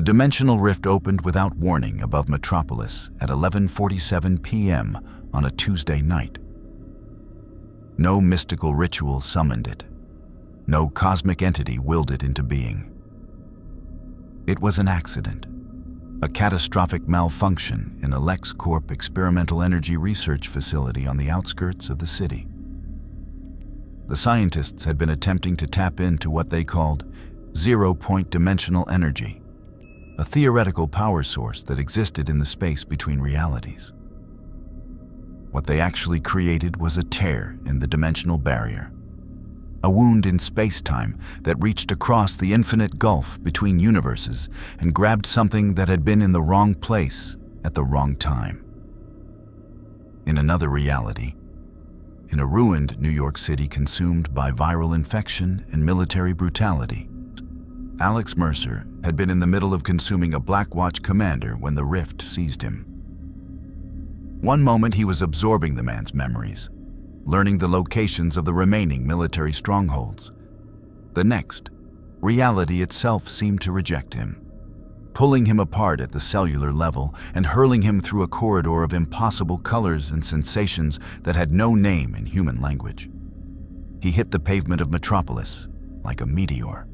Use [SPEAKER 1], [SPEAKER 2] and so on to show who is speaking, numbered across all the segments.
[SPEAKER 1] dimensional rift opened without warning above Metropolis at 11:47 p.m. on a Tuesday night. No mystical ritual summoned it. No cosmic entity willed it into being. It was an accident, a catastrophic malfunction in a LexCorp experimental energy research facility on the outskirts of the city. The scientists had been attempting to tap into what they called zero-point dimensional energy, a theoretical power source that existed in the space between realities. What they actually created was a tear in the dimensional barrier, a wound in space-time that reached across the infinite gulf between universes and grabbed something that had been in the wrong place at the wrong time. In another reality, in a ruined New York City consumed by viral infection and military brutality, Alex Mercer had been in the middle of consuming a Blackwatch commander when the rift seized him. One moment he was absorbing the man's memories, learning the locations of the remaining military strongholds. The next, reality itself seemed to reject him, pulling him apart at the cellular level and hurling him through a corridor of impossible colors and sensations that had no name in human language. He hit the pavement of Metropolis like a meteor.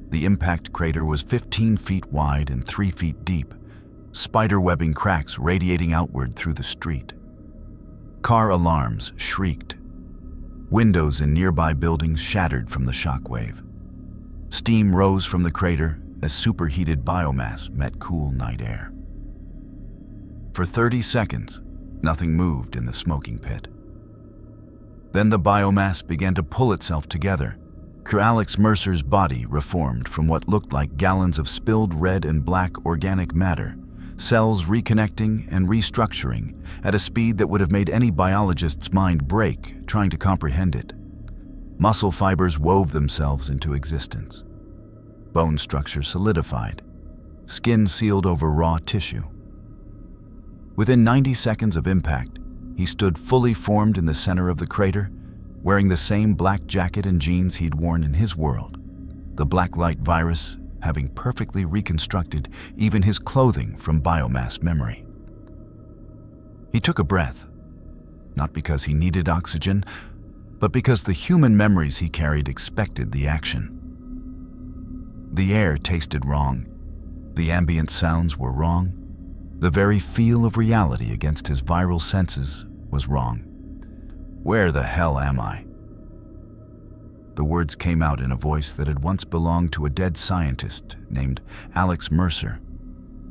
[SPEAKER 1] The impact crater was 15 feet wide and 3 feet deep, spider-webbing cracks radiating outward through the street. Car alarms shrieked. Windows in nearby buildings shattered from the shockwave. Steam rose from the crater as superheated biomass met cool night air. For 30 seconds, nothing moved in the smoking pit. Then the biomass began to pull itself together. Alex Mercer's body reformed from what looked like gallons of spilled red and black organic matter, cells reconnecting and restructuring at a speed that would have made any biologist's mind break trying to comprehend it. Muscle fibers wove themselves into existence. Bone structure solidified. Skin sealed over raw tissue. Within 90 seconds of impact, he stood fully formed in the center of the crater, wearing the same black jacket and jeans he'd worn in his world, the Blacklight Virus having perfectly reconstructed even his clothing from biomass memory. He took a breath, not because he needed oxygen, but because the human memories he carried expected the action. The air tasted wrong. The ambient sounds were wrong. The very feel of reality against his viral senses was wrong. Where the hell am I? The words came out in a voice that had once belonged to a dead scientist named Alex Mercer,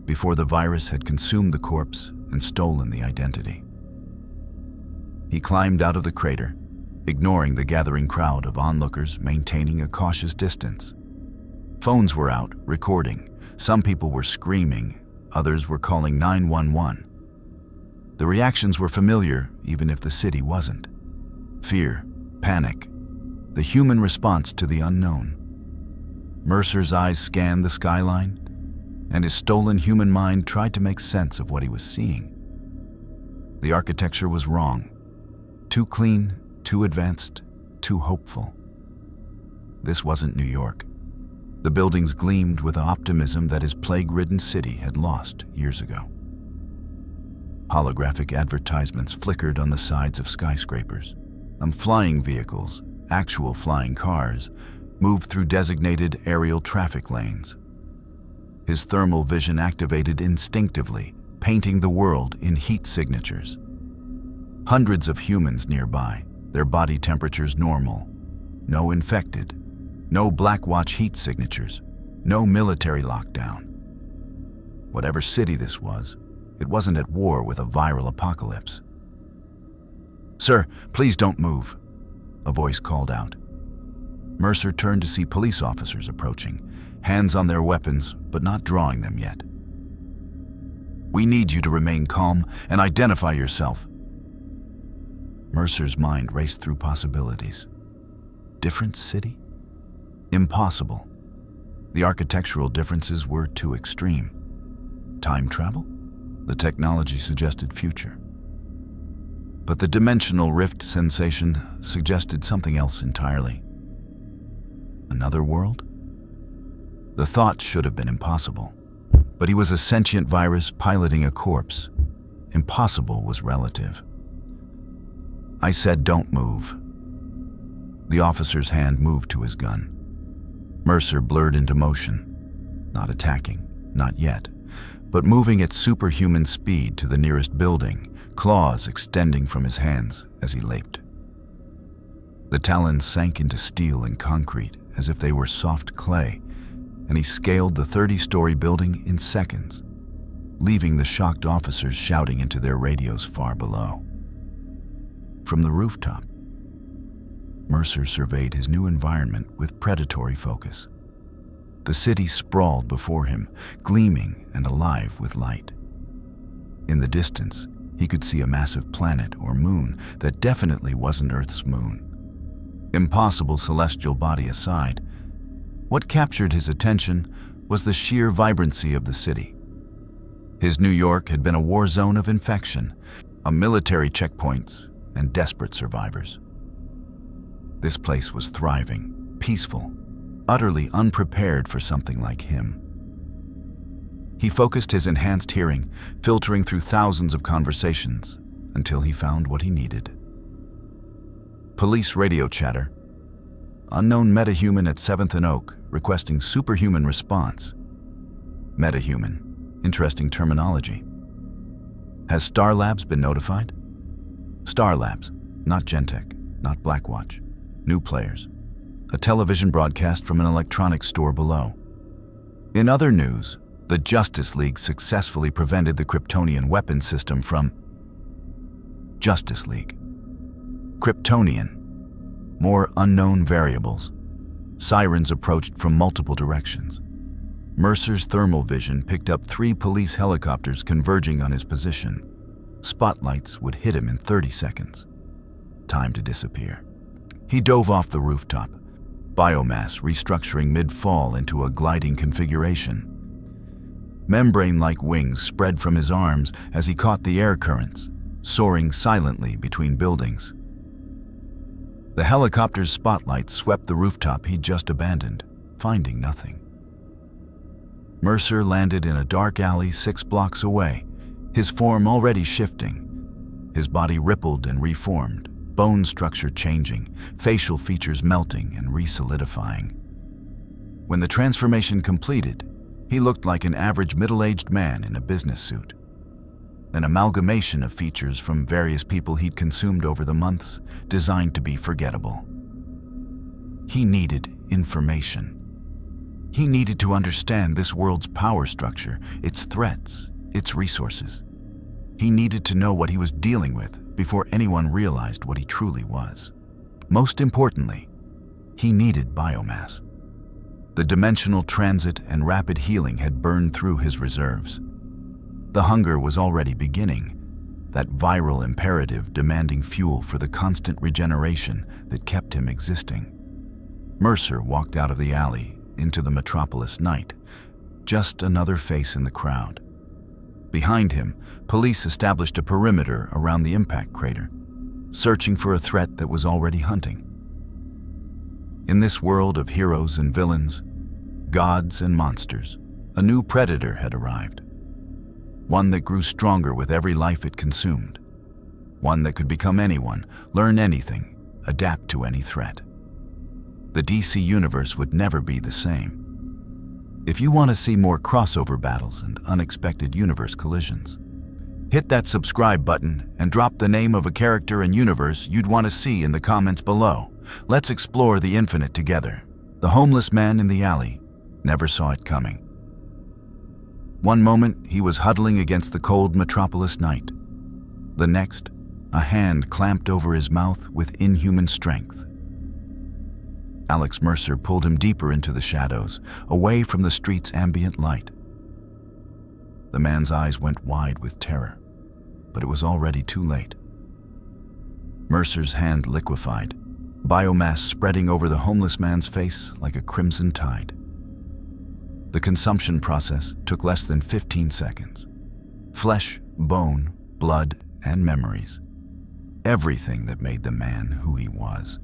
[SPEAKER 1] before the virus had consumed the corpse and stolen the identity. He climbed out of the crater, ignoring the gathering crowd of onlookers maintaining a cautious distance. Phones were out, recording. Some people were screaming, others were calling 911. The reactions were familiar, even if the city wasn't. Fear, panic, the human response to the unknown. Mercer's eyes scanned the skyline, and his stolen human mind tried to make sense of what he was seeing. The architecture was wrong. Too clean, too advanced, too hopeful. This wasn't New York. The buildings gleamed with the optimism that his plague-ridden city had lost years ago. Holographic advertisements flickered on the sides of skyscrapers. Flying vehicles, actual flying cars, moved through designated aerial traffic lanes. His thermal vision activated instinctively, painting the world in heat signatures. Hundreds of humans nearby, their body temperatures normal. No infected. No Blackwatch heat signatures. No military lockdown. Whatever city this was, it wasn't at war with a viral apocalypse. "Sir, please don't move," a voice called out. Mercer turned to see police officers approaching, hands on their weapons, but not drawing them yet. "We need you to remain calm and identify yourself." Mercer's mind raced through possibilities. Different city? Impossible. The architectural differences were too extreme. Time travel? The technology suggested future. But the dimensional rift sensation suggested something else entirely. Another world? The thought should have been impossible. But he was a sentient virus piloting a corpse. Impossible was relative. I said, "Don't move." The officer's hand moved to his gun. Mercer blurred into motion, not attacking, not yet, but moving at superhuman speed to the nearest building, claws extending from his hands as he leaped. The talons sank into steel and concrete as if they were soft clay, and he scaled the 30-story building in seconds, leaving the shocked officers shouting into their radios far below. From the rooftop, Mercer surveyed his new environment with predatory focus. The city sprawled before him, gleaming and alive with light. In the distance, he could see a massive planet or moon that definitely wasn't Earth's moon. Impossible celestial body aside, what captured his attention was the sheer vibrancy of the city. His New York had been a war zone of infection, a military checkpoints, and desperate survivors. This place was thriving, peaceful, utterly unprepared for something like him. He focused his enhanced hearing, filtering through thousands of conversations, until he found what he needed. Police radio chatter. Unknown metahuman at 7th and Oak, requesting superhuman response. Metahuman. Interesting terminology. Has Star Labs been notified? Star Labs, not Gentech, not Blackwatch. New players. A television broadcast from an electronics store below. In other news, the Justice League successfully prevented the Kryptonian weapon system from... Justice League. Kryptonian. More unknown variables. Sirens approached from multiple directions. Mercer's thermal vision picked up 3 police helicopters converging on his position. Spotlights would hit him in 30 seconds. Time to disappear. He dove off the rooftop, biomass restructuring mid-fall into a gliding configuration. Membrane-like wings spread from his arms as he caught the air currents, soaring silently between buildings. The helicopter's spotlight swept the rooftop he'd just abandoned, finding nothing. Mercer landed in a dark alley 6 blocks away, his form already shifting. His body rippled and reformed, bone structure changing, facial features melting and re-solidifying. When the transformation completed, he looked like an average middle-aged man in a business suit. An amalgamation of features from various people he'd consumed over the months, designed to be forgettable. He needed information. He needed to understand this world's power structure, its threats, its resources. He needed to know what he was dealing with before anyone realized what he truly was. Most importantly, he needed biomass. The dimensional transit and rapid healing had burned through his reserves. The hunger was already beginning, that viral imperative demanding fuel for the constant regeneration that kept him existing. Mercer walked out of the alley into the Metropolis night, just another face in the crowd. Behind him, police established a perimeter around the impact crater, searching for a threat that was already hunting. In this world of heroes and villains, gods and monsters, a new predator had arrived. One that grew stronger with every life it consumed. One that could become anyone, learn anything, adapt to any threat. The DC universe would never be the same. If you want to see more crossover battles and unexpected universe collisions, hit that subscribe button and drop the name of a character and universe you'd want to see in the comments below. Let's explore the infinite together. The homeless man in the alley never saw it coming. One moment, he was huddling against the cold Metropolis night. The next, a hand clamped over his mouth with inhuman strength. Alex Mercer pulled him deeper into the shadows, away from the street's ambient light. The man's eyes went wide with terror, but it was already too late. Mercer's hand liquefied, biomass spreading over the homeless man's face like a crimson tide. The consumption process took less than 15 seconds. Flesh, bone, blood, and memories. Everything that made the man who he was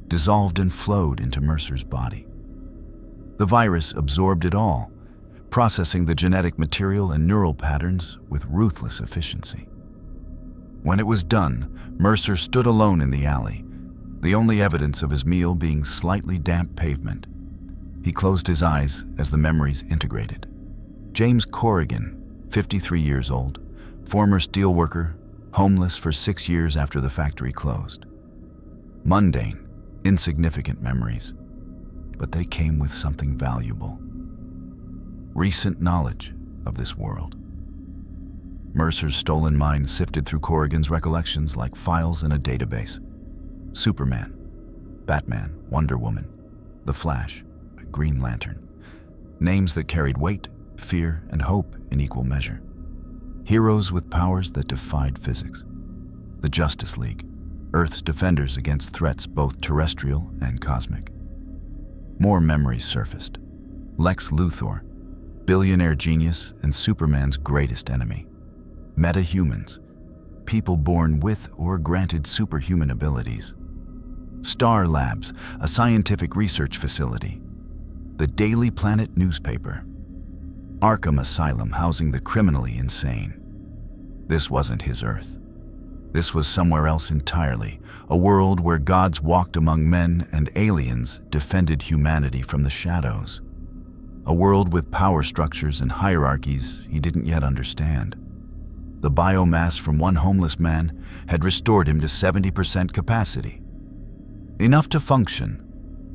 [SPEAKER 1] dissolved and flowed into Mercer's body. The virus absorbed it all, processing the genetic material and neural patterns with ruthless efficiency. When it was done, Mercer stood alone in the alley, the only evidence of his meal being slightly damp pavement. He closed his eyes as the memories integrated. James Corrigan, 53 years old, former steelworker, homeless for 6 years after the factory closed. Mundane, insignificant memories, but they came with something valuable. Recent knowledge of this world. Mercer's stolen mind sifted through Corrigan's recollections like files in a database. Superman, Batman, Wonder Woman, The Flash, Green Lantern. Names that carried weight, fear, and hope in equal measure. Heroes with powers that defied physics. The Justice League, Earth's defenders against threats both terrestrial and cosmic. More memories surfaced. Lex Luthor, billionaire genius and Superman's greatest enemy. Metahumans, people born with or granted superhuman abilities. Star Labs, a scientific research facility. The Daily Planet newspaper. Arkham Asylum, housing the criminally insane. This wasn't his Earth. This was somewhere else entirely, a world where gods walked among men and aliens defended humanity from the shadows. A world with power structures and hierarchies he didn't yet understand. The biomass from one homeless man had restored him to 70% capacity. Enough to function,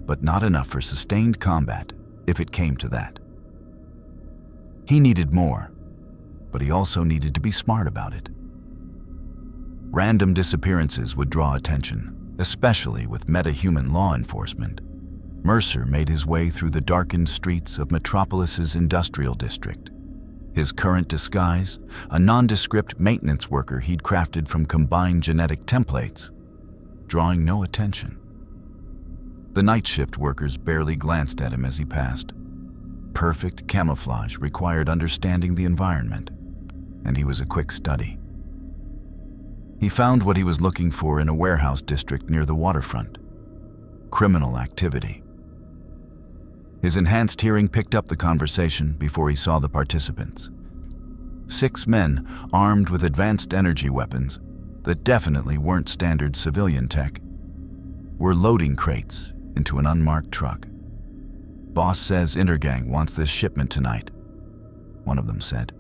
[SPEAKER 1] but not enough for sustained combat, if it came to that. He needed more, but he also needed to be smart about it. Random disappearances would draw attention, especially with metahuman law enforcement. Mercer made his way through the darkened streets of Metropolis's industrial district. His current disguise, a nondescript maintenance worker he'd crafted from combined genetic templates, drawing no attention. The night shift workers barely glanced at him as he passed. Perfect camouflage required understanding the environment, and he was a quick study. He found what he was looking for in a warehouse district near the waterfront. Criminal activity. His enhanced hearing picked up the conversation before he saw the participants. 6 men armed with advanced energy weapons that definitely weren't standard civilian tech were loading crates into an unmarked truck. "Boss says Intergang wants this shipment tonight," one of them said.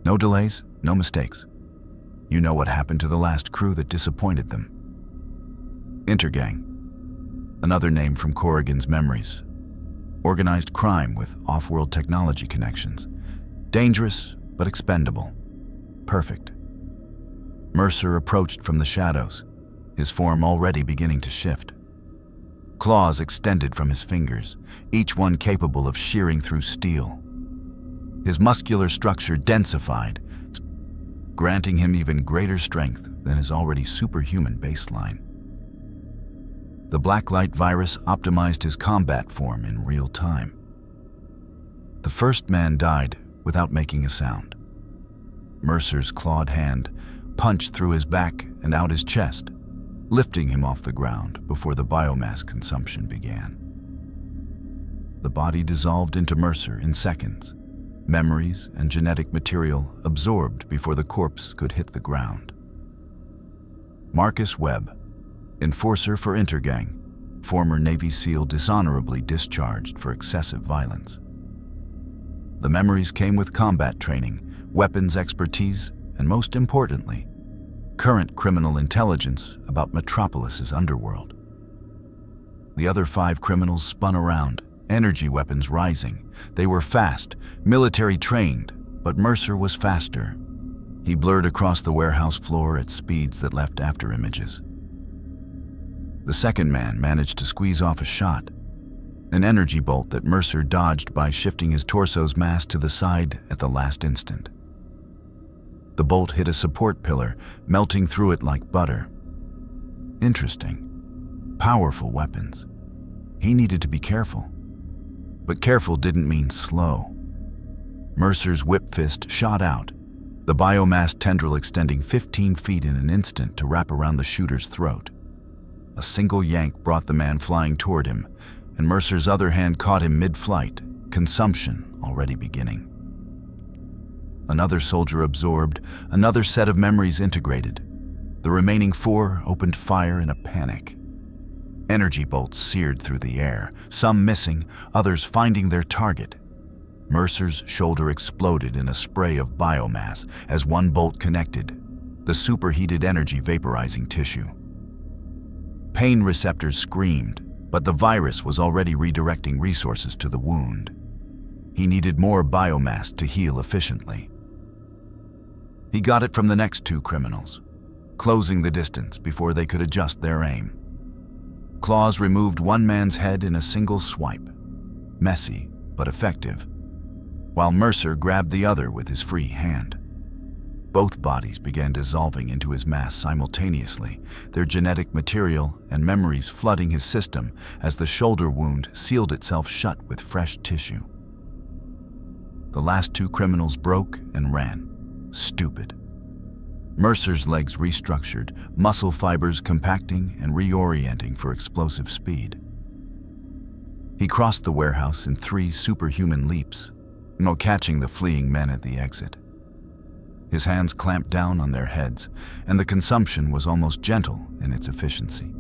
[SPEAKER 1] "No delays, no mistakes. You know what happened to the last crew that disappointed them." Intergang, another name from Corrigan's memories. Organized crime with off-world technology connections. Dangerous, but expendable. Perfect. Mercer approached from the shadows, his form already beginning to shift. Claws extended from his fingers, each one capable of shearing through steel. His muscular structure densified, granting him even greater strength than his already superhuman baseline. The Blacklight Virus optimized his combat form in real time. The first man died without making a sound. Mercer's clawed hand punched through his back and out his chest, lifting him off the ground before the biomass consumption began. The body dissolved into Mercer in seconds, memories and genetic material absorbed before the corpse could hit the ground. Marcus Webb, enforcer for Intergang, former Navy SEAL dishonorably discharged for excessive violence. The memories came with combat training, weapons expertise, and most importantly, current criminal intelligence about Metropolis's underworld. The other 5 criminals spun around, energy weapons rising. They were fast, military trained, but Mercer was faster. He blurred across the warehouse floor at speeds that left after images. The second man managed to squeeze off a shot, an energy bolt that Mercer dodged by shifting his torso's mass to the side at the last instant. The bolt hit a support pillar, melting through it like butter. Interesting. Powerful weapons. He needed to be careful. But careful didn't mean slow. Mercer's whip fist shot out, the biomass tendril extending 15 feet in an instant to wrap around the shooter's throat. A single yank brought the man flying toward him, and Mercer's other hand caught him mid-flight, consumption already beginning. Another soldier absorbed, another set of memories integrated. The remaining 4 opened fire in a panic. Energy bolts seared through the air, some missing, others finding their target. Mercer's shoulder exploded in a spray of biomass as one bolt connected, the superheated energy vaporizing tissue. Pain receptors screamed, but the virus was already redirecting resources to the wound. He needed more biomass to heal efficiently. He got it from the next 2 criminals, closing the distance before they could adjust their aim. Claws removed one man's head in a single swipe, messy but effective, while Mercer grabbed the other with his free hand. Both bodies began dissolving into his mass simultaneously, their genetic material and memories flooding his system as the shoulder wound sealed itself shut with fresh tissue. The last 2 criminals broke and ran, stupid. Mercer's legs restructured, muscle fibers compacting and reorienting for explosive speed. He crossed the warehouse in 3 superhuman leaps, catching the fleeing men at the exit. His hands clamped down on their heads, and the consumption was almost gentle in its efficiency.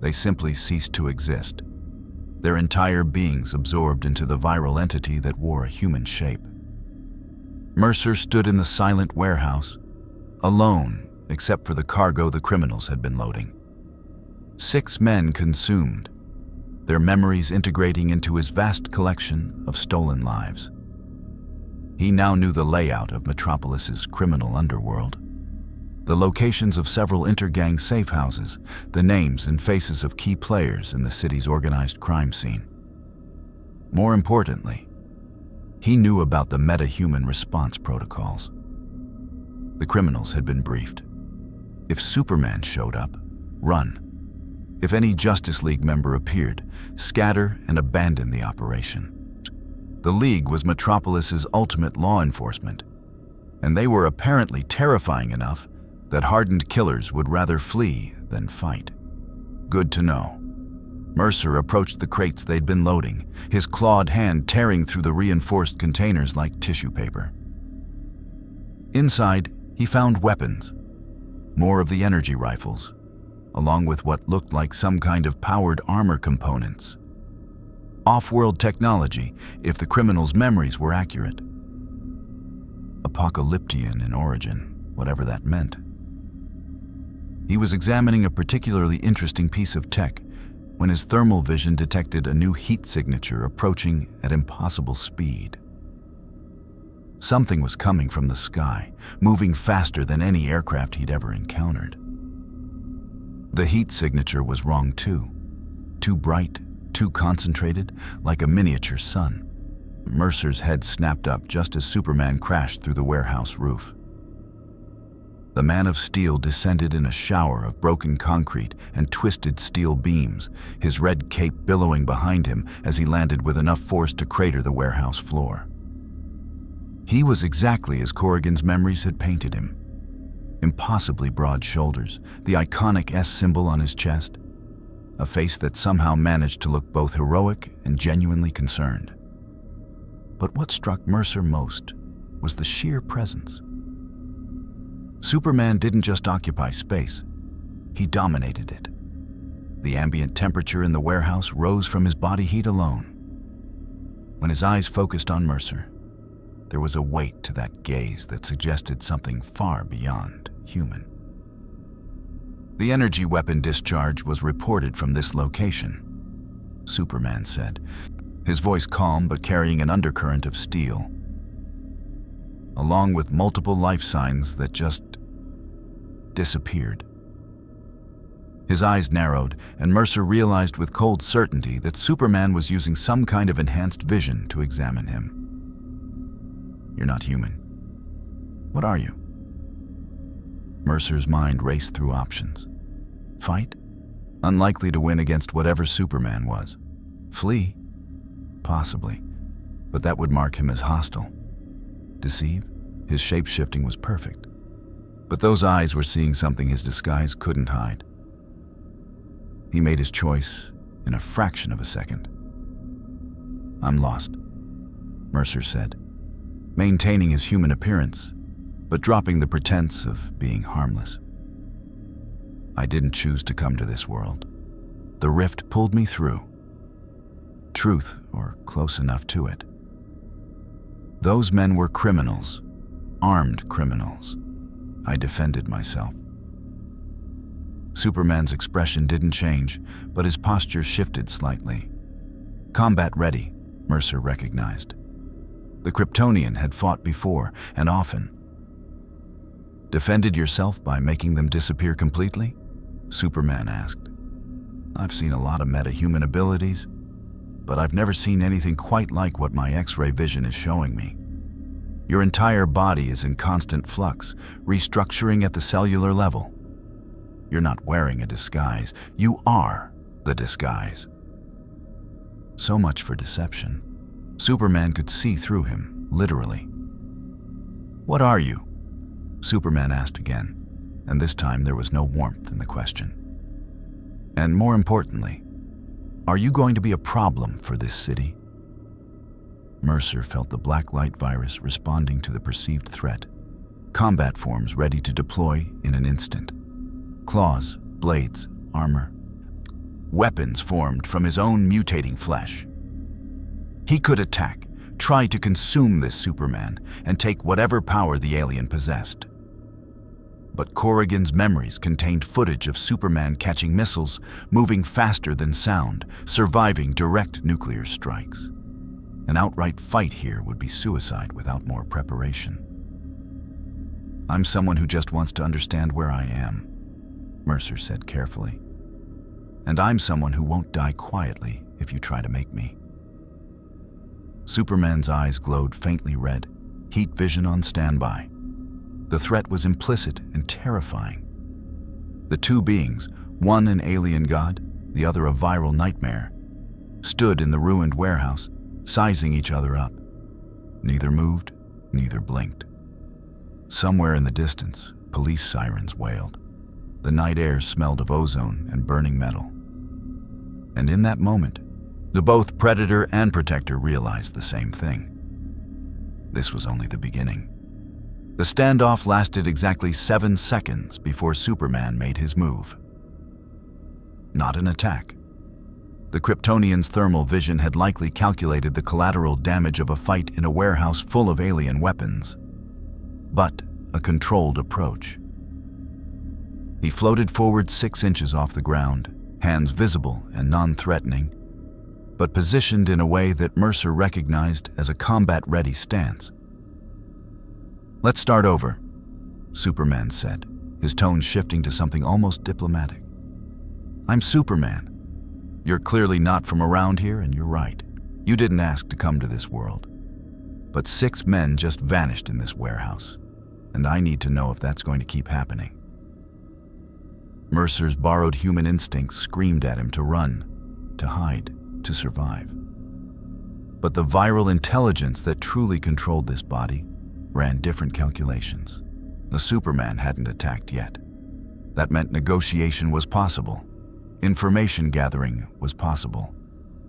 [SPEAKER 1] They simply ceased to exist, their entire beings absorbed into the viral entity that wore a human shape. Mercer stood in the silent warehouse, alone except for the cargo the criminals had been loading. 6 men consumed, their memories integrating into his vast collection of stolen lives. He now knew the layout of Metropolis's criminal underworld, the locations of several intergang safe houses, the names and faces of key players in the city's organized crime scene. More importantly, he knew about the metahuman response protocols. The criminals had been briefed. If Superman showed up, run. If any Justice League member appeared, scatter and abandon the operation. The League was Metropolis's ultimate law enforcement, and they were apparently terrifying enough that hardened killers would rather flee than fight. Good to know. Mercer approached the crates they'd been loading, his clawed hand tearing through the reinforced containers like tissue paper. Inside, he found weapons, more of the energy rifles, along with what looked like some kind of powered armor components. Off-world technology, if the criminals' memories were accurate. Apocalyptian in origin, whatever that meant. He was examining a particularly interesting piece of tech when his thermal vision detected a new heat signature approaching at impossible speed. Something was coming from the sky, moving faster than any aircraft he'd ever encountered. The heat signature was wrong too. Too bright, too concentrated, like a miniature sun. Mercer's head snapped up just as Superman crashed through the warehouse roof. The Man of Steel descended in a shower of broken concrete and twisted steel beams, his red cape billowing behind him as he landed with enough force to crater the warehouse floor. He was exactly as Corrigan's memories had painted him. Impossibly broad shoulders, the iconic S symbol on his chest, a face that somehow managed to look both heroic and genuinely concerned. But what struck Mercer most was the sheer presence. Superman didn't just occupy space, he dominated it. The ambient temperature in the warehouse rose from his body heat alone. When his eyes focused on Mercer, there was a weight to that gaze that suggested something far beyond human. The energy weapon discharge was reported from this location, Superman said, his voice calm but carrying an undercurrent of steel, along with multiple life signs that just disappeared. His eyes narrowed, and Mercer realized with cold certainty that Superman was using some kind of enhanced vision to examine him. You're not human. What are you? Mercer's mind raced through options. Fight? Unlikely to win against whatever Superman was. Flee? Possibly, but that would mark him as hostile. Deceive? His shape-shifting was perfect. But those eyes were seeing something his disguise couldn't hide. He made his choice in a fraction of a second. I'm lost, Mercer said, maintaining his human appearance, but dropping the pretense of being harmless. I didn't choose to come to this world. The rift pulled me through. Truth, or close enough to it. Those men were criminals, armed criminals. I defended myself. Superman's expression didn't change, but his posture shifted slightly. Combat ready, Mercer recognized. The Kryptonian had fought before, and often. Defended yourself by making them disappear completely? Superman asked. I've seen a lot of metahuman abilities, but I've never seen anything quite like what my X-ray vision is showing me. Your entire body is in constant flux, restructuring at the cellular level. You're not wearing a disguise. You are the disguise. So much for deception. Superman could see through him, literally. What are you? Superman asked again, and this time there was no warmth in the question. And more importantly, are you going to be a problem for this city? Mercer felt the Blacklight Virus responding to the perceived threat. Combat forms ready to deploy in an instant. Claws, blades, armor. Weapons formed from his own mutating flesh. He could attack, try to consume this Superman, and take whatever power the alien possessed. But Corrigan's memories contained footage of Superman catching missiles, moving faster than sound, surviving direct nuclear strikes. An outright fight here would be suicide without more preparation. I'm someone who just wants to understand where I am, Mercer said carefully. And I'm someone who won't die quietly if you try to make me. Superman's eyes glowed faintly red, heat vision on standby. The threat was implicit and terrifying. The two beings, one an alien god, the other a viral nightmare, stood in the ruined warehouse, sizing each other up. Neither moved, neither blinked. Somewhere in the distance, police sirens wailed. The night air smelled of ozone and burning metal. And in that moment, both Predator and Protector realized the same thing. This was only the beginning. The standoff lasted exactly 7 seconds before Superman made his move. Not an attack. The Kryptonian's thermal vision had likely calculated the collateral damage of a fight in a warehouse full of alien weapons, but a controlled approach. He floated forward 6 inches off the ground, hands visible and non-threatening, but positioned in a way that Mercer recognized as a combat-ready stance. Let's start over, Superman said, his tone shifting to something almost diplomatic. I'm Superman. You're clearly not from around here, and you're right. You didn't ask to come to this world. But 6 men just vanished in this warehouse, and I need to know if that's going to keep happening. Mercer's borrowed human instincts screamed at him to run, to hide, to survive. But the viral intelligence that truly controlled this body ran different calculations. The Superman hadn't attacked yet. That meant negotiation was possible. Information gathering was possible.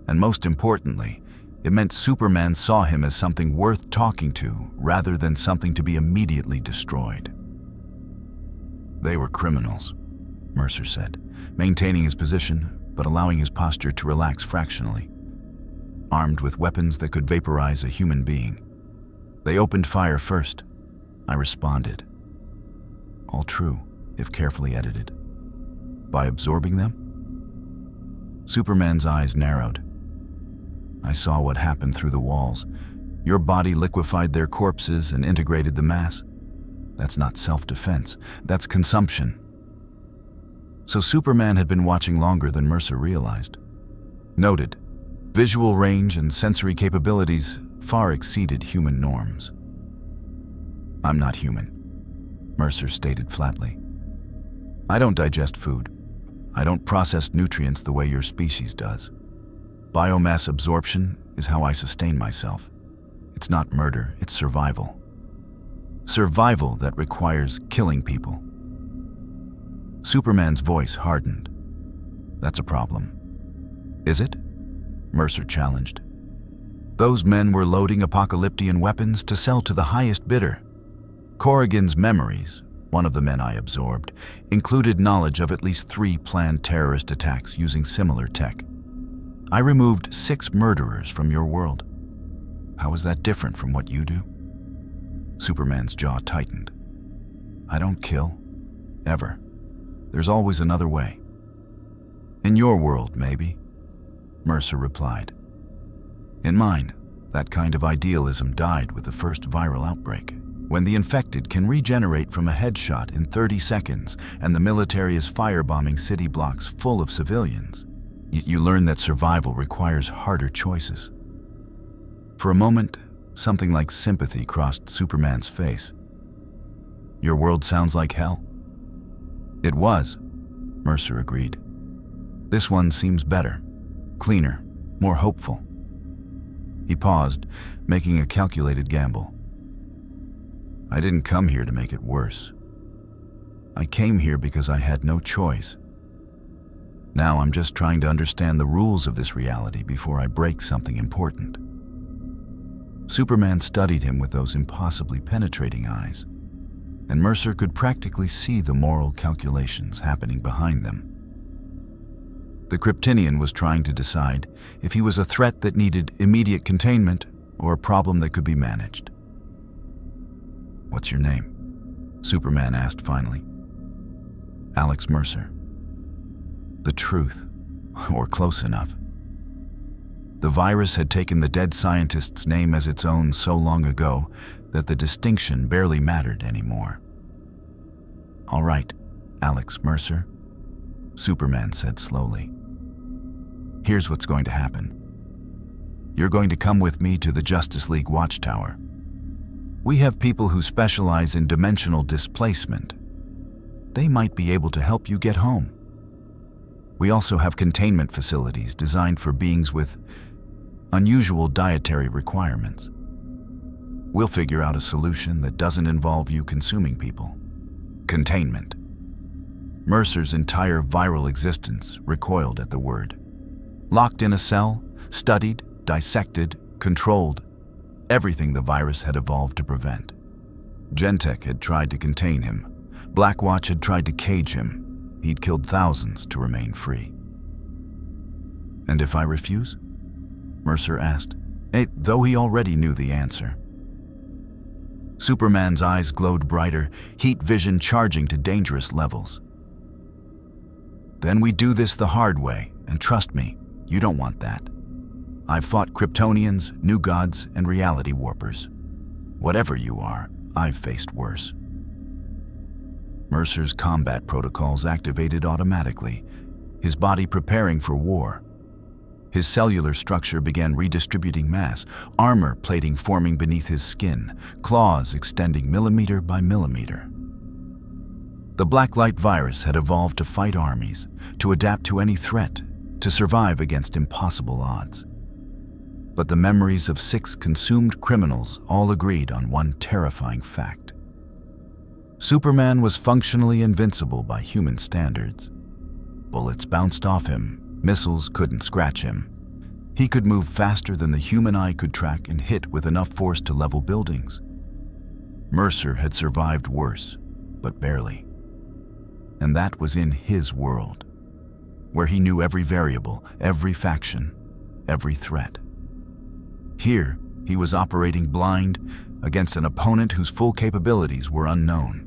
[SPEAKER 1] And most importantly, it meant Superman saw him as something worth talking to rather than something to be immediately destroyed. They were criminals, Mercer said, maintaining his position but allowing his posture to relax fractionally. Armed with weapons that could vaporize a human being. They opened fire first. I responded. All true, if carefully edited. By absorbing them? Superman's eyes narrowed. I saw what happened through the walls. Your body liquefied their corpses and integrated the mass. That's not self-defense, that's consumption. So Superman had been watching longer than Mercer realized. Noted, visual range and sensory capabilities far exceeded human norms. I'm not human, Mercer stated flatly. I don't digest food. I don't process nutrients the way your species does. Biomass absorption is how I sustain myself. It's not murder, it's survival. Survival that requires killing people. Superman's voice hardened. That's a problem. Is it? Mercer challenged. Those men were loading apocalyptic weapons to sell to the highest bidder. Corrigan's memories, one of the men I absorbed, included knowledge of at least 3 planned terrorist attacks using similar tech. I removed 6 murderers from your world. How is that different from what you do? Superman's jaw tightened. I don't kill. Ever. There's always another way. In your world, maybe, Mercer replied. In mine, that kind of idealism died with the first viral outbreak. When the infected can regenerate from a headshot in 30 seconds and the military is firebombing city blocks full of civilians, you learn that survival requires harder choices. For a moment, something like sympathy crossed Superman's face. Your world sounds like hell. It was, Mercer agreed. This one seems better, cleaner, more hopeful. He paused, making a calculated gamble. I didn't come here to make it worse. I came here because I had no choice. Now I'm just trying to understand the rules of this reality before I break something important. Superman studied him with those impossibly penetrating eyes, and Mercer could practically see the moral calculations happening behind them. The Kryptonian was trying to decide if he was a threat that needed immediate containment or a problem that could be managed. What's your name? Superman asked finally. Alex Mercer. The truth, or close enough. The virus had taken the dead scientist's name as its own so long ago that the distinction barely mattered anymore. All right, Alex Mercer, Superman said slowly. Here's what's going to happen. You're going to come with me to the Justice League Watchtower. We have people who specialize in dimensional displacement. They might be able to help you get home. We also have containment facilities designed for beings with unusual dietary requirements. We'll figure out a solution that doesn't involve you consuming people. Containment. Mercer's entire viral existence recoiled at the word. Locked in a cell, studied, dissected, controlled, everything the virus had evolved to prevent. Gentech had tried to contain him. Blackwatch had tried to cage him. He'd killed thousands to remain free. And if I refuse? Mercer asked, though he already knew the answer. Superman's eyes glowed brighter, heat vision charging to dangerous levels. Then we do this the hard way, and trust me, you don't want that. I've fought Kryptonians, New Gods, and reality warpers. Whatever you are, I've faced worse. Mercer's combat protocols activated automatically, his body preparing for war. His cellular structure began redistributing mass, armor plating forming beneath his skin, claws extending millimeter by millimeter. The Blacklight Virus had evolved to fight armies, to adapt to any threat, to survive against impossible odds. But the memories of 6 consumed criminals all agreed on one terrifying fact. Superman was functionally invincible by human standards. Bullets bounced off him, missiles couldn't scratch him. He could move faster than the human eye could track and hit with enough force to level buildings. Mercer had survived worse, but barely. And that was in his world, where he knew every variable, every faction, every threat. Here, he was operating blind against an opponent whose full capabilities were unknown.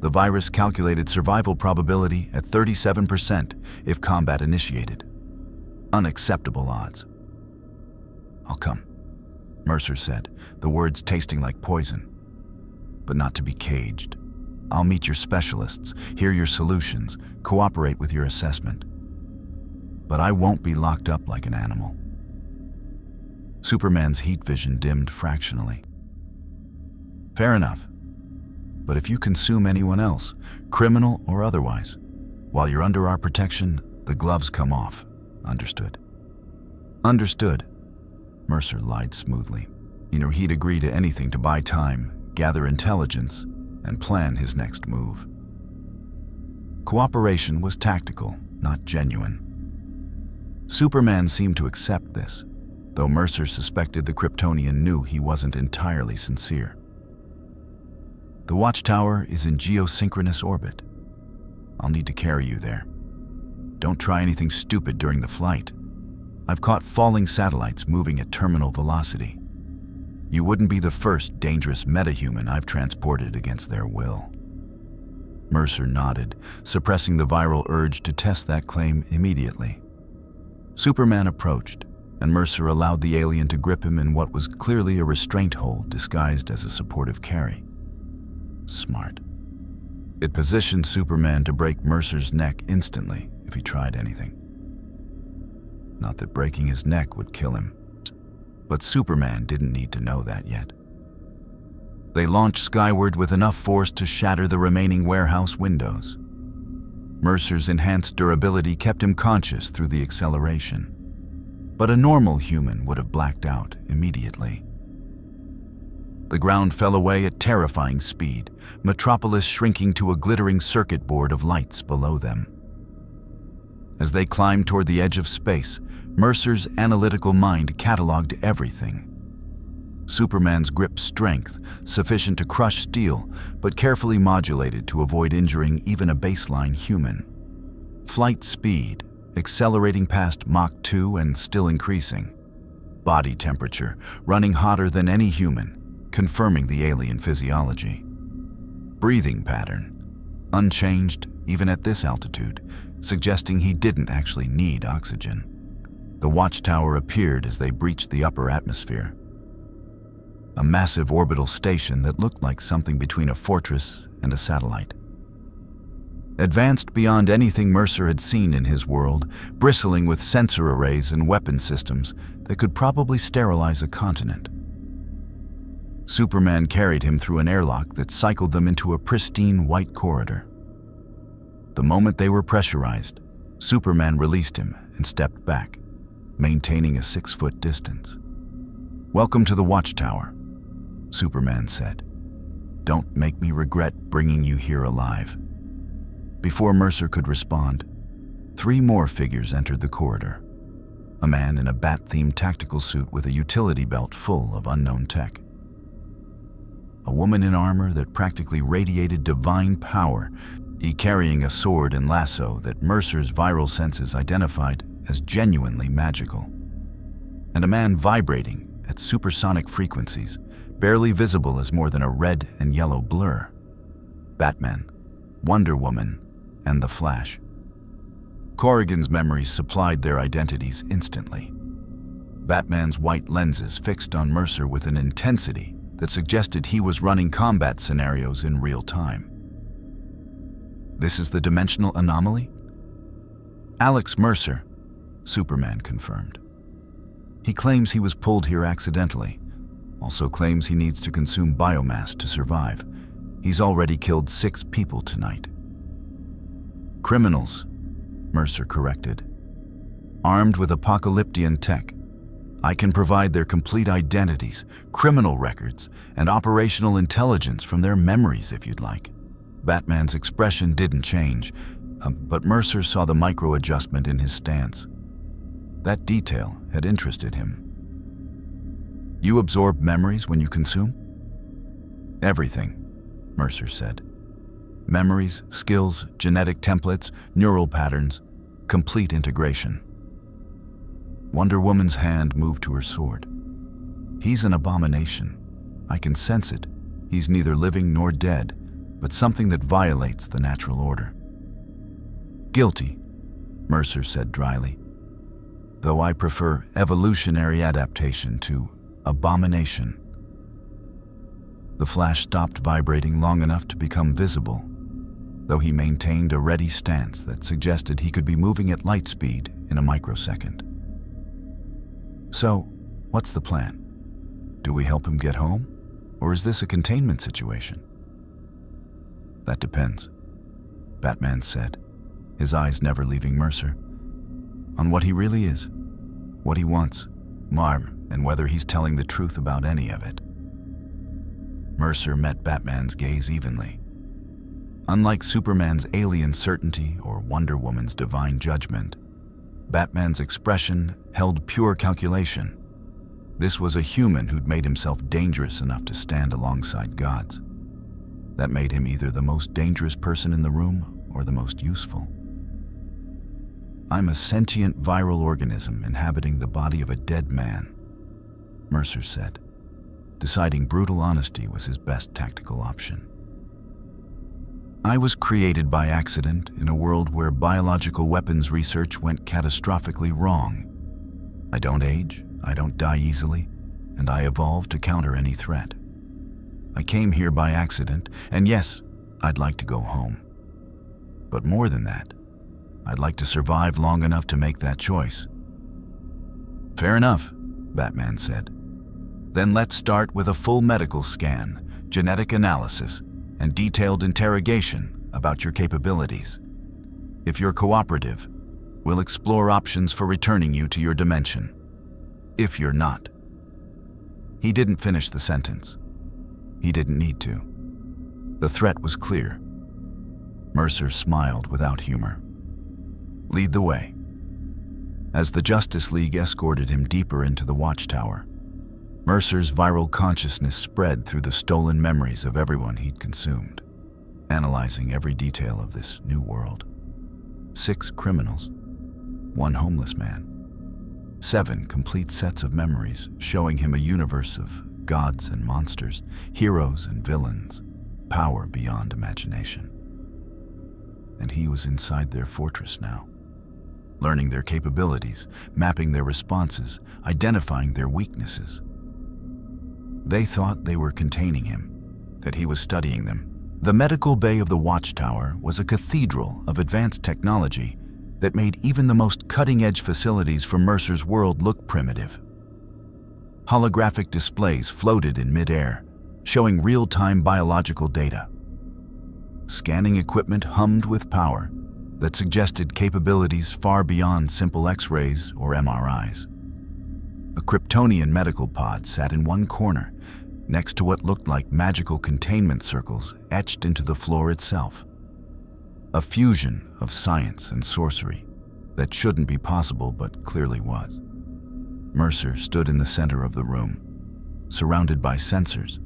[SPEAKER 1] The virus calculated survival probability at 37% if combat initiated. Unacceptable odds. I'll come, Mercer said, the words tasting like poison. But not to be caged. I'll meet your specialists, hear your solutions, cooperate with your assessment. But I won't be locked up like an animal. Superman's heat vision dimmed fractionally. Fair enough. But if you consume anyone else, criminal or otherwise, while you're under our protection, the gloves come off. Understood? Understood, Mercer lied smoothly. He'd agree to anything to buy time, gather intelligence, and plan his next move. Cooperation was tactical, not genuine. Superman seemed to accept this. though Mercer suspected the Kryptonian knew he wasn't entirely sincere. The watchtower is in geosynchronous orbit. I'll need to carry you there. Don't try anything stupid during the flight. I've caught falling satellites moving at terminal velocity. You wouldn't be the first dangerous metahuman I've transported against their will. Mercer nodded, suppressing the viral urge to test that claim immediately. Superman approached, and Mercer allowed the alien to grip him in what was clearly a restraint hold disguised as a supportive carry. Smart. It positioned Superman to break Mercer's neck instantly if he tried anything. Not that breaking his neck would kill him, but Superman didn't need to know that yet. They launched skyward with enough force to shatter the remaining warehouse windows. Mercer's enhanced durability kept him conscious through the acceleration, but a normal human would have blacked out immediately. The ground fell away at terrifying speed, Metropolis shrinking to a glittering circuit board of lights below them. As they climbed toward the edge of space, Mercer's analytical mind cataloged everything. Superman's grip strength, sufficient to crush steel, but carefully modulated to avoid injuring even a baseline human. Flight speed, accelerating past Mach 2 and still increasing. Body temperature, running hotter than any human, confirming the alien physiology. Breathing pattern, unchanged even at this altitude, suggesting he didn't actually need oxygen. The watchtower appeared as they breached the upper atmosphere. A massive orbital station that looked like something between a fortress and a satellite. Advanced beyond anything Mercer had seen in his world, bristling with sensor arrays and weapon systems that could probably sterilize a continent. Superman carried him through an airlock that cycled them into a pristine white corridor. The moment they were pressurized, Superman released him and stepped back, maintaining a 6-foot distance. "Welcome to the watchtower," Superman said. "Don't make me regret bringing you here alive." Before Mercer could respond, 3 more figures entered the corridor. A man in a bat-themed tactical suit with a utility belt full of unknown tech. A woman in armor that practically radiated divine power, carrying a sword and lasso that Mercer's viral senses identified as genuinely magical. And a man vibrating at supersonic frequencies, barely visible as more than a red and yellow blur. Batman, Wonder Woman, and the Flash. Corrigan's memories supplied their identities instantly. Batman's white lenses fixed on Mercer with an intensity that suggested he was running combat scenarios in real time. "This is the dimensional anomaly?" "Alex Mercer," Superman confirmed. "He claims he was pulled here accidentally. Also claims he needs to consume biomass to survive. He's already killed 6 people tonight." "Criminals," Mercer corrected. "Armed with apocalyptian tech. I can provide their complete identities, criminal records, and operational intelligence from their memories if you'd like." Batman's expression didn't change, but Mercer saw the micro-adjustment in his stance. That detail had interested him. "You absorb memories when you consume?" "Everything," Mercer said. "Memories, skills, genetic templates, neural patterns, complete integration." Wonder Woman's hand moved to her sword. "He's an abomination. I can sense it. He's neither living nor dead, but something that violates the natural order." "Guilty," Mercer said dryly. "Though I prefer evolutionary adaptation to abomination." The Flash stopped vibrating long enough to become visible, though he maintained a ready stance that suggested he could be moving at light speed in a microsecond. "So, what's the plan? Do we help him get home, or is this a containment situation?" "That depends," Batman said, his eyes never leaving Mercer. "On what he really is, what he wants, and whether he's telling the truth about any of it." Mercer met Batman's gaze evenly. Unlike Superman's alien certainty or Wonder Woman's divine judgment, Batman's expression held pure calculation, This was a human who'd made himself dangerous enough to stand alongside gods. That made him either the most dangerous person in the room or the most useful. "I'm a sentient viral organism inhabiting the body of a dead man," Mercer said, deciding brutal honesty was his best tactical option. "I was created by accident in a world where biological weapons research went catastrophically wrong. I don't age, I don't die easily, and I evolved to counter any threat. I came here by accident, and yes, I'd like to go home. But more than that, I'd like to survive long enough to make that choice." "Fair enough," Batman said. "Then let's start with a full medical scan, genetic analysis, and detailed interrogation about your capabilities. If you're cooperative, we'll explore options for returning you to your dimension. If you're not..." He didn't finish the sentence. He didn't need to. The threat was clear. Mercer smiled without humor. "Lead the way." As the Justice League escorted him deeper into the watchtower, Mercer's viral consciousness spread through the stolen memories of everyone he'd consumed, analyzing every detail of this new world. 6 criminals, 1 homeless man, 7 complete sets of memories showing him a universe of gods and monsters, heroes and villains, power beyond imagination. And he was inside their fortress now, learning their capabilities, mapping their responses, identifying their weaknesses. They thought they were containing him, that he was studying them. The medical bay of the watchtower was a cathedral of advanced technology that made even the most cutting-edge facilities for Mercer's world look primitive. Holographic displays floated in midair, showing real-time biological data. Scanning equipment hummed with power that suggested capabilities far beyond simple X-rays or MRIs. A Kryptonian medical pod sat in one corner, next to what looked like magical containment circles etched into the floor itself. A fusion of science and sorcery that shouldn't be possible but clearly was. Mercer stood in the center of the room, surrounded by sensors,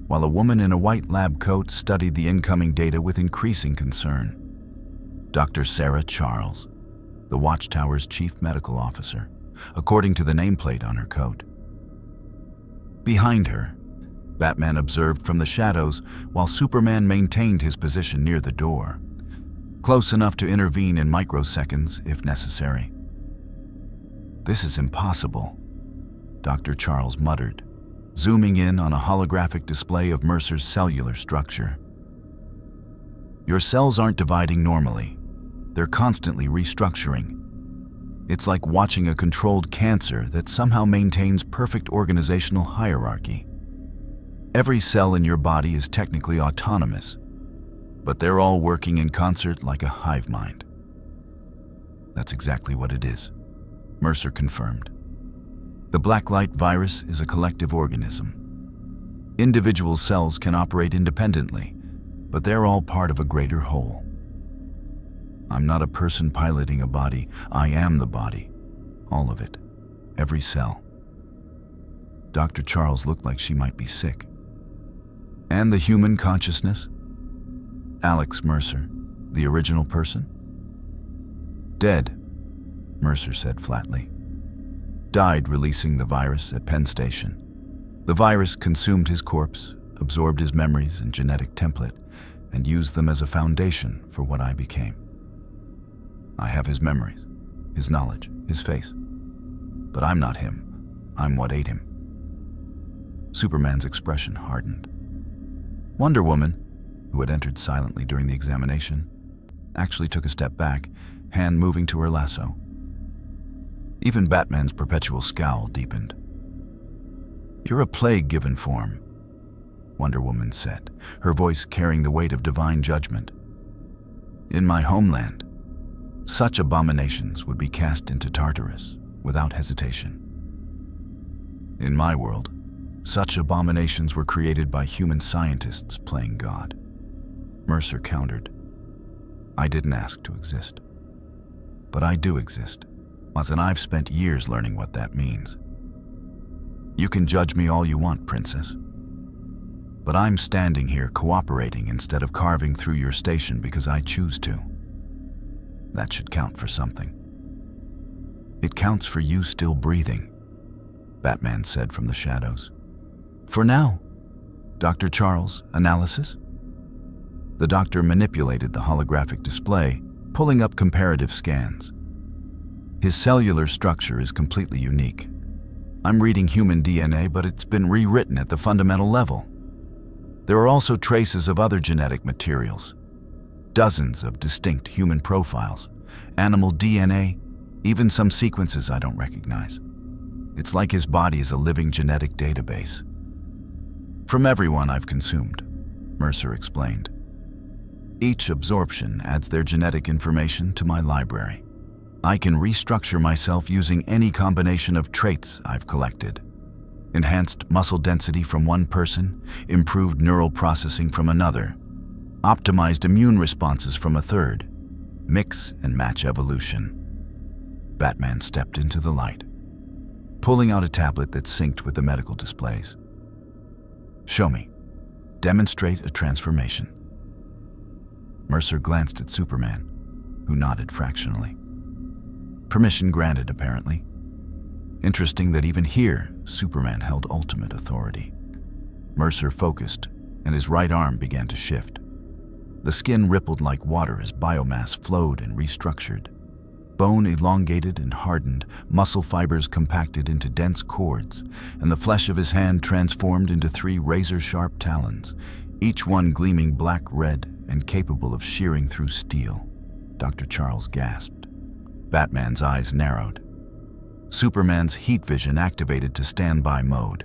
[SPEAKER 1] while a woman in a white lab coat studied the incoming data with increasing concern. Dr. Sarah Charles, the Watchtower's chief medical officer, according to the nameplate on her coat. Behind her, Batman observed from the shadows while Superman maintained his position near the door, close enough to intervene in microseconds if necessary. "This is impossible," Dr. Charles muttered, zooming in on a holographic display of Mercer's cellular structure. "Your cells aren't dividing normally. They're constantly restructuring. It's like watching a controlled cancer that somehow maintains perfect organizational hierarchy. Every cell in your body is technically autonomous, but they're all working in concert like a hive mind." "That's exactly what it is," Mercer confirmed. "The Blacklight Virus is a collective organism. Individual cells can operate independently, but they're all part of a greater whole. I'm not a person piloting a body, I am the body. All of it. Every cell." Dr. Charles looked like she might be sick. "And the human consciousness?" "Alex Mercer, the original person?" "Dead," Mercer said flatly. "Died releasing the virus at Penn Station. The virus consumed his corpse, absorbed his memories and genetic template, and used them as a foundation for what I became. I have his memories, his knowledge, his face. But I'm not him. I'm what ate him." Superman's expression hardened. Wonder Woman, who had entered silently during the examination, actually took a step back, hand moving to her lasso. Even Batman's perpetual scowl deepened. "You're a plague-given form," Wonder Woman said, her voice carrying the weight of divine judgment. "In my homeland, such abominations would be cast into Tartarus without hesitation. In my world, such abominations were created by human scientists playing God." Mercer countered. "I didn't ask to exist. But I do exist, and I've spent years learning what that means. You can judge me all you want, Princess. But I'm standing here cooperating instead of carving through your station because I choose to. That should count for something. It counts for you still breathing, Batman said from the shadows. For now, Dr. Charles, analysis? The doctor manipulated the holographic display, pulling up comparative scans. His cellular structure is completely unique. I'm reading human DNA, but it's been rewritten at the fundamental level. There are also traces of other genetic materials, dozens of distinct human profiles, animal DNA, even some sequences I don't recognize. It's like his body is a living genetic database. From everyone I've consumed, Mercer explained. Each absorption adds their genetic information to my library. I can restructure myself using any combination of traits I've collected. Enhanced muscle density from one person, improved neural processing from another, optimized immune responses from a third. Mix and match evolution. Batman stepped into the light, pulling out a tablet that synced with the medical displays. Show me. Demonstrate a transformation. Mercer glanced at Superman, who nodded fractionally. Permission granted, apparently. Interesting that even here, Superman held ultimate authority. Mercer focused, and his right arm began to shift. The skin rippled like water as biomass flowed and restructured. Bone elongated and hardened, muscle fibers compacted into dense cords, and the flesh of his hand transformed into 3 razor-sharp talons, each one gleaming black-red and capable of shearing through steel. Dr. Charles gasped. Batman's eyes narrowed. Superman's heat vision activated to standby mode.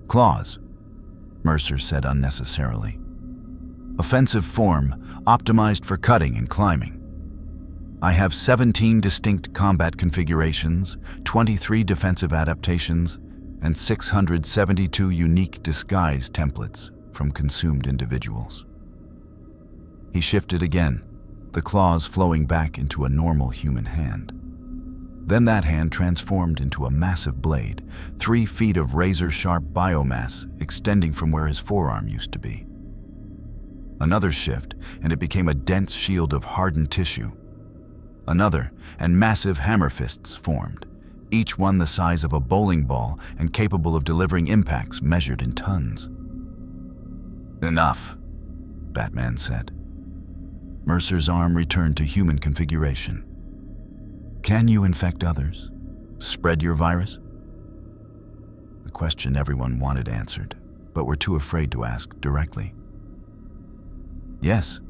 [SPEAKER 1] Claws, Mercer said unnecessarily. Offensive form, optimized for cutting and climbing. I have 17 distinct combat configurations, 23 defensive adaptations, and 672 unique disguise templates from consumed individuals. He shifted again, the claws flowing back into a normal human hand. Then that hand transformed into a massive blade, 3 feet of razor-sharp biomass extending from where his forearm used to be. Another shift, and it became a dense shield of hardened tissue. Another, and massive hammer fists formed, each one the size of a bowling ball and capable of delivering impacts measured in tons. Enough, Batman said. Mercer's arm returned to human configuration. Can you infect others? Spread your virus? The question everyone wanted answered, but were too afraid to ask directly. Yes,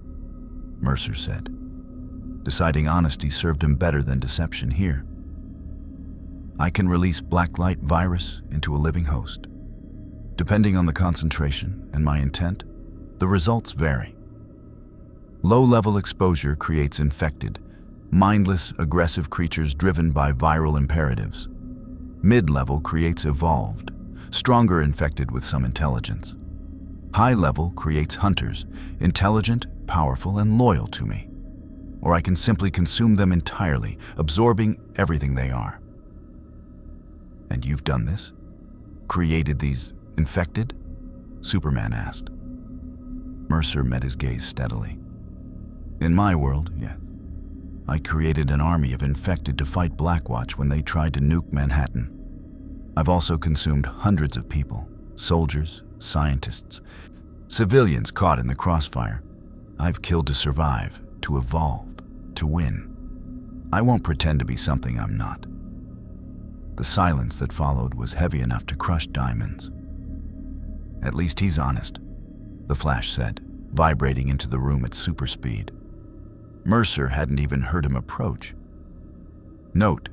[SPEAKER 1] Mercer said. Deciding honesty served him better than deception here. I can release Blacklight Virus into a living host. Depending on the concentration and my intent, the results vary. Low-level exposure creates infected, mindless, aggressive creatures driven by viral imperatives. Mid-level creates evolved, stronger infected with some intelligence. High-level creates hunters, intelligent, powerful, and loyal to me. Or I can simply consume them entirely, absorbing everything they are. And you've done this? Created these infected? Superman asked. Mercer met his gaze steadily. In my world, yes. I created an army of infected to fight Blackwatch when they tried to nuke Manhattan. I've also consumed hundreds of people, soldiers, scientists, civilians caught in the crossfire. I've killed to survive, to evolve, to win. I won't pretend to be something I'm not. The silence that followed was heavy enough to crush diamonds. At least he's honest, the Flash said, vibrating into the room at super speed. Mercer hadn't even heard him approach. Note: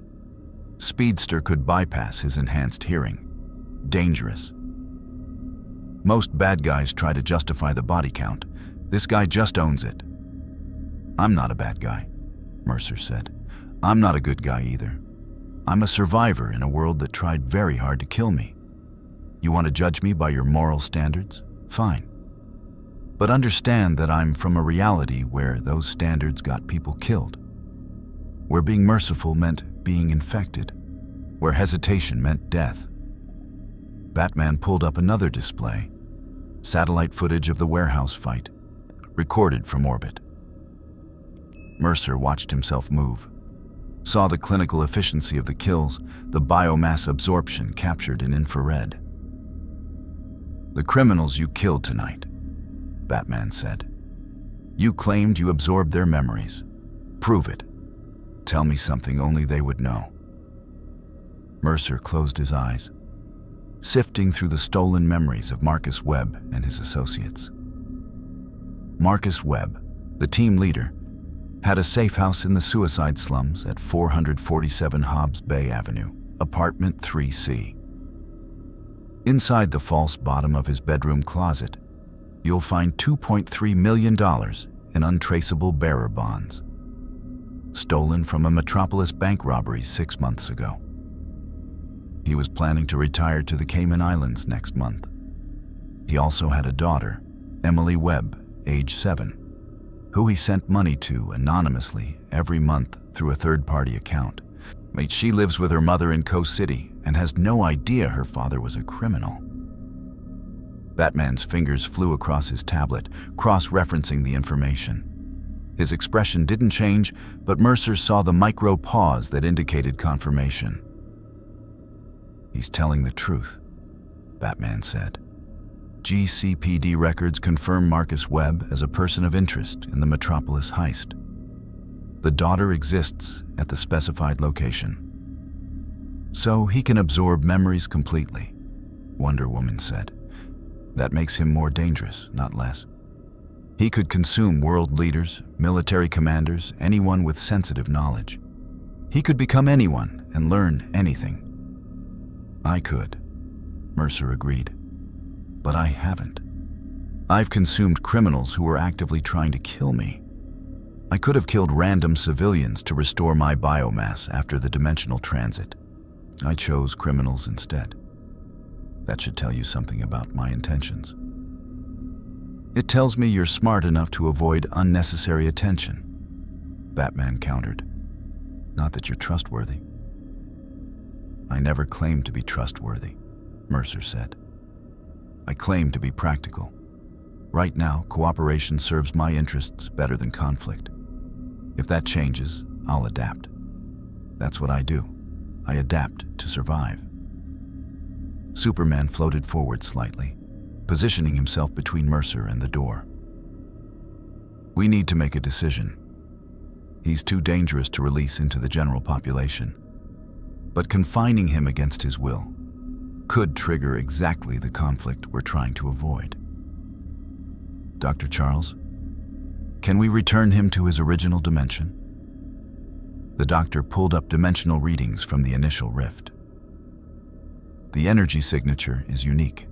[SPEAKER 1] Speedster could bypass his enhanced hearing. Dangerous. Most bad guys try to justify the body count. This guy just owns it. I'm not a bad guy, Mercer said. I'm not a good guy either. I'm a survivor in a world that tried very hard to kill me. You want to judge me by your moral standards? Fine. But understand that I'm from a reality where those standards got people killed. Where being merciful meant being infected. where hesitation meant death. Batman pulled up another display, satellite footage of the warehouse fight, recorded from orbit. Mercer watched himself move, saw the clinical efficiency of the kills, the biomass absorption captured in infrared. "The criminals you killed tonight," Batman said. "You claimed you absorbed their memories. Prove it. Tell me something only they would know." Mercer closed his eyes, sifting through the stolen memories of Marcus Webb and his associates. Marcus Webb, the team leader, had a safe house in the suicide slums at 447 Hobbs Bay Avenue, apartment 3C. Inside the false bottom of his bedroom closet, you'll find $2.3 million in untraceable bearer bonds, stolen from a Metropolis bank robbery 6 months ago. He was planning to retire to the Cayman Islands next month. He also had a daughter, Emily Webb, age 7, who he sent money to anonymously every month through a third-party account. She lives with her mother in Coast City and has no idea her father was a criminal. Batman's fingers flew across his tablet, cross-referencing the information. His expression didn't change, but Mercer saw the micro pause that indicated confirmation. "He's telling the truth," Batman said. "GCPD records confirm Marcus Webb as a person of interest in the Metropolis heist. The daughter exists at the specified location. So he can absorb memories completely," Wonder Woman said. "That makes him more dangerous, not less. He could consume world leaders, military commanders, anyone with sensitive knowledge. He could become anyone and learn anything." "I could," Mercer agreed. "But I haven't. I've consumed criminals who were actively trying to kill me. I could have killed random civilians to restore my biomass after the dimensional transit. I chose criminals instead. That should tell you something about my intentions." "It tells me you're smart enough to avoid unnecessary attention," Batman countered. "Not that you're trustworthy." "I never claimed to be trustworthy," Mercer said. "I claim to be practical. Right now, cooperation serves my interests better than conflict. If that changes, I'll adapt. That's what I do. I adapt to survive." Superman floated forward slightly, positioning himself between Mercer and the door. "We need to make a decision. He's too dangerous to release into the general population, but confining him against his will could trigger exactly the conflict we're trying to avoid. Dr. Charles, can we return him to his original dimension?" The doctor pulled up dimensional readings from the initial rift. "The energy signature is unique,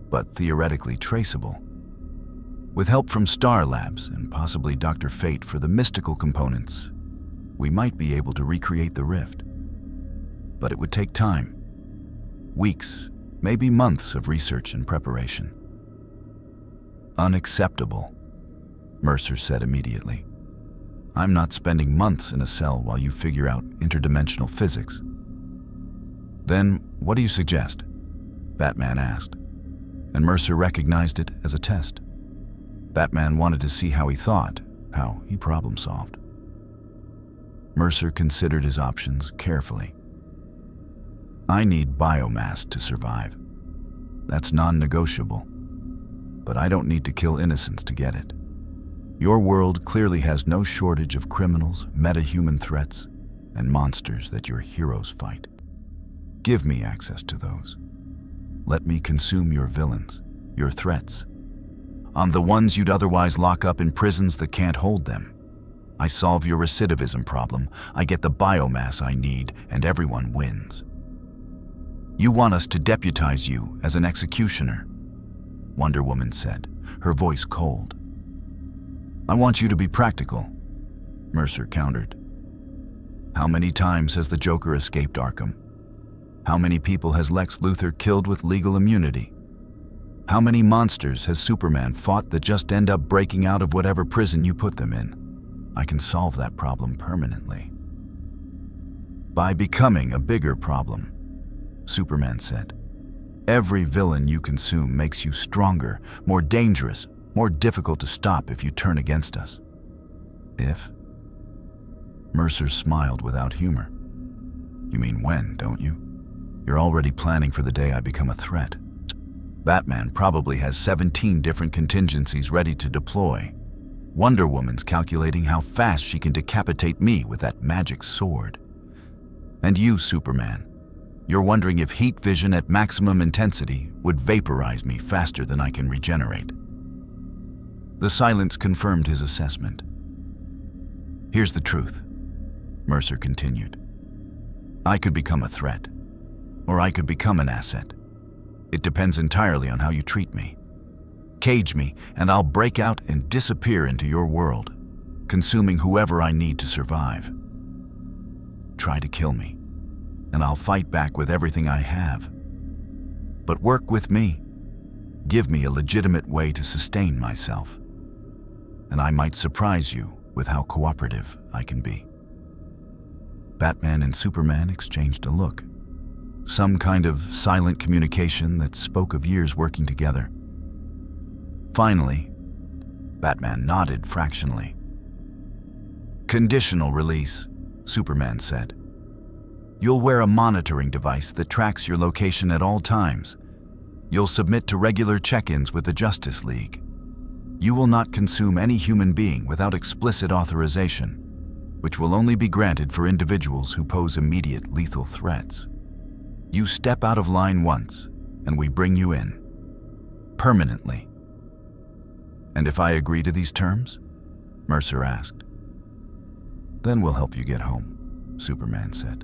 [SPEAKER 1] but theoretically traceable. With help from Star Labs and possibly Dr. Fate for the mystical components, we might be able to recreate the rift. But it would take time. Weeks, maybe months of research and preparation." "Unacceptable," Mercer said immediately. "I'm not spending months in a cell while you figure out interdimensional physics." "Then what do you suggest?" Batman asked, and Mercer recognized it as a test. Batman wanted to see how he thought, how he problem-solved. Mercer considered his options carefully. "I need biomass to survive. That's non-negotiable. But I don't need to kill innocents to get it. Your world clearly has no shortage of criminals, metahuman threats, and monsters that your heroes fight. Give me access to those. Let me consume your villains, your threats, on the ones you'd otherwise lock up in prisons that can't hold them. I solve your recidivism problem, I get the biomass I need, and everyone wins. You want us to deputize you as an executioner," Wonder Woman said, her voice cold. "I want you to be practical," Mercer countered. "How many times has the Joker escaped Arkham? How many people has Lex Luthor killed with legal immunity? How many monsters has Superman fought that just end up breaking out of whatever prison you put them in? I can solve that problem permanently." By becoming a bigger problem, Superman said. Every villain you consume makes you stronger, more dangerous, more difficult to stop if you turn against us. If? Mercer smiled without humor. You mean when, don't you? You're already planning for the day I become a threat. Batman probably has 17 different contingencies ready to deploy. Wonder Woman's calculating how fast she can decapitate me with that magic sword. And you, Superman, you're wondering if heat vision at maximum intensity would vaporize me faster than I can regenerate. The silence confirmed his assessment. Here's the truth, Mercer continued. I could become a threat, or I could become an asset. It depends entirely on how you treat me. Cage me, and I'll break out and disappear into your world, consuming whoever I need to survive. Try to kill me, and I'll fight back with everything I have. But work with me. Give me a legitimate way to sustain myself, and I might surprise you with how cooperative I can be. Batman and Superman exchanged a look, some kind of silent communication that spoke of years working together. Finally, Batman nodded fractionally. Conditional release, Superman said. You'll wear a monitoring device that tracks your location at all times. You'll submit to regular check-ins with the Justice League. You will not consume any human being without explicit authorization, which will only be granted for individuals who pose immediate lethal threats. You step out of line once, and we bring you in. Permanently. And if I agree to these terms? Mercer asked. Then we'll help you get home, Superman said.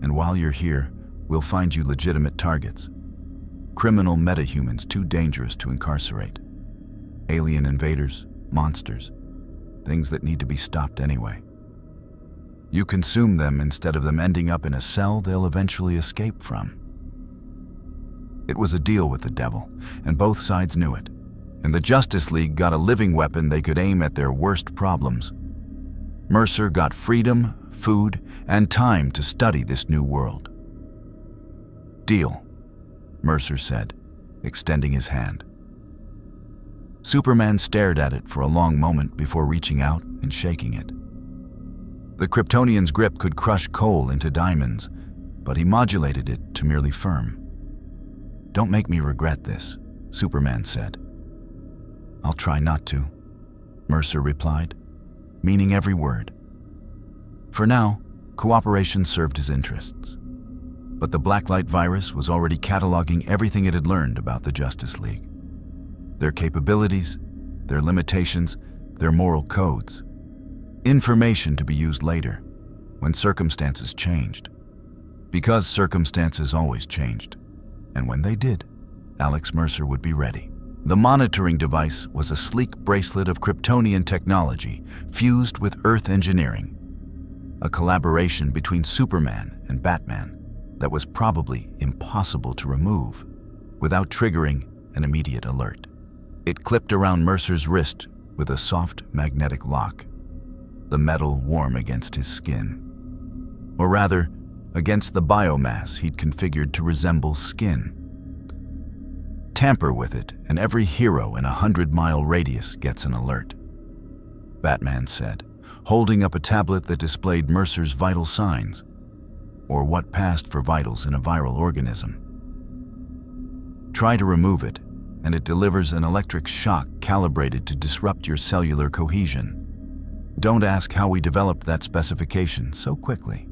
[SPEAKER 1] And while you're here, we'll find you legitimate targets. Criminal metahumans too dangerous to incarcerate. Alien invaders, monsters, things that need to be stopped anyway. You consume them instead of them ending up in a cell they'll eventually escape from. It was a deal with the devil, and both sides knew it. And the Justice League got a living weapon they could aim at their worst problems. Mercer got freedom, food, and time to study this new world. Deal, Mercer said, extending his hand. Superman stared at it for a long moment before reaching out and shaking it. The Kryptonian's grip could crush coal into diamonds, but he modulated it to merely firm. Don't make me regret this, Superman said. I'll try not to, Mercer replied, meaning every word. For now, cooperation served his interests. But the Blacklight Virus was already cataloging everything it had learned about the Justice League. Their capabilities, their limitations, their moral codes. Information to be used later, when circumstances changed. Because circumstances always changed. And when they did, Alex Mercer would be ready. The monitoring device was a sleek bracelet of Kryptonian technology fused with Earth engineering. A collaboration between Superman and Batman that was probably impossible to remove without triggering an immediate alert. It clipped around Mercer's wrist with a soft magnetic lock, the metal warm against his skin. Or rather, against the biomass he'd configured to resemble skin. Tamper with it, and every hero in a 100-mile radius gets an alert, Batman said, holding up a tablet that displayed Mercer's vital signs, or what passed for vitals in a viral organism. Try to remove it, and it delivers an electric shock calibrated to disrupt your cellular cohesion. Don't ask how we developed that specification so quickly.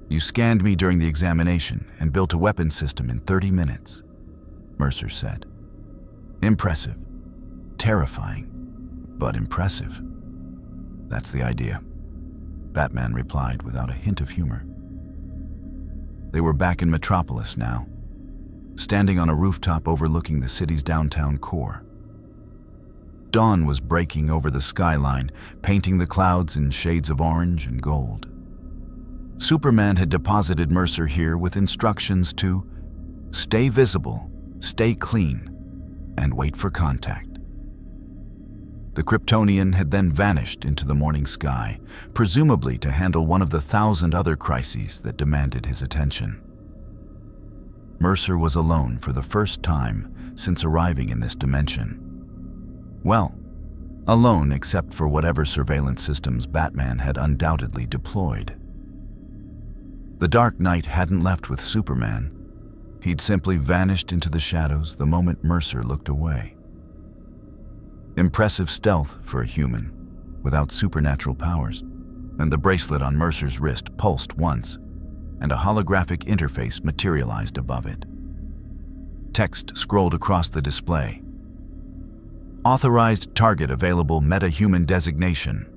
[SPEAKER 1] You scanned me during the examination and built a weapon system in 30 minutes, Mercer said. Impressive. Terrifying, but impressive. That's the idea, Batman replied without a hint of humor. They were back in Metropolis now, standing on a rooftop overlooking the city's downtown core. Dawn was breaking over the skyline, painting the clouds in shades of orange and gold. Superman had deposited Mercer here with instructions to stay visible, stay clean, and wait for contact. The Kryptonian had then vanished into the morning sky, presumably to handle one of the 1,000 other crises that demanded his attention. Mercer was alone for the first time since arriving in this dimension. Well, alone except for whatever surveillance systems Batman had undoubtedly deployed. The Dark Knight hadn't left with Superman. He'd simply vanished into the shadows the moment Mercer looked away. Impressive stealth for a human, without supernatural powers, and the bracelet on Mercer's wrist pulsed once, and a holographic interface materialized above it. Text scrolled across the display. Authorized target available metahuman designation.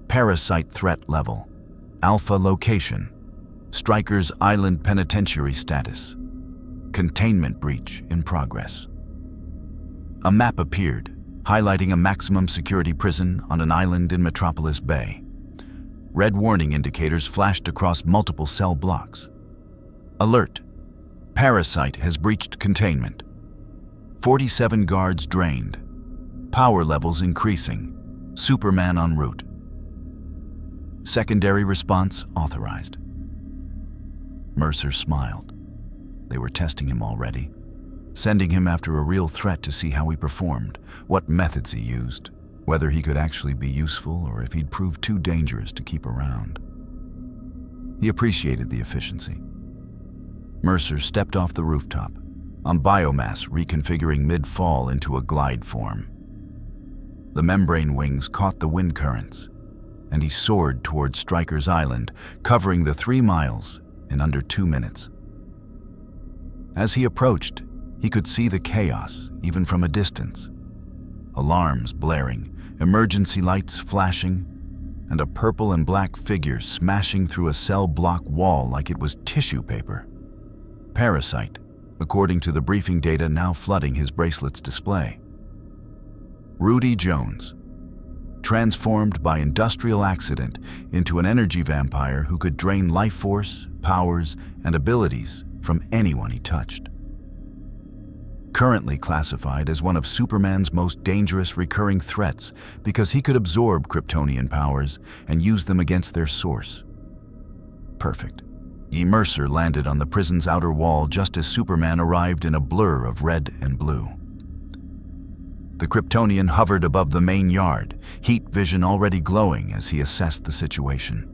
[SPEAKER 1] Parasite threat level. Alpha location. Stryker's Island penitentiary status. Containment breach in progress. A map appeared, highlighting a maximum security prison on an island in Metropolis Bay. Red warning indicators flashed across multiple cell blocks. Alert. Parasite has breached containment. 47 guards drained. Power levels increasing. Superman en route. Secondary response authorized. Mercer smiled. They were testing him already, sending him after a real threat to see how he performed, what methods he used, whether he could actually be useful or if he'd prove too dangerous to keep around. He appreciated the efficiency. Mercer stepped off the rooftop, on biomass reconfiguring mid-fall into a glide form. The membrane wings caught the wind currents, and he soared toward Stryker's Island, covering the 3 miles in under 2 minutes. As he approached, he could see the chaos, even from a distance. Alarms blaring, emergency lights flashing, and a purple and black figure smashing through a cell block wall like it was tissue paper. Parasite, according to the briefing data now flooding his bracelet's display. Rudy Jones, transformed by industrial accident into an energy vampire who could drain life force, powers, and abilities from anyone he touched. Currently classified as one of Superman's most dangerous recurring threats because he could absorb Kryptonian powers and use them against their source. Perfect. Mercer landed on the prison's outer wall just as Superman arrived in a blur of red and blue. The Kryptonian hovered above the main yard, heat vision already glowing as he assessed the situation.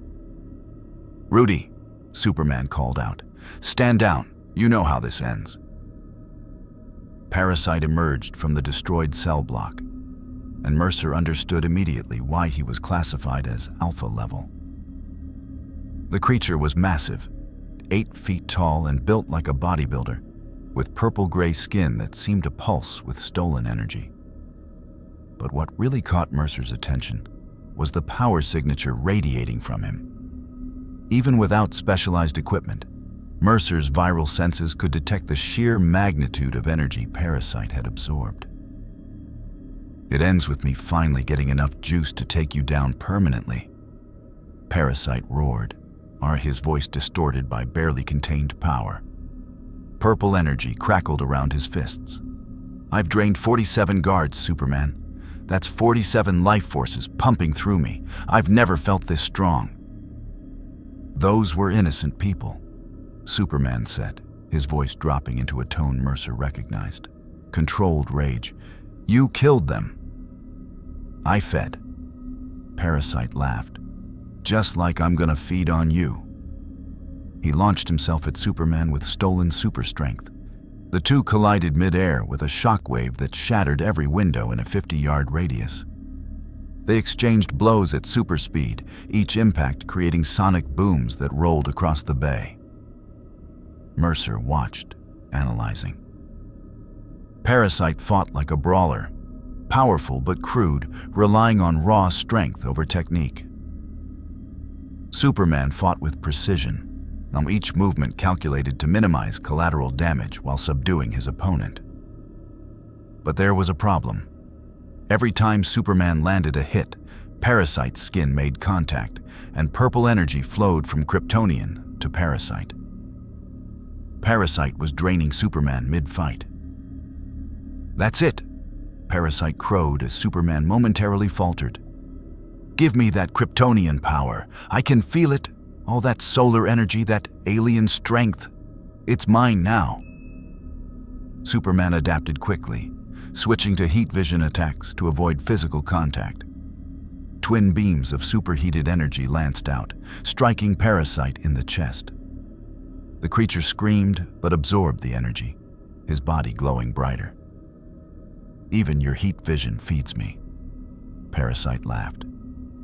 [SPEAKER 1] "Rudy," Superman called out, "stand down. You know how this ends." Parasite emerged from the destroyed cell block, and Mercer understood immediately why he was classified as Alpha level. The creature was massive, 8 feet tall and built like a bodybuilder, with purple-gray skin that seemed to pulse with stolen energy. But what really caught Mercer's attention was the power signature radiating from him. Even without specialized equipment, Mercer's viral senses could detect the sheer magnitude of energy Parasite had absorbed. "It ends with me finally getting enough juice to take you down permanently," Parasite roared, his voice distorted by barely contained power. Purple energy crackled around his fists. "I've drained 47 guards, Superman. That's 47 life forces pumping through me. I've never felt this strong." "Those were innocent people," Superman said, his voice dropping into a tone Mercer recognized. Controlled rage. "You killed them." "I fed." Parasite laughed. "Just like I'm gonna feed on you." He launched himself at Superman with stolen super strength. The two collided mid-air with a shockwave that shattered every window in a 50-yard radius. They exchanged blows at super speed, each impact creating sonic booms that rolled across the bay. Mercer watched, analyzing. Parasite fought like a brawler, powerful but crude, relying on raw strength over technique. Superman fought with precision, each movement calculated to minimize collateral damage while subduing his opponent. But there was a problem. Every time Superman landed a hit, Parasite's skin made contact, and purple energy flowed from Kryptonian to Parasite. Parasite was draining Superman mid-fight. "That's it," Parasite crowed as Superman momentarily faltered. "Give me that Kryptonian power. I can feel it. All that solar energy, that alien strength. It's mine now." Superman adapted quickly, switching to heat vision attacks to avoid physical contact. Twin beams of superheated energy lanced out, striking Parasite in the chest. The creature screamed but absorbed the energy, his body glowing brighter. "Even your heat vision feeds me," Parasite laughed.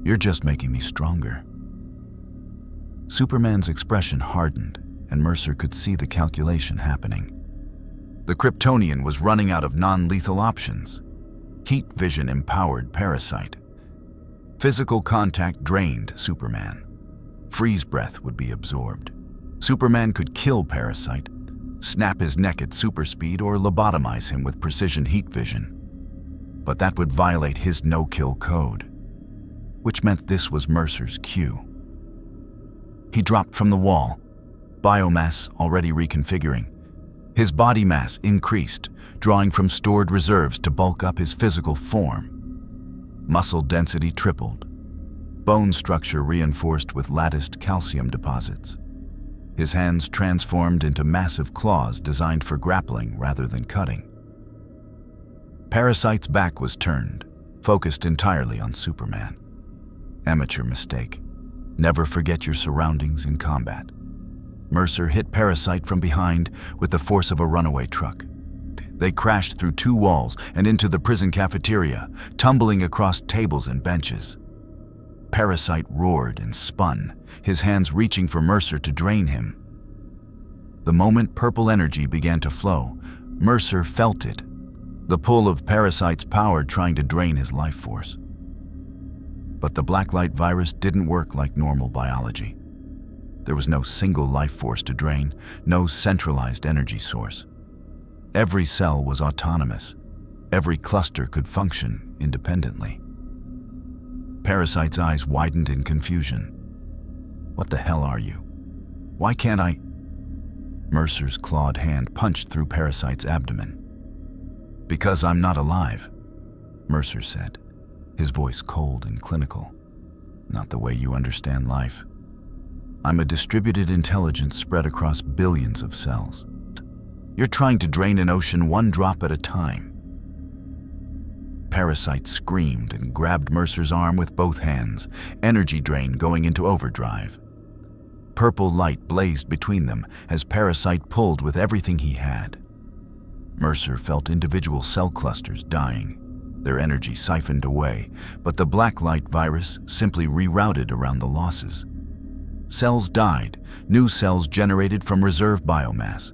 [SPEAKER 1] "You're just making me stronger." Superman's expression hardened, and Mercer could see the calculation happening. The Kryptonian was running out of non-lethal options. Heat vision empowered Parasite. Physical contact drained Superman. Freeze breath would be absorbed. Superman could kill Parasite, snap his neck at super speed, or lobotomize him with precision heat vision. But that would violate his no-kill code, which meant this was Mercer's cue. He dropped from the wall, biomass already reconfiguring. His body mass increased, drawing from stored reserves to bulk up his physical form. Muscle density tripled. Bone structure reinforced with latticed calcium deposits. His hands transformed into massive claws designed for grappling rather than cutting. Parasite's back was turned, focused entirely on Superman. Amateur mistake. Never forget your surroundings in combat. Mercer hit Parasite from behind with the force of a runaway truck. They crashed through 2 walls and into the prison cafeteria, tumbling across tables and benches. Parasite roared and spun, his hands reaching for Mercer to drain him. The moment purple energy began to flow, Mercer felt it, the pull of Parasite's power trying to drain his life force. But the Blacklight Virus didn't work like normal biology. There was no single life force to drain, no centralized energy source. Every cell was autonomous. Every cluster could function independently. Parasite's eyes widened in confusion. "What the hell are you? Why can't I?" Mercer's clawed hand punched through Parasite's abdomen. "Because I'm not alive," Mercer said, his voice cold and clinical. "Not the way you understand life. I'm a distributed intelligence spread across billions of cells. You're trying to drain an ocean 1 drop at a time." Parasite screamed and grabbed Mercer's arm with both hands, energy drain going into overdrive. Purple light blazed between them as Parasite pulled with everything he had. Mercer felt individual cell clusters dying, their energy siphoned away, but the Blacklight Virus simply rerouted around the losses. Cells died, new cells generated from reserve biomass,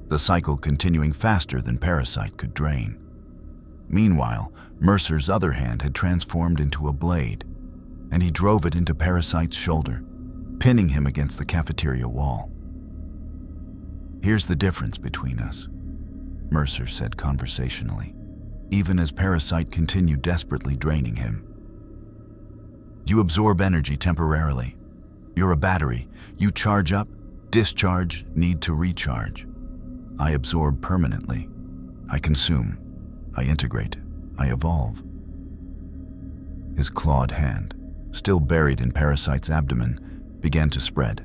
[SPEAKER 1] the cycle continuing faster than Parasite could drain. Meanwhile, Mercer's other hand had transformed into a blade, and he drove it into Parasite's shoulder, pinning him against the cafeteria wall. "Here's the difference between us," Mercer said conversationally, even as Parasite continued desperately draining him. "You absorb energy temporarily. You're a battery. You charge up, discharge, need to recharge. I absorb permanently. I consume. I integrate. I evolve." His clawed hand, still buried in Parasite's abdomen, began to spread.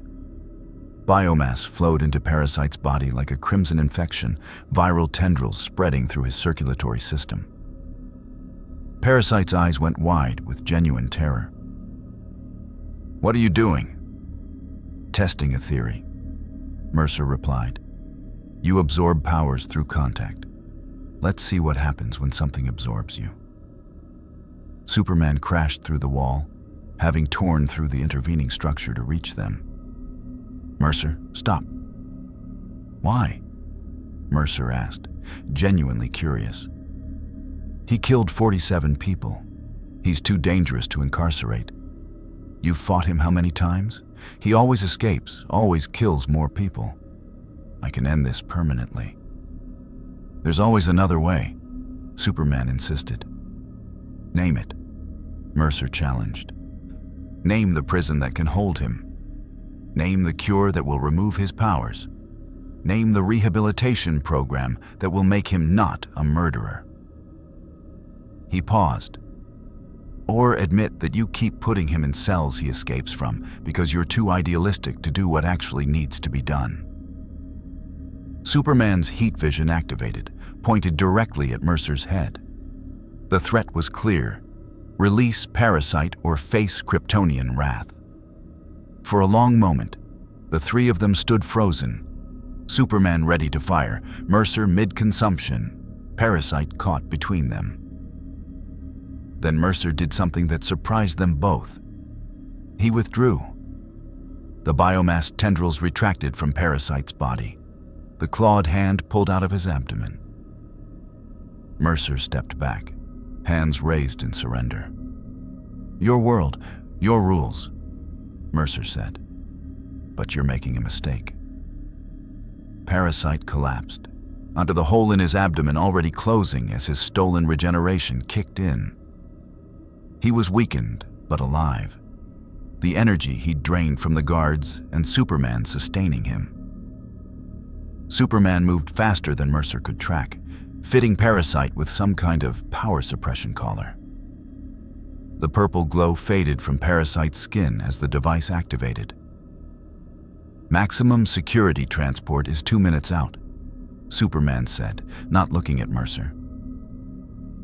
[SPEAKER 1] Biomass flowed into Parasite's body like a crimson infection, viral tendrils spreading through his circulatory system. Parasite's eyes went wide with genuine terror. "What are you doing?" "Testing a theory," Mercer replied. "You absorb powers through contact. Let's see what happens when something absorbs you." Superman crashed through the wall, having torn through the intervening structure to reach them. "Mercer, stop." "Why?" Mercer asked, genuinely curious. "He killed 47 people. He's too dangerous to incarcerate. You've fought him how many times? He always escapes, always kills more people. I can end this permanently." "There's always another way," Superman insisted. "Name it," Mercer challenged. "Name the prison that can hold him. Name the cure that will remove his powers. Name the rehabilitation program that will make him not a murderer." He paused. Or admit that you keep putting him in cells he escapes from because you're too idealistic to do what actually needs to be done. Superman's heat vision activated, pointed directly at Mercer's head. The threat was clear: release Parasite or face Kryptonian wrath. For a long moment, the three of them stood frozen. Superman ready to fire, Mercer mid-consumption, Parasite caught between them. Then Mercer did something that surprised them both. He withdrew. The biomass tendrils retracted from Parasite's body. The clawed hand pulled out of his abdomen. Mercer stepped back, hands raised in surrender. "Your world, your rules," Mercer said. "But you're making a mistake." Parasite collapsed, onto the hole in his abdomen already closing as his stolen regeneration kicked in. He was weakened, but alive. The energy he'd drained from the guards and Superman sustaining him. Superman moved faster than Mercer could track, fitting Parasite with some kind of power suppression collar. The purple glow faded from Parasite's skin as the device activated. "Maximum security transport is 2 minutes out," Superman said, not looking at Mercer.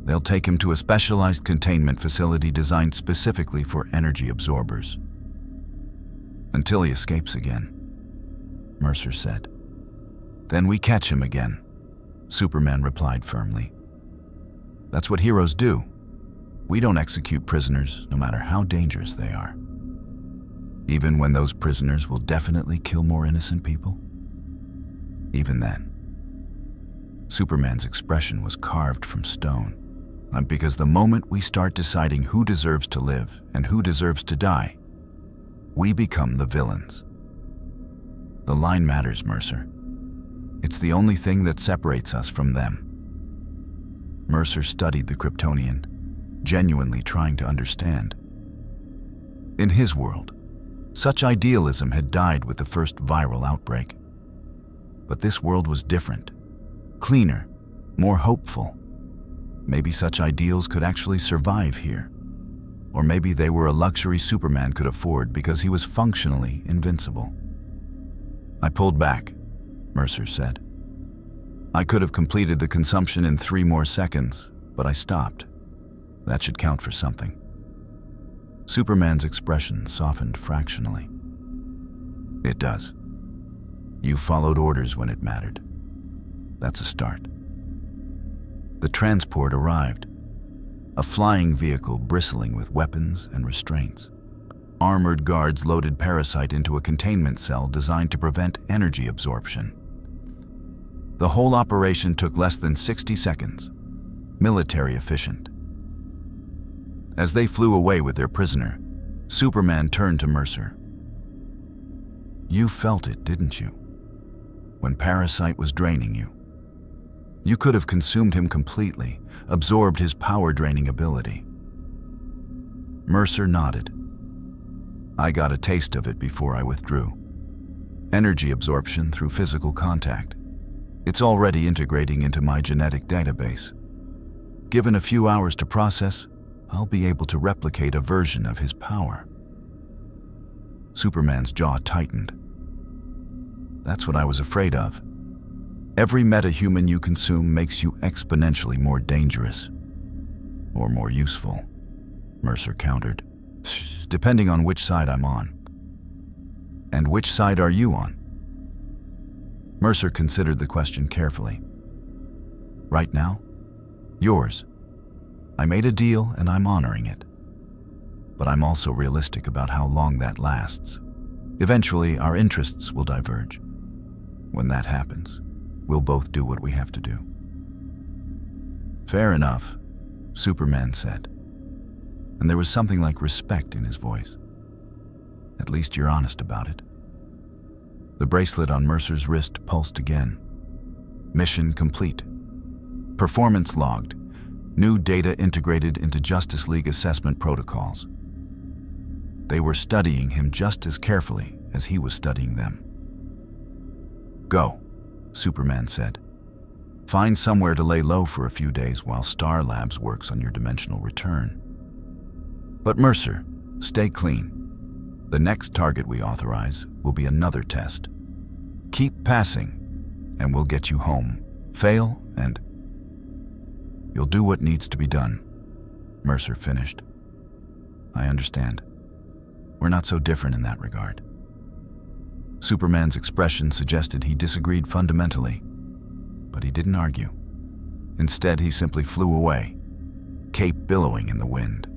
[SPEAKER 1] "They'll take him to a specialized containment facility designed specifically for energy absorbers. Until he escapes again," Mercer said. "Then we catch him again," Superman replied firmly. "That's what heroes do. We don't execute prisoners, no matter how dangerous they are. Even when those prisoners will definitely kill more innocent people. Even then." Superman's expression was carved from stone. Because the moment we start deciding who deserves to live and who deserves to die, we become the villains. The line matters, Mercer. It's the only thing that separates us from them. Mercer studied the Kryptonian, genuinely trying to understand. In his world, such idealism had died with the first viral outbreak. But this world was different, cleaner, more hopeful. Maybe such ideals could actually survive here. Or maybe they were a luxury Superman could afford because he was functionally invincible. "I pulled back," Mercer said. "I could have completed the consumption in 3 more seconds, but I stopped. That should count for something." Superman's expression softened fractionally. "It does. You followed orders when it mattered. That's a start." The transport arrived, a flying vehicle bristling with weapons and restraints. Armored guards loaded Parasite into a containment cell designed to prevent energy absorption. The whole operation took less than 60 seconds, military efficient. As they flew away with their prisoner, Superman turned to Mercer. "You felt it, didn't you? When Parasite was draining you. You could have consumed him completely, absorbed his power-draining ability." Mercer nodded. "I got a taste of it before I withdrew. Energy absorption through physical contact. It's already integrating into my genetic database. Given a few hours to process, I'll be able to replicate a version of his power." Superman's jaw tightened. "That's what I was afraid of. Every metahuman you consume makes you exponentially more dangerous. Or more useful," Mercer countered. "Depending on which side I'm on." "And which side are you on?" Mercer considered the question carefully. "Right now? Yours. I made a deal and I'm honoring it. But I'm also realistic about how long that lasts. Eventually, our interests will diverge. When that happens, we'll both do what we have to do." "Fair enough," Superman said. And there was something like respect in his voice. "At least you're honest about it." The bracelet on Mercer's wrist pulsed again. Mission complete. Performance logged. New data integrated into Justice League assessment protocols. They were studying him just as carefully as he was studying them. "Go," Superman said. Find somewhere to lay low for a few days while Star Labs works on your dimensional return. But Mercer, stay clean. The next target we authorize will be another test. Keep passing, and we'll get you home. Fail, and you'll do what needs to be done. Mercer finished. I understand. We're not so different in that regard. Superman's expression suggested he disagreed fundamentally, but he didn't argue. Instead, he simply flew away, cape billowing in the wind.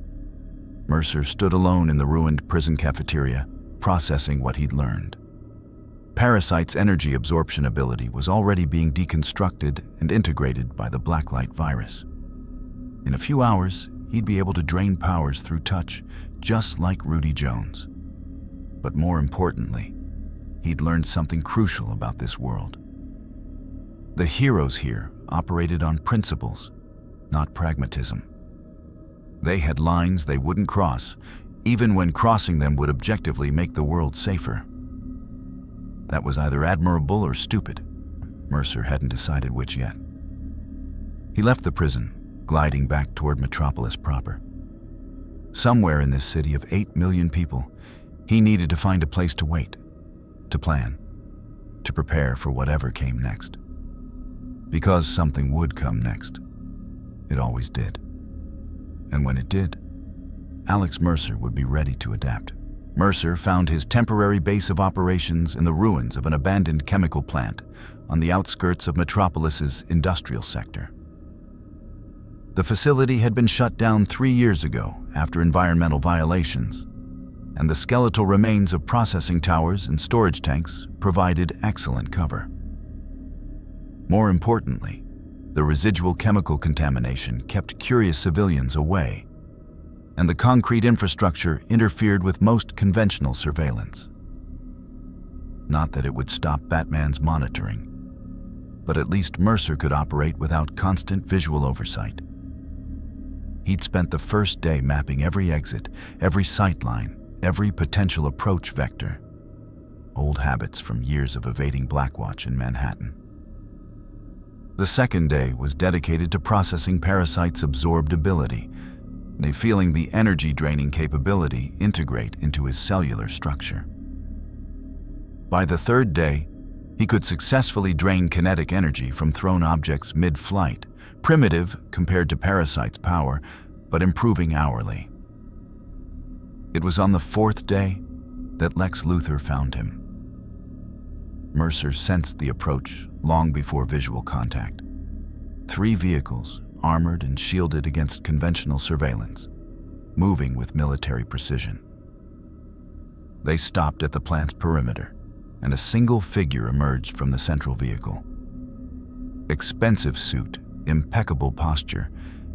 [SPEAKER 1] Mercer stood alone in the ruined prison cafeteria, processing what he'd learned. Parasite's energy absorption ability was already being deconstructed and integrated by the Blacklight Virus. In a few hours, he'd be able to drain powers through touch, just like Rudy Jones. But more importantly, he'd learned something crucial about this world. The heroes here operated on principles, not pragmatism. They had lines they wouldn't cross, even when crossing them would objectively make the world safer. That was either admirable or stupid. Mercer hadn't decided which yet. He left the prison, gliding back toward Metropolis proper. Somewhere in this city of 8 million people, he needed to find a place to wait, to plan, to prepare for whatever came next. Because something would come next. It always did. And when it did, Alex Mercer would be ready to adapt. Mercer found his temporary base of operations in the ruins of an abandoned chemical plant on the outskirts of Metropolis's industrial sector. The facility had been shut down 3 years ago after environmental violations, and the skeletal remains of processing towers and storage tanks provided excellent cover. More importantly, the residual chemical contamination kept curious civilians away, and the concrete infrastructure interfered with most conventional surveillance. Not that it would stop Batman's monitoring, but at least Mercer could operate without constant visual oversight. He'd spent the first day mapping every exit, every sightline, every potential approach vector. Old habits from years of evading Blackwatch in Manhattan. The second day was dedicated to processing Parasite's absorbed ability, feeling the energy-draining capability integrate into his cellular structure. By the third day, he could successfully drain kinetic energy from thrown objects mid-flight, primitive compared to Parasite's power, but improving hourly. It was on the fourth day that Lex Luthor found him. Mercer sensed the approach long before visual contact. 3 vehicles, armored and shielded against conventional surveillance, moving with military precision. They stopped at the plant's perimeter, and a single figure emerged from the central vehicle. Expensive suit, impeccable posture,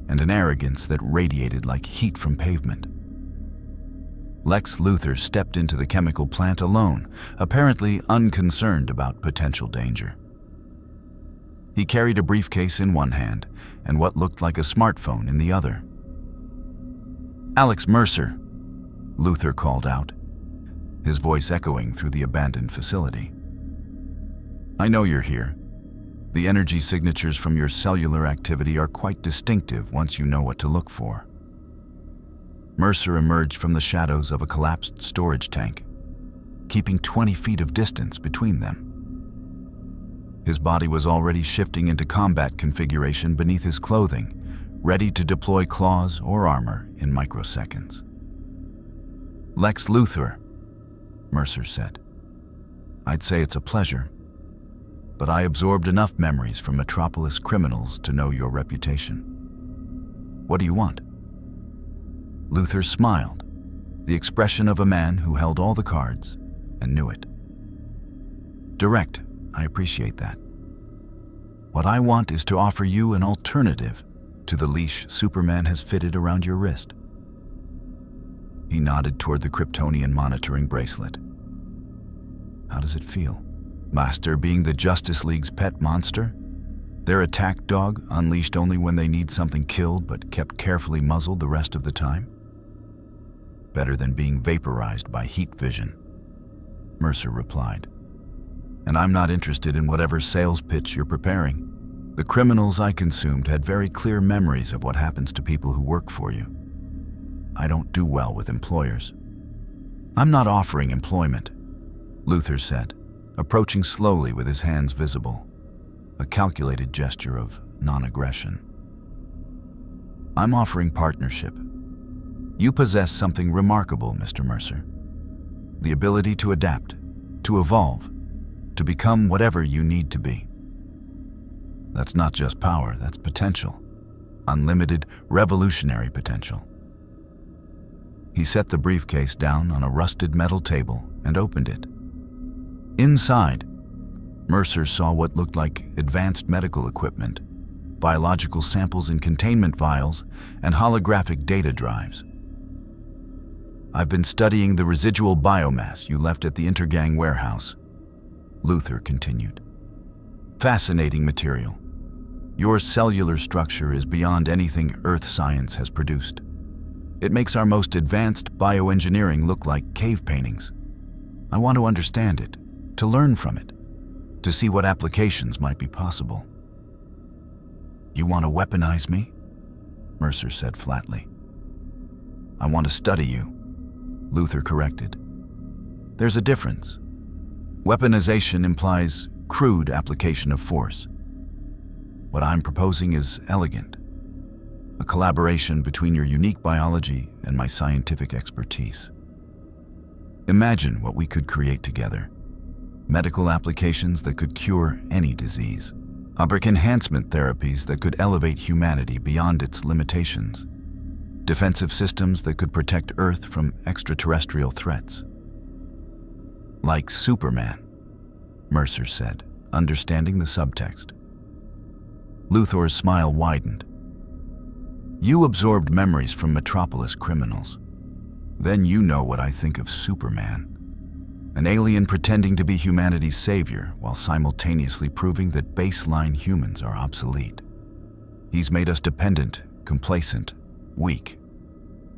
[SPEAKER 1] and an arrogance that radiated like heat from pavement. Lex Luthor stepped into the chemical plant alone, apparently unconcerned about potential danger. He carried a briefcase in one hand and what looked like a smartphone in the other. "Alex Mercer," Luthor called out, his voice echoing through the abandoned facility. "I know you're here. The energy signatures from your cellular activity are quite distinctive once you know what to look for." Mercer emerged from the shadows of a collapsed storage tank, keeping 20 feet of distance between them. His body was already shifting into combat configuration beneath his clothing, ready to deploy claws or armor in microseconds. "Lex Luthor," Mercer said. "I'd say it's a pleasure, but I absorbed enough memories from Metropolis criminals to know your reputation. What do you want?" Luthor smiled, the expression of a man who held all the cards and knew it. "Direct, I appreciate that. What I want is to offer you an alternative to the leash Superman has fitted around your wrist." He nodded toward the Kryptonian monitoring bracelet. "How does it feel? Master being the Justice League's pet monster? Their attack dog, unleashed only when they need something killed but kept carefully muzzled the rest of the time? Better than being vaporized by heat vision," Mercer replied. "And I'm not interested in whatever sales pitch you're preparing. The criminals I consumed had very clear memories of what happens to people who work for you. I don't do well with employers. I'm not offering employment, Luther said, approaching slowly with his hands visible, a calculated gesture of non-aggression. I'm offering partnership. You possess something remarkable, Mr. Mercer. The ability to adapt, to evolve, to become whatever you need to be. That's not just power, that's potential. Unlimited, revolutionary potential. He set the briefcase down on a rusted metal table and opened it. Inside, Mercer saw what looked like advanced medical equipment, biological samples in containment vials, and holographic data drives. I've been studying the residual biomass you left at the Intergang warehouse, Luther continued. Fascinating material. Your cellular structure is beyond anything Earth science has produced. It makes our most advanced bioengineering look like cave paintings. I want to understand it, to learn from it, to see what applications might be possible. You want to weaponize me? Mercer said flatly. I want to study you, Luther corrected. There's a difference. Weaponization implies crude application of force. What I'm proposing is elegant, a collaboration between your unique biology and my scientific expertise. Imagine what we could create together. Medical applications that could cure any disease. Ubric enhancement therapies that could elevate humanity beyond its limitations. Defensive systems that could protect Earth from extraterrestrial threats. Like Superman, Mercer said, understanding the subtext. Luthor's smile widened. You absorbed memories from Metropolis criminals. Then you know what I think of Superman. An alien pretending to be humanity's savior while simultaneously proving that baseline humans are obsolete. He's made us dependent, complacent, weak.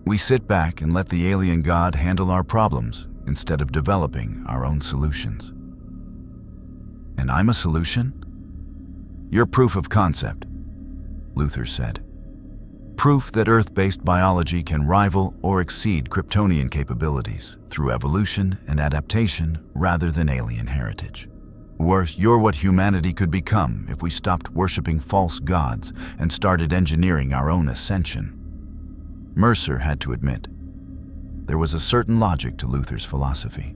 [SPEAKER 1] We sit back and let the alien god handle our problems instead of developing our own solutions. And I'm a solution? You're proof of concept, Luther said. Proof that Earth-based biology can rival or exceed Kryptonian capabilities through evolution and adaptation rather than alien heritage. Worse, you're what humanity could become if we stopped worshiping false gods and started engineering our own ascension. Mercer had to admit, there was a certain logic to Luther's philosophy.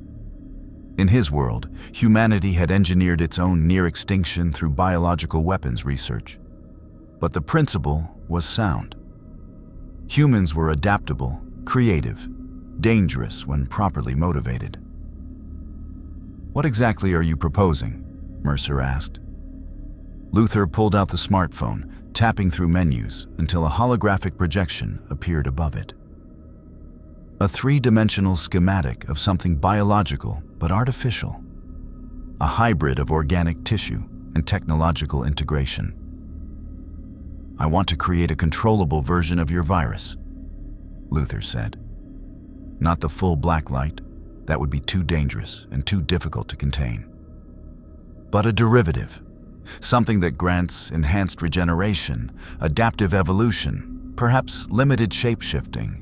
[SPEAKER 1] In his world, humanity had engineered its own near extinction through biological weapons research. But the principle was sound. Humans were adaptable, creative, dangerous when properly motivated. What exactly are you proposing? Mercer asked. Luther pulled out the smartphone, tapping through menus until a holographic projection appeared above it. A three-dimensional schematic of something biological but artificial. A hybrid of organic tissue and technological integration. I want to create a controllable version of your virus, Luther said. Not the full Blacklight, that would be too dangerous and too difficult to contain. But a derivative, something that grants enhanced regeneration, adaptive evolution, perhaps limited shape-shifting.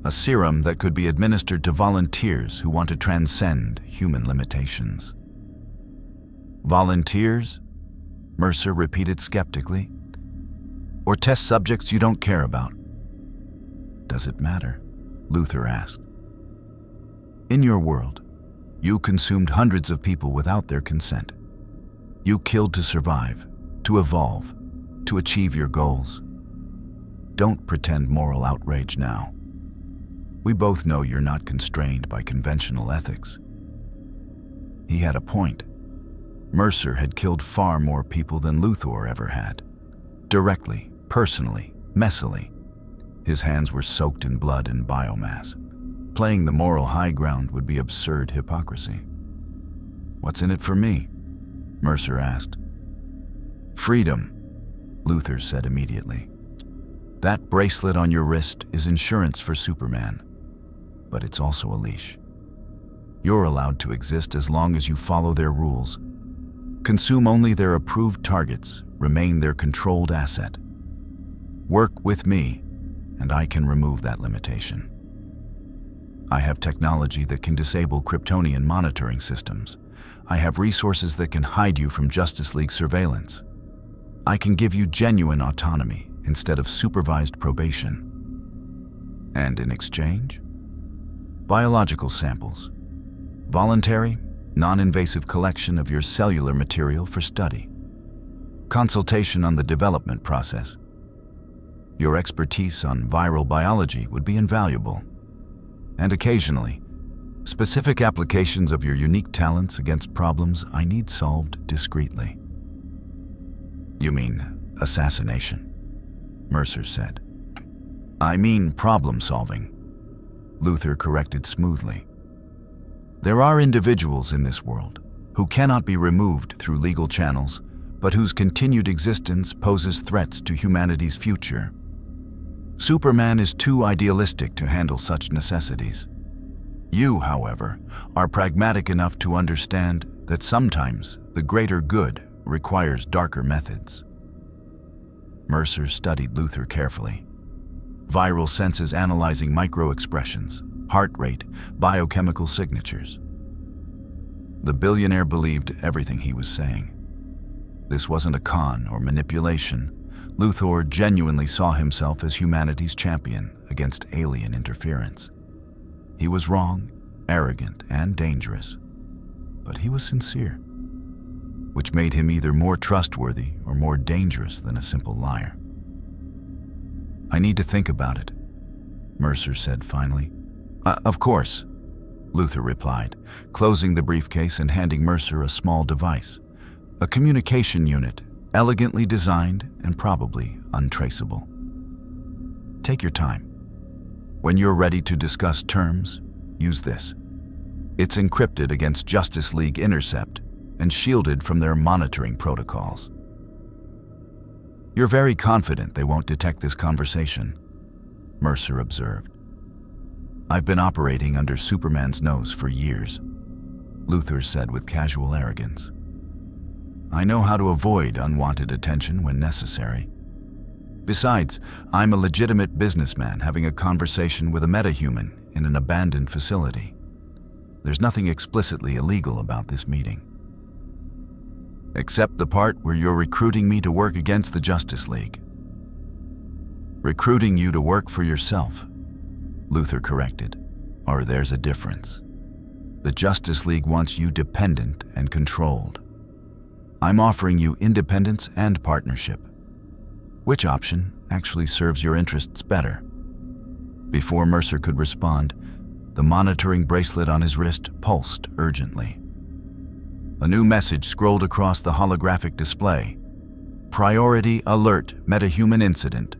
[SPEAKER 1] A serum that could be administered to volunteers who want to transcend human limitations. Volunteers? Mercer repeated skeptically. Or test subjects you don't care about? Does it matter? Luther asked. In your world, you consumed hundreds of people without their consent. You killed to survive, to evolve, to achieve your goals. Don't pretend moral outrage now. We both know you're not constrained by conventional ethics. He had a point. Mercer had killed far more people than Luthor ever had. Directly, personally, messily. His hands were soaked in blood and biomass. Playing the moral high ground would be absurd hypocrisy. What's in it for me? Mercer asked. Freedom, Luther said immediately. That bracelet on your wrist is insurance for Superman, but it's also a leash. You're allowed to exist as long as you follow their rules. Consume only their approved targets, remain their controlled asset. Work with me, and I can remove that limitation. I have technology that can disable Kryptonian monitoring systems. I have resources that can hide you from Justice League surveillance. I can give you genuine autonomy instead of supervised probation. And in exchange, biological samples, voluntary, non-invasive collection of your cellular material for study, consultation on the development process. Your expertise on viral biology would be invaluable, and occasionally, specific applications of your unique talents against problems I need solved discreetly. You mean assassination, Mercer said. I mean problem-solving, Luthor corrected smoothly. There are individuals in this world who cannot be removed through legal channels, but whose continued existence poses threats to humanity's future. Superman is too idealistic to handle such necessities. You, however, are pragmatic enough to understand that sometimes the greater good requires darker methods. Mercer studied Luthor carefully. Viral senses analyzing micro-expressions, heart rate, biochemical signatures. The billionaire believed everything he was saying. This wasn't a con or manipulation. Luthor genuinely saw himself as humanity's champion against alien interference. He was wrong, arrogant, and dangerous, but he was sincere, which made him either more trustworthy or more dangerous than a simple liar. I need to think about it, Mercer said finally. Of course, Luthor replied, closing the briefcase and handing Mercer a small device, a communication unit elegantly designed and probably untraceable. Take your time. When you're ready to discuss terms, use this. It's encrypted against Justice League intercept and shielded from their monitoring protocols. You're very confident they won't detect this conversation, Mercer observed. I've been operating under Superman's nose for years, Luthor said with casual arrogance. I know how to avoid unwanted attention when necessary. Besides, I'm a legitimate businessman having a conversation with a metahuman in an abandoned facility. There's nothing explicitly illegal about this meeting. Except the part where you're recruiting me to work against the Justice League. Recruiting you to work for yourself, Luthor corrected, or there's a difference. The Justice League wants you dependent and controlled. I'm offering you independence and partnership. Which option actually serves your interests better? Before Mercer could respond, the monitoring bracelet on his wrist pulsed urgently. A new message scrolled across the holographic display. Priority alert, metahuman incident.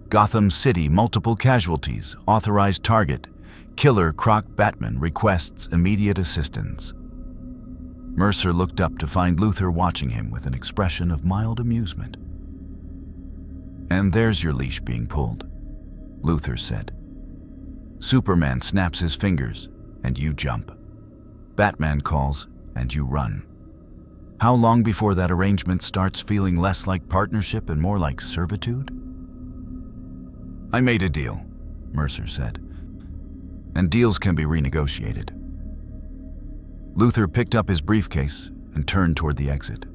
[SPEAKER 1] Gotham City, multiple casualties, authorized target. Killer Croc Batman requests immediate assistance. Mercer looked up to find Luthor watching him with an expression of mild amusement. And there's your leash being pulled, Luthor said. Superman snaps his fingers, and you jump. Batman calls, and you run. How long before that arrangement starts feeling less like partnership and more like servitude? I made a deal, Mercer said. And deals can be renegotiated. Luthor picked up his briefcase and turned toward the exit.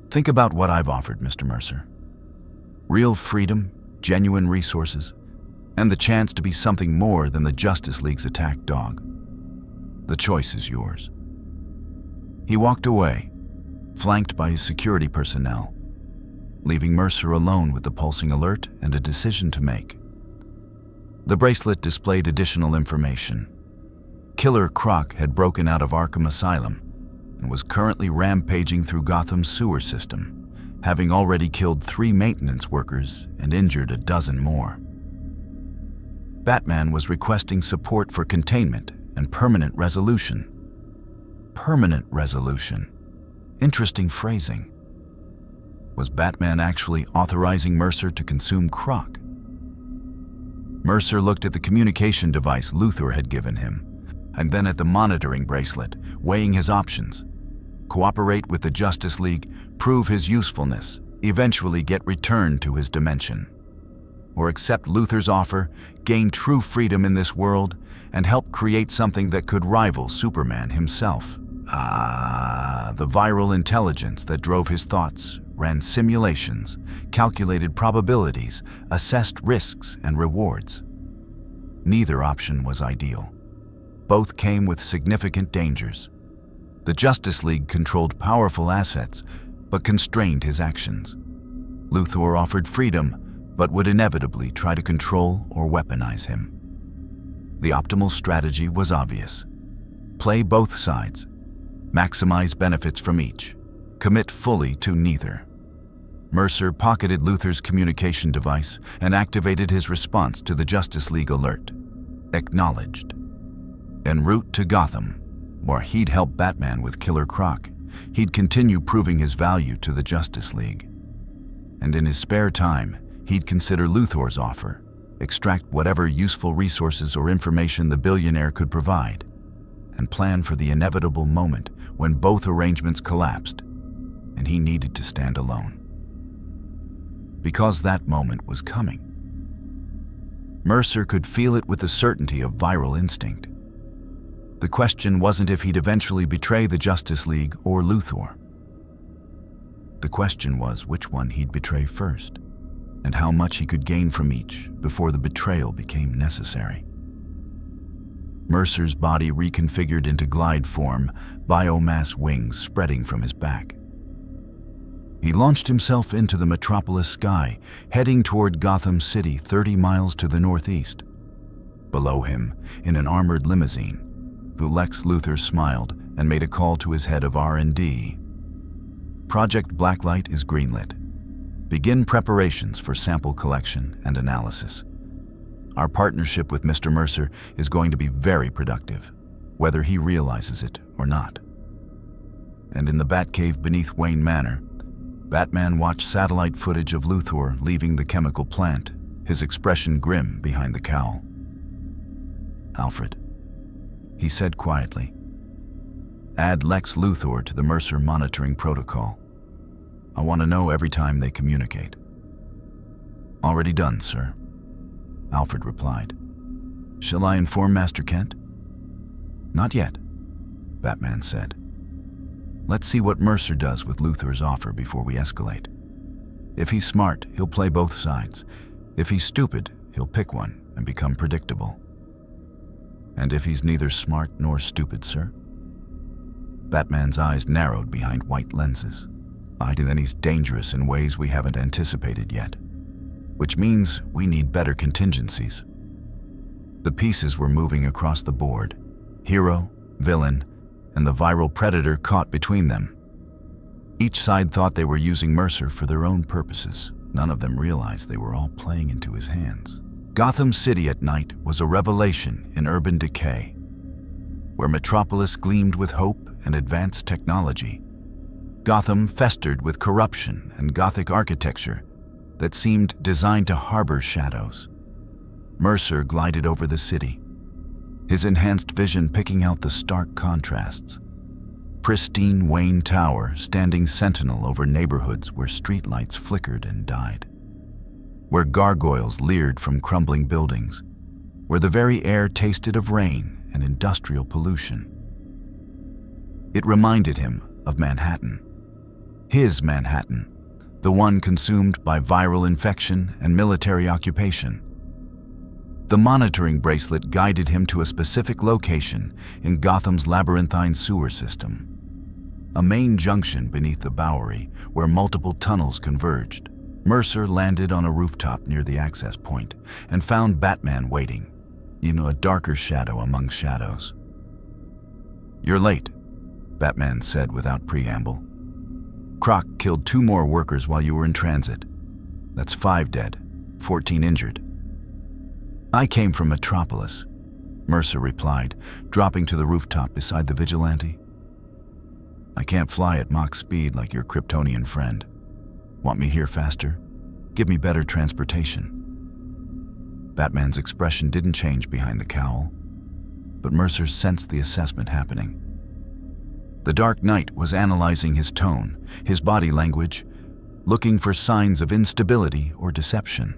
[SPEAKER 1] Think about what I've offered, Mr. Mercer. Real freedom, genuine resources, and the chance to be something more than the Justice League's attack dog. The choice is yours. He walked away, flanked by his security personnel, leaving Mercer alone with the pulsing alert and a decision to make. The bracelet displayed additional information. Killer Croc had broken out of Arkham Asylum and was currently rampaging through Gotham's sewer system, having already killed 3 maintenance workers and injured a dozen more. Batman was requesting support for containment and permanent resolution. Permanent resolution. Interesting phrasing. Was Batman actually authorizing Mercer to consume Croc? Mercer looked at the communication device Luthor had given him, and then at the monitoring bracelet, weighing his options. Cooperate with the Justice League, prove his usefulness, eventually get returned to his dimension. Or accept Luthor's offer, gain true freedom in this world, and help create something that could rival Superman himself. The viral intelligence that drove his thoughts, ran simulations, calculated probabilities, assessed risks and rewards. Neither option was ideal. Both came with significant dangers. The Justice League controlled powerful assets, but constrained his actions. Luthor offered freedom, but would inevitably try to control or weaponize him. The optimal strategy was obvious. Play both sides. Maximize benefits from each. Commit fully to neither. Mercer pocketed Luthor's communication device and activated his response to the Justice League alert. Acknowledged. En route to Gotham, where he'd help Batman with Killer Croc, he'd continue proving his value to the Justice League. And in his spare time, he'd consider Luthor's offer, extract whatever useful resources or information the billionaire could provide, and plan for the inevitable moment when both arrangements collapsed and he needed to stand alone. Because that moment was coming. Mercer could feel it with the certainty of viral instinct. The question wasn't if he'd eventually betray the Justice League or Luthor. The question was which one he'd betray first, and how much he could gain from each before the betrayal became necessary. Mercer's body reconfigured into glide form, biomass wings spreading from his back. He launched himself into the Metropolis sky, heading toward Gotham City 30 miles to the northeast. Below him, in an armored limousine, Lex Luthor smiled and made a call to his head of R&D. Project Blacklight is greenlit. Begin preparations for sample collection and analysis. Our partnership with Mr. Mercer is going to be very productive, whether he realizes it or not. And in the Batcave beneath Wayne Manor, Batman watched satellite footage of Luthor leaving the chemical plant, his expression grim behind the cowl. "Alfred," he said quietly, "add Lex Luthor to the Mercer monitoring protocol. I want to know every time they communicate." "Already done, sir," Alfred replied. "Shall I inform Master Kent?" "Not yet," Batman said. "Let's see what Mercer does with Luthor's offer before we escalate. If he's smart, he'll play both sides. If he's stupid, he'll pick one and become predictable." "And if he's neither smart nor stupid, sir?" Batman's eyes narrowed behind white lenses. "Then he's dangerous in ways we haven't anticipated yet. Which means we need better contingencies." The pieces were moving across the board. Hero, villain, and the viral predator caught between them. Each side thought they were using Mercer for their own purposes. None of them realized they were all playing into his hands. Gotham City at night was a revelation in urban decay, where Metropolis gleamed with hope and advanced technology. Gotham festered with corruption and Gothic architecture that seemed designed to harbor shadows. Mercer glided over the city, his enhanced vision picking out the stark contrasts. Pristine Wayne Tower standing sentinel over neighborhoods where streetlights flickered and died, where gargoyles leered from crumbling buildings, where the very air tasted of rain and industrial pollution. It reminded him of Manhattan. His Manhattan, the one consumed by viral infection and military occupation. The monitoring bracelet guided him to a specific location in Gotham's labyrinthine sewer system, a main junction beneath the Bowery where multiple tunnels converged. Mercer landed on a rooftop near the access point and found Batman waiting, a darker shadow among shadows. "You're late," Batman said without preamble. "Croc killed 2 more workers while you were in transit. That's 5 dead, 14 injured." "I came from Metropolis," Mercer replied, dropping to the rooftop beside the vigilante. "I can't fly at Mach speed like your Kryptonian friend. Want me here faster? Give me better transportation." Batman's expression didn't change behind the cowl, but Mercer sensed the assessment happening. The Dark Knight was analyzing his tone, his body language, looking for signs of instability or deception.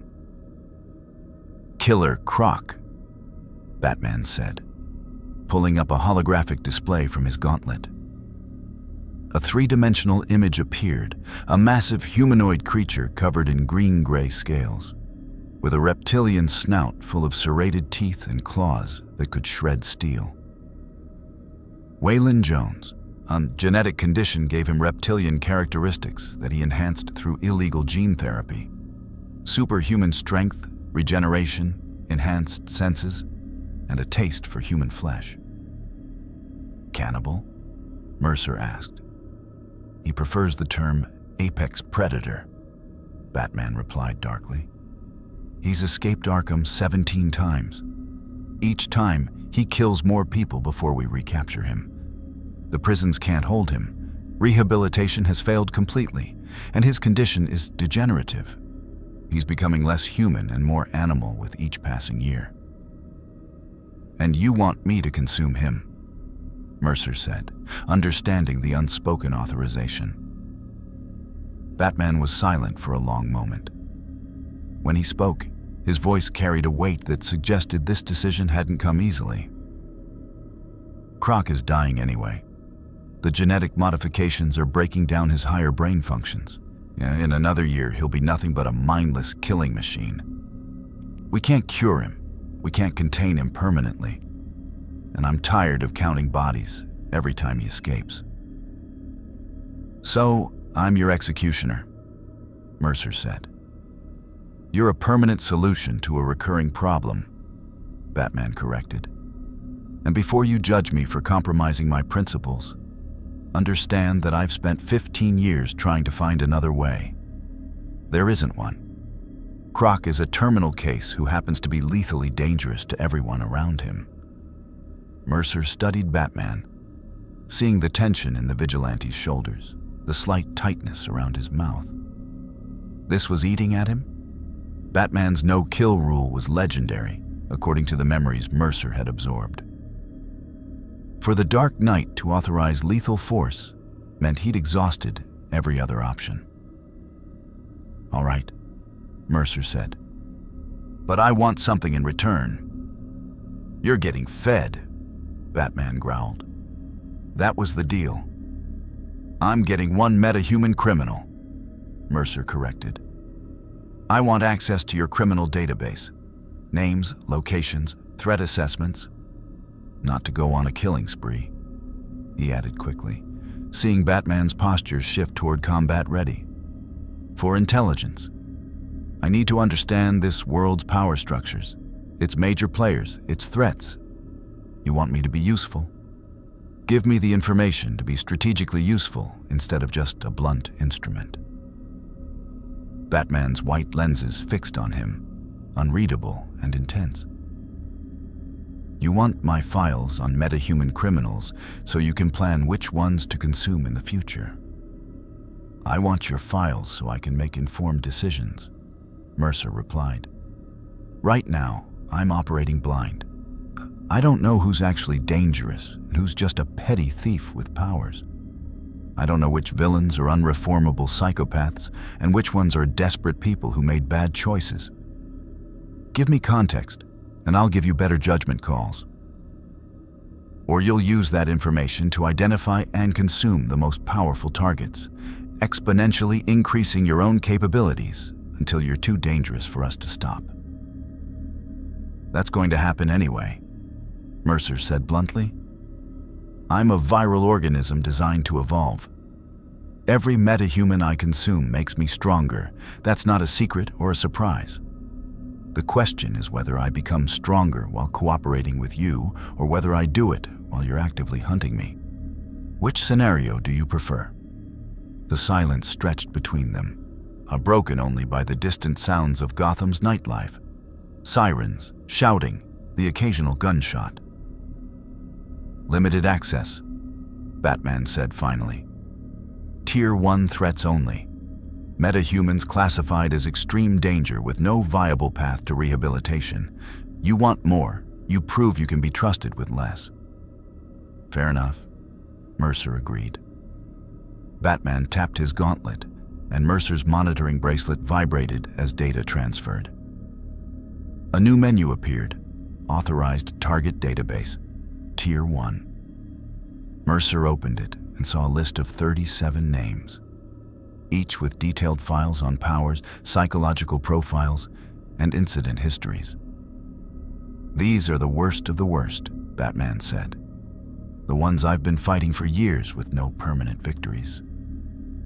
[SPEAKER 1] "Killer Croc," Batman said, pulling up a holographic display from his gauntlet. A three-dimensional image appeared, a massive humanoid creature covered in green-gray scales, with a reptilian snout full of serrated teeth and claws that could shred steel. Waylon Jones, a genetic condition gave him reptilian characteristics that he enhanced through illegal gene therapy. Superhuman strength, regeneration, enhanced senses, and a taste for human flesh. "Cannibal?" Mercer asked. "He prefers the term apex predator," Batman replied darkly. "He's escaped Arkham 17 times. Each time, he kills more people before we recapture him. The prisons can't hold him. Rehabilitation has failed completely, and his condition is degenerative. He's becoming less human and more animal with each passing year." "And you want me to consume him," Mercer said, understanding the unspoken authorization. Batman was silent for a long moment. When he spoke, his voice carried a weight that suggested this decision hadn't come easily. "Croc is dying anyway. The genetic modifications are breaking down his higher brain functions. In another year, he'll be nothing but a mindless killing machine. We can't cure him. We can't contain him permanently. And I'm tired of counting bodies every time he escapes. So, I'm your executioner," Mercer said. "You're a permanent solution to a recurring problem," Batman corrected. "And before you judge me for compromising my principles, understand that I've spent 15 years trying to find another way. There isn't one. Croc is a terminal case who happens to be lethally dangerous to everyone around him." Mercer studied Batman, seeing the tension in the vigilante's shoulders, the slight tightness around his mouth. This was eating at him? Batman's no-kill rule was legendary, according to the memories Mercer had absorbed. For the Dark Knight to authorize lethal force meant he'd exhausted every other option. "All right," Mercer said. "But I want something in return." "You're getting fed," Batman growled. "That was the deal." "I'm getting one metahuman criminal," Mercer corrected. "I want access to your criminal database. Names, locations, threat assessments. Not to go on a killing spree," he added quickly, seeing Batman's posture shift toward combat ready. "For intelligence. I need to understand this world's power structures, its major players, its threats. You want me to be useful? Give me the information to be strategically useful instead of just a blunt instrument." Batman's white lenses fixed on him, unreadable and intense. "You want my files on metahuman criminals so you can plan which ones to consume in the future." "I want your files so I can make informed decisions," Mercer replied. "Right now, I'm operating blind. I don't know who's actually dangerous and who's just a petty thief with powers. I don't know which villains are unreformable psychopaths and which ones are desperate people who made bad choices. Give me context, and I'll give you better judgment calls. Or you'll use that information to identify and consume the most powerful targets, exponentially increasing your own capabilities until you're too dangerous for us to stop." "That's going to happen anyway," Mercer said bluntly. "I'm a viral organism designed to evolve. Every metahuman I consume makes me stronger. That's not a secret or a surprise. The question is whether I become stronger while cooperating with you or whether I do it while you're actively hunting me. Which scenario do you prefer?" The silence stretched between them, broken only by the distant sounds of Gotham's nightlife. Sirens, shouting, the occasional gunshot. "Limited access," Batman said finally. "Tier 1 threats only. Metahumans classified as extreme danger with no viable path to rehabilitation. You want more. You prove you can be trusted with less." "Fair enough," Mercer agreed. Batman tapped his gauntlet, and Mercer's monitoring bracelet vibrated as data transferred. A new menu appeared, Authorized Target Database, Tier 1. Mercer opened it and saw a list of 37 names, each with detailed files on powers, psychological profiles, and incident histories. "These are the worst of the worst," Batman said. "The ones I've been fighting for years with no permanent victories.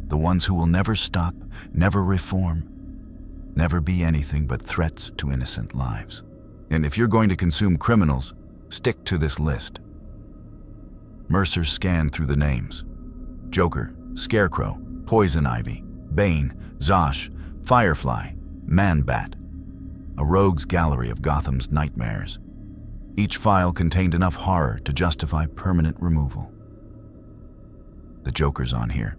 [SPEAKER 1] The ones who will never stop, never reform, never be anything but threats to innocent lives. And if you're going to consume criminals, stick to this list." Mercer scanned through the names. Joker, Scarecrow, Poison Ivy, Bane, Zosh, Firefly, Man-Bat. A rogues gallery of Gotham's nightmares. Each file contained enough horror to justify permanent removal. "The Joker's on here,"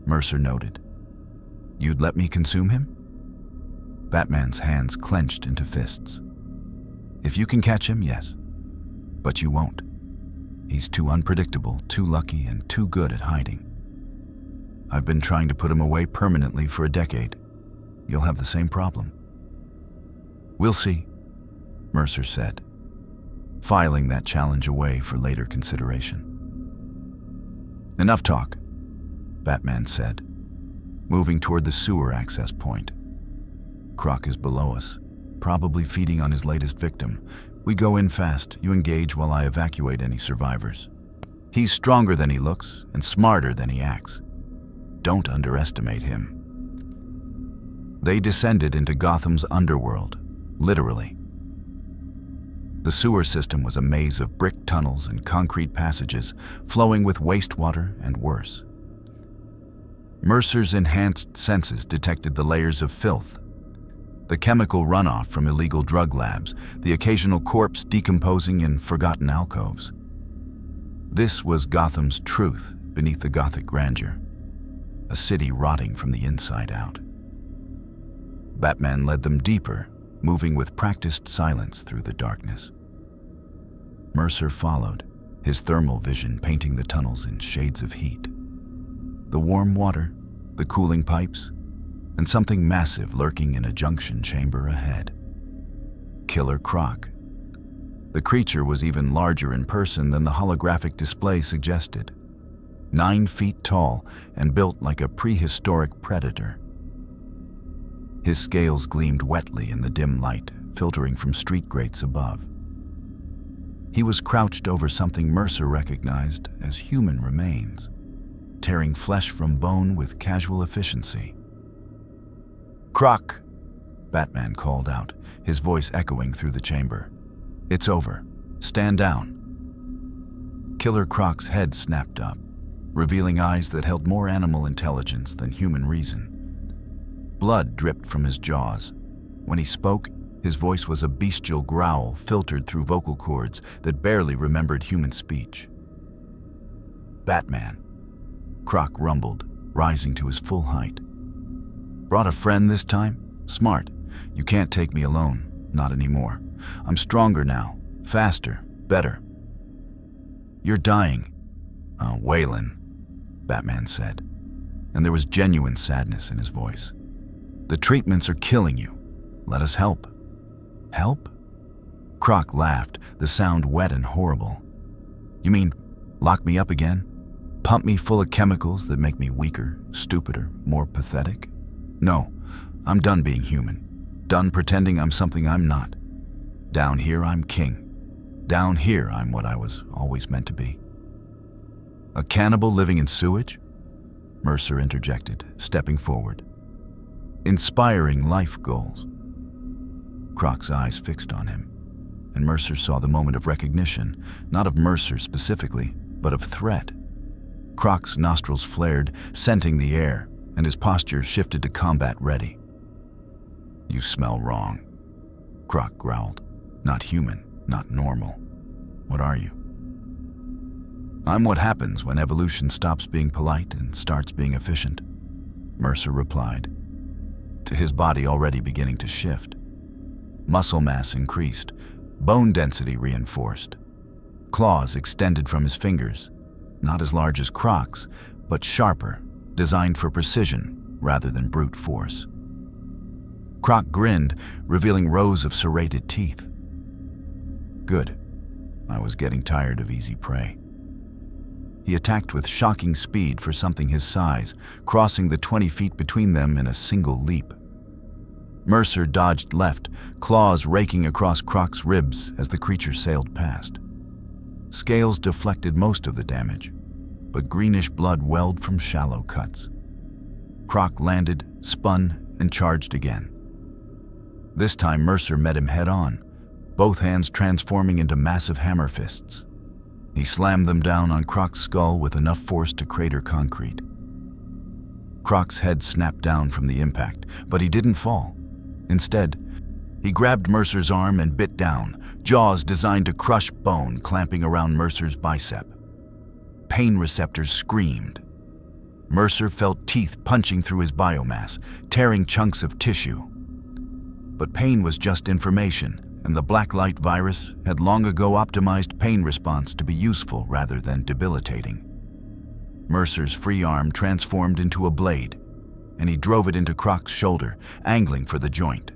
[SPEAKER 1] Mercer noted. "You'd let me consume him?" Batman's hands clenched into fists. "If you can catch him, yes. But you won't. He's too unpredictable, too lucky, and too good at hiding. I've been trying to put him away permanently for a decade. You'll have the same problem." "We'll see," Mercer said, filing that challenge away for later consideration. "Enough talk," Batman said, moving toward the sewer access point. "Croc is below us, probably feeding on his latest victim. We go in fast, you engage while I evacuate any survivors. He's stronger than he looks and smarter than he acts. Don't underestimate him." They descended into Gotham's underworld, literally. The sewer system was a maze of brick tunnels and concrete passages flowing with wastewater and worse. Mercer's enhanced senses detected the layers of filth, the chemical runoff from illegal drug labs, the occasional corpse decomposing in forgotten alcoves. This was Gotham's truth beneath the Gothic grandeur, a city rotting from the inside out. Batman led them deeper, moving with practiced silence through the darkness. Mercer followed, his thermal vision painting the tunnels in shades of heat. The warm water, the cooling pipes, and something massive lurking in a junction chamber ahead. Killer Croc. The creature was even larger in person than the holographic display suggested. 9 feet tall and built like a prehistoric predator. His scales gleamed wetly in the dim light, filtering from street grates above. He was crouched over something Mercer recognized as human remains, tearing flesh from bone with casual efficiency. "Croc!" Batman called out, his voice echoing through the chamber. "It's over. Stand down." Killer Croc's head snapped up, revealing eyes that held more animal intelligence than human reason. Blood dripped from his jaws. When he spoke, his voice was a bestial growl filtered through vocal cords that barely remembered human speech. "Batman," Croc rumbled, rising to his full height. "Brought a friend this time? Smart. You can't take me alone. Not anymore. I'm stronger now. Faster. Better." "You're dying." "Waylon," Batman said, and there was genuine sadness in his voice. "The treatments are killing you. Let us help." "Help?" Croc laughed, the sound wet and horrible. "You mean lock me up again? Pump me full of chemicals that make me weaker, stupider, more pathetic? No, I'm done being human. Done pretending I'm something I'm not. Down here, I'm king. Down here, I'm what I was always meant to be." "A cannibal living in sewage?" Mercer interjected, stepping forward. "Inspiring life goals." Croc's eyes fixed on him, and Mercer saw the moment of recognition, not of Mercer specifically, but of threat. Croc's nostrils flared, scenting the air, and his posture shifted to combat ready. "You smell wrong," Croc growled. "Not human, not normal. What are you?" "I'm what happens when evolution stops being polite and starts being efficient," Mercer replied, to his body already beginning to shift. Muscle mass increased, bone density reinforced. Claws extended from his fingers, not as large as Croc's, but sharper, designed for precision rather than brute force. Croc grinned, revealing rows of serrated teeth. Good. I was getting tired of easy prey. He attacked with shocking speed for something his size, crossing the 20 feet between them in a single leap. Mercer dodged left, claws raking across Croc's ribs as the creature sailed past. Scales deflected most of the damage, but greenish blood welled from shallow cuts. Croc landed, spun, and charged again. This time Mercer met him head-on, both hands transforming into massive hammer fists. He slammed them down on Croc's skull with enough force to crater concrete. Croc's head snapped down from the impact, but he didn't fall. Instead, he grabbed Mercer's arm and bit down, jaws designed to crush bone clamping around Mercer's bicep. Pain receptors screamed. Mercer felt teeth punching through his biomass, tearing chunks of tissue. But pain was just information, and the Blacklight Virus had long ago optimized pain response to be useful rather than debilitating. Mercer's free arm transformed into a blade, and he drove it into Croc's shoulder, angling for the joint.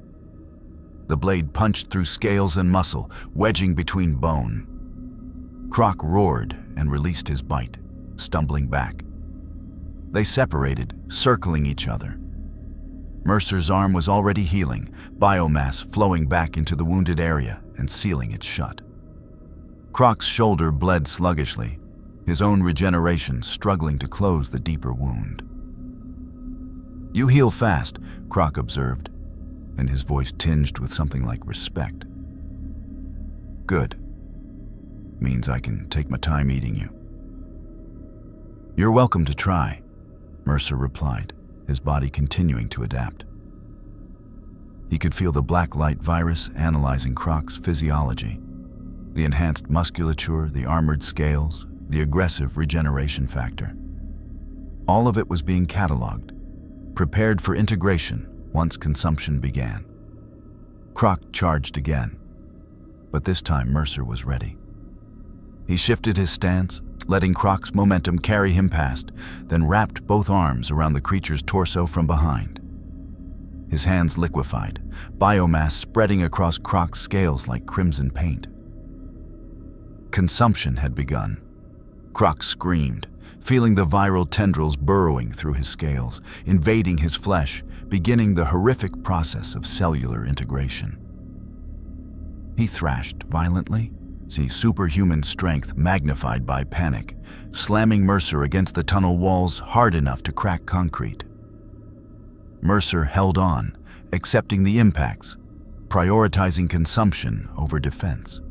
[SPEAKER 1] The blade punched through scales and muscle, wedging between bone. Croc roared and released his bite, stumbling back. They separated, circling each other. Mercer's arm was already healing, biomass flowing back into the wounded area and sealing it shut. Croc's shoulder bled sluggishly, his own regeneration struggling to close the deeper wound. "You heal fast," Croc observed, and his voice tinged with something like respect. "Good. Means I can take my time eating you." "You're welcome to try," Mercer replied, his body continuing to adapt. He could feel the Blacklight Virus analyzing Croc's physiology, the enhanced musculature, the armored scales, the aggressive regeneration factor. All of it was being cataloged, prepared for integration once consumption began. Croc charged again, but this time Mercer was ready. He shifted his stance, letting Croc's momentum carry him past, then wrapped both arms around the creature's torso from behind. His hands liquefied, biomass spreading across Croc's scales like crimson paint. Consumption had begun. Croc screamed, feeling the viral tendrils burrowing through his scales, invading his flesh, beginning the horrific process of cellular integration. He thrashed violently, his superhuman strength magnified by panic, slamming Mercer against the tunnel walls hard enough to crack concrete. Mercer held on, accepting the impacts, prioritizing consumption over defense.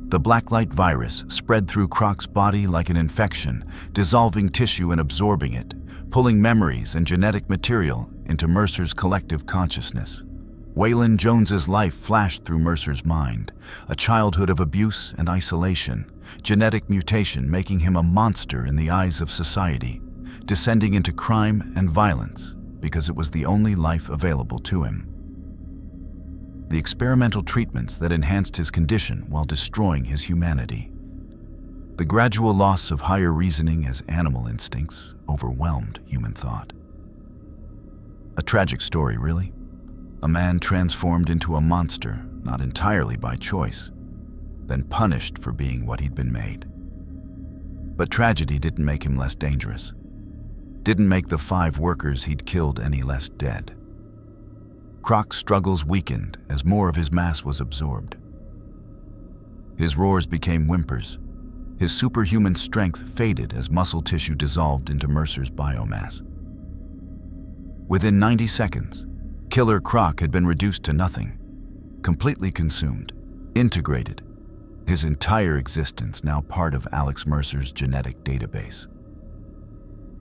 [SPEAKER 1] The Blacklight Virus spread through Croc's body like an infection, dissolving tissue and absorbing it, pulling memories and genetic material into Mercer's collective consciousness. Waylon Jones's life flashed through Mercer's mind, a childhood of abuse and isolation, genetic mutation making him a monster in the eyes of society, descending into crime and violence because it was the only life available to him. The experimental treatments that enhanced his condition while destroying his humanity. The gradual loss of higher reasoning as animal instincts overwhelmed human thought. A tragic story, really. A man transformed into a monster, not entirely by choice, then punished for being what he'd been made. But tragedy didn't make him less dangerous. Didn't make the 5 workers he'd killed any less dead. Croc's struggles weakened as more of his mass was absorbed. His roars became whimpers. His superhuman strength faded as muscle tissue dissolved into Mercer's biomass. Within 90 seconds, Killer Croc had been reduced to nothing, completely consumed, integrated, his entire existence now part of Alex Mercer's genetic database.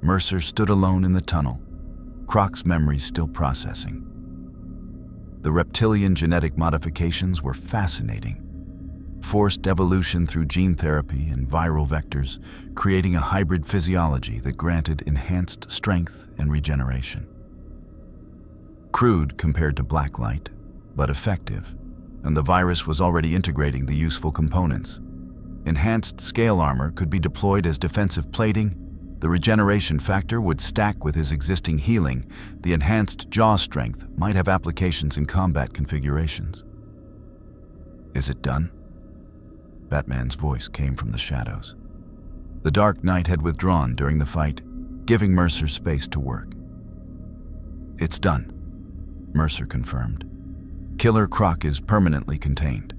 [SPEAKER 1] Mercer stood alone in the tunnel, Croc's memories still processing. The reptilian genetic modifications were fascinating. Forced evolution through gene therapy and viral vectors, creating a hybrid physiology that granted enhanced strength and regeneration. Crude compared to Blacklight, but effective, and the virus was already integrating the useful components. Enhanced scale armor could be deployed as defensive plating, the regeneration factor would stack with his existing healing, the enhanced jaw strength might have applications in combat configurations. Is it done? Batman's voice came from the shadows. The Dark Knight had withdrawn during the fight, giving Mercer space to work. It's done, Mercer confirmed. Killer Croc is permanently contained.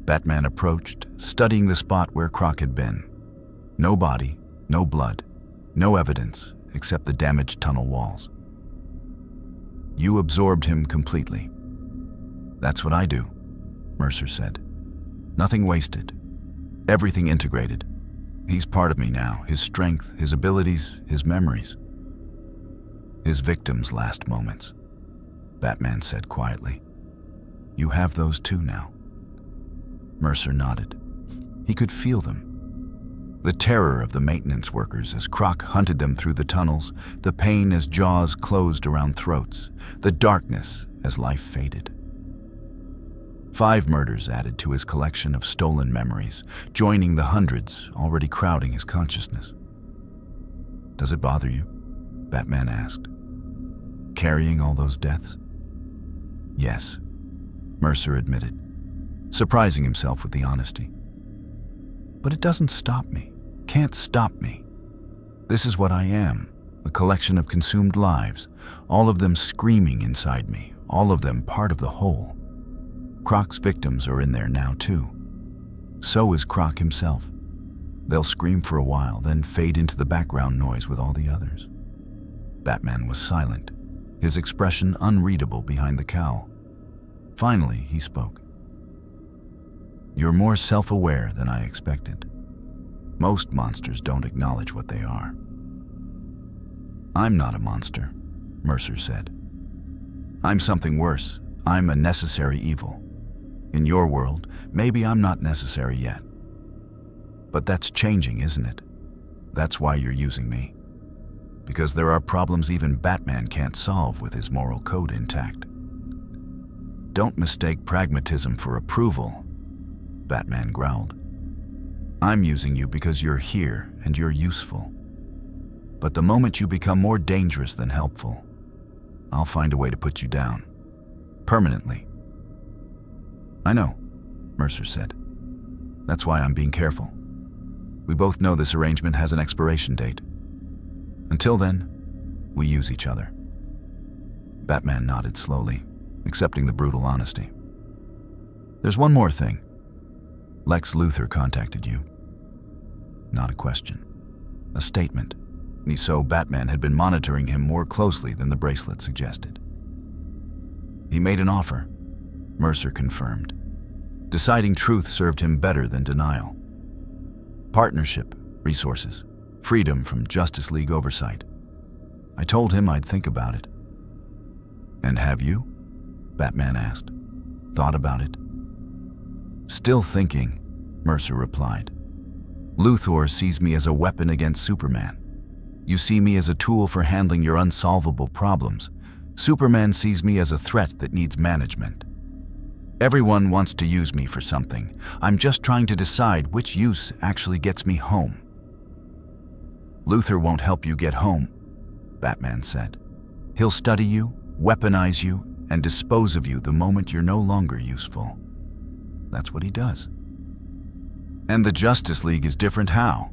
[SPEAKER 1] Batman approached, studying the spot where Croc had been. No body, no blood, no evidence except the damaged tunnel walls. You absorbed him completely. That's what I do, Mercer said. Nothing wasted. Everything integrated. He's part of me now, his strength, his abilities, his memories. His victim's last moments, Batman said quietly. You have those too now. Mercer nodded. He could feel them. The terror of the maintenance workers as Croc hunted them through the tunnels, the pain as jaws closed around throats, the darkness as life faded. 5 murders added to his collection of stolen memories, joining the hundreds already crowding his consciousness. Does it bother you? Batman asked. Carrying all those deaths? Yes, Mercer admitted, surprising himself with the honesty. But it doesn't stop me, can't stop me. This is what I am, a collection of consumed lives, all of them screaming inside me, all of them part of the whole. Croc's victims are in there now too. So is Croc himself. They'll scream for a while, then fade into the background noise with all the others. Batman was silent, his expression unreadable behind the cowl. Finally, he spoke. You're more self-aware than I expected. Most monsters don't acknowledge what they are. I'm not a monster, Mercer said. I'm something worse. I'm a necessary evil. In your world, maybe I'm not necessary yet. But that's changing, isn't it? That's why you're using me. Because there are problems even Batman can't solve with his moral code intact. Don't mistake pragmatism for approval, Batman growled. I'm using you because you're here and you're useful. But the moment you become more dangerous than helpful, I'll find a way to put you down. Permanently. I know, Mercer said. That's why I'm being careful. We both know this arrangement has an expiration date. Until then, we use each other. Batman nodded slowly, accepting the brutal honesty. There's one more thing. Lex Luthor contacted you. Not a question. A statement. So Batman had been monitoring him more closely than the bracelet suggested. He made an offer, Mercer confirmed. Deciding truth served him better than denial. Partnership, resources, freedom from Justice League oversight. I told him I'd think about it. And have you? Batman asked. Thought about it? Still thinking, Mercer replied. Luthor sees me as a weapon against Superman. You see me as a tool for handling your unsolvable problems. Superman sees me as a threat that needs management. Everyone wants to use me for something. I'm just trying to decide which use actually gets me home. Luthor won't help you get home, Batman said. He'll study you, weaponize you, and dispose of you the moment you're no longer useful. That's what he does. And the Justice League is different how?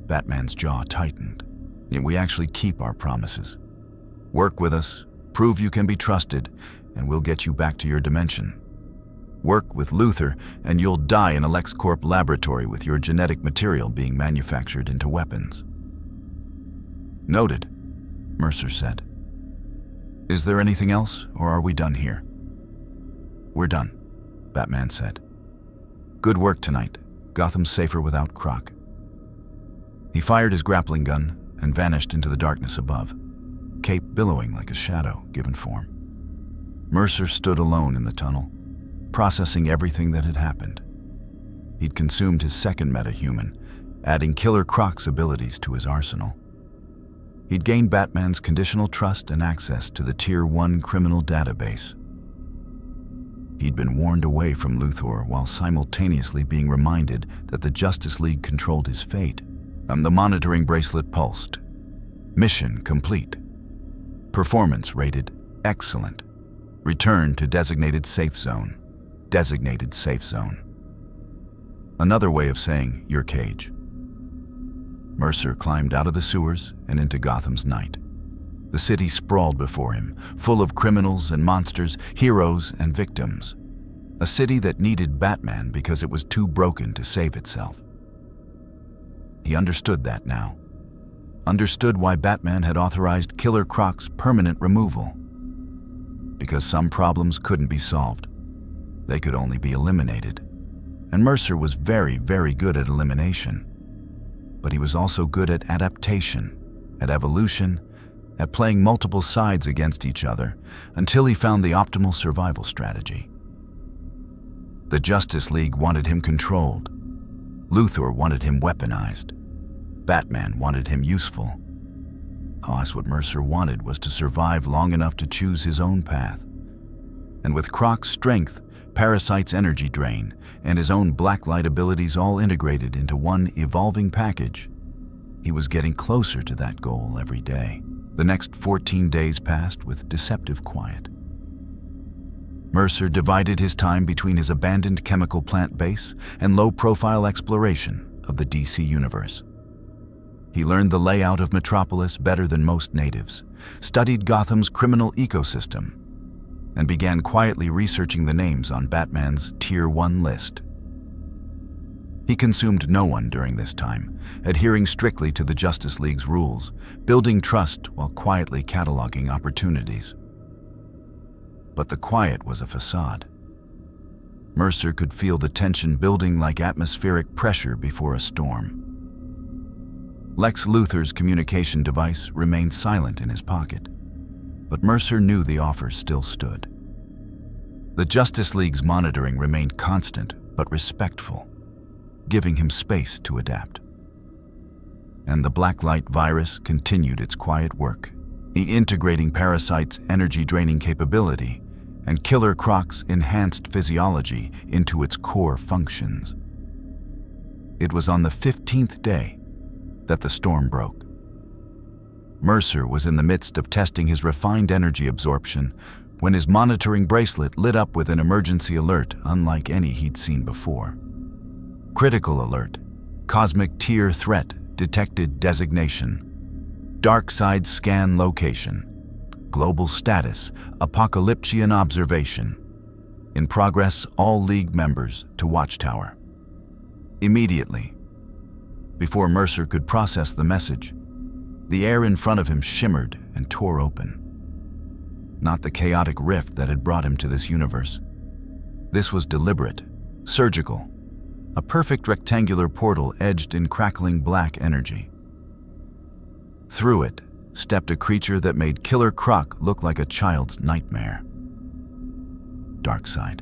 [SPEAKER 1] Batman's jaw tightened. Yet we actually keep our promises. Work with us, prove you can be trusted, and we'll get you back to your dimension. Work with Luthor, and you'll die in a LexCorp laboratory with your genetic material being manufactured into weapons. Noted, Mercer said. Is there anything else, or are we done here? We're done, Batman said. Good work tonight. Gotham's safer without Croc. He fired his grappling gun and vanished into the darkness above, cape billowing like a shadow given form. Mercer stood alone in the tunnel, processing everything that had happened. He'd consumed his second metahuman, adding Killer Croc's abilities to his arsenal. He'd gained Batman's conditional trust and access to the Tier 1 criminal database. He'd been warned away from Luthor while simultaneously being reminded that the Justice League controlled his fate. The monitoring bracelet pulsed. Mission complete. Performance rated excellent. Return to designated safe zone. Designated safe zone. Another way of saying your cage. Mercer climbed out of the sewers and into Gotham's night. The city sprawled before him, full of criminals and monsters, heroes and victims. A city that needed Batman because it was too broken to save itself. He understood that now. Understood why Batman had authorized Killer Croc's permanent removal. Because some problems couldn't be solved. They could only be eliminated. And Mercer was very, very good at elimination. But he was also good at adaptation, at evolution, at playing multiple sides against each other until he found the optimal survival strategy. The Justice League wanted him controlled. Luthor wanted him weaponized. Batman wanted him useful. Oh, that's what Mercer wanted, was to survive long enough to choose his own path. And with Croc's strength, Parasite's energy drain, and his own Blacklight abilities all integrated into one evolving package, he was getting closer to that goal every day. The next 14 days passed with deceptive quiet. Mercer divided his time between his abandoned chemical plant base and low-profile exploration of the DC universe. He learned the layout of Metropolis better than most natives, studied Gotham's criminal ecosystem, and began quietly researching the names on Batman's Tier 1 list. He consumed no one during this time, adhering strictly to the Justice League's rules, building trust while quietly cataloging opportunities. But the quiet was a facade. Mercer could feel the tension building like atmospheric pressure before a storm. Lex Luthor's communication device remained silent in his pocket, but Mercer knew the offer still stood. The Justice League's monitoring remained constant but respectful, giving him space to adapt. And the Blacklight Virus continued its quiet work, integrating Parasite's energy-draining capability and Killer Croc's enhanced physiology into its core functions. It was on the 15th day that the storm broke. Mercer was in the midst of testing his refined energy absorption when his monitoring bracelet lit up with an emergency alert unlike any he'd seen before. Critical alert. Cosmic tier threat detected designation. Darkseid scan location. Global status, Apokolipsian observation. In progress, all League members to Watchtower. Immediately, before Mercer could process the message, the air in front of him shimmered and tore open. Not the chaotic rift that had brought him to this universe. This was deliberate, surgical, a perfect rectangular portal edged in crackling black energy. Through it stepped a creature that made Killer Croc look like a child's nightmare. Darkseid.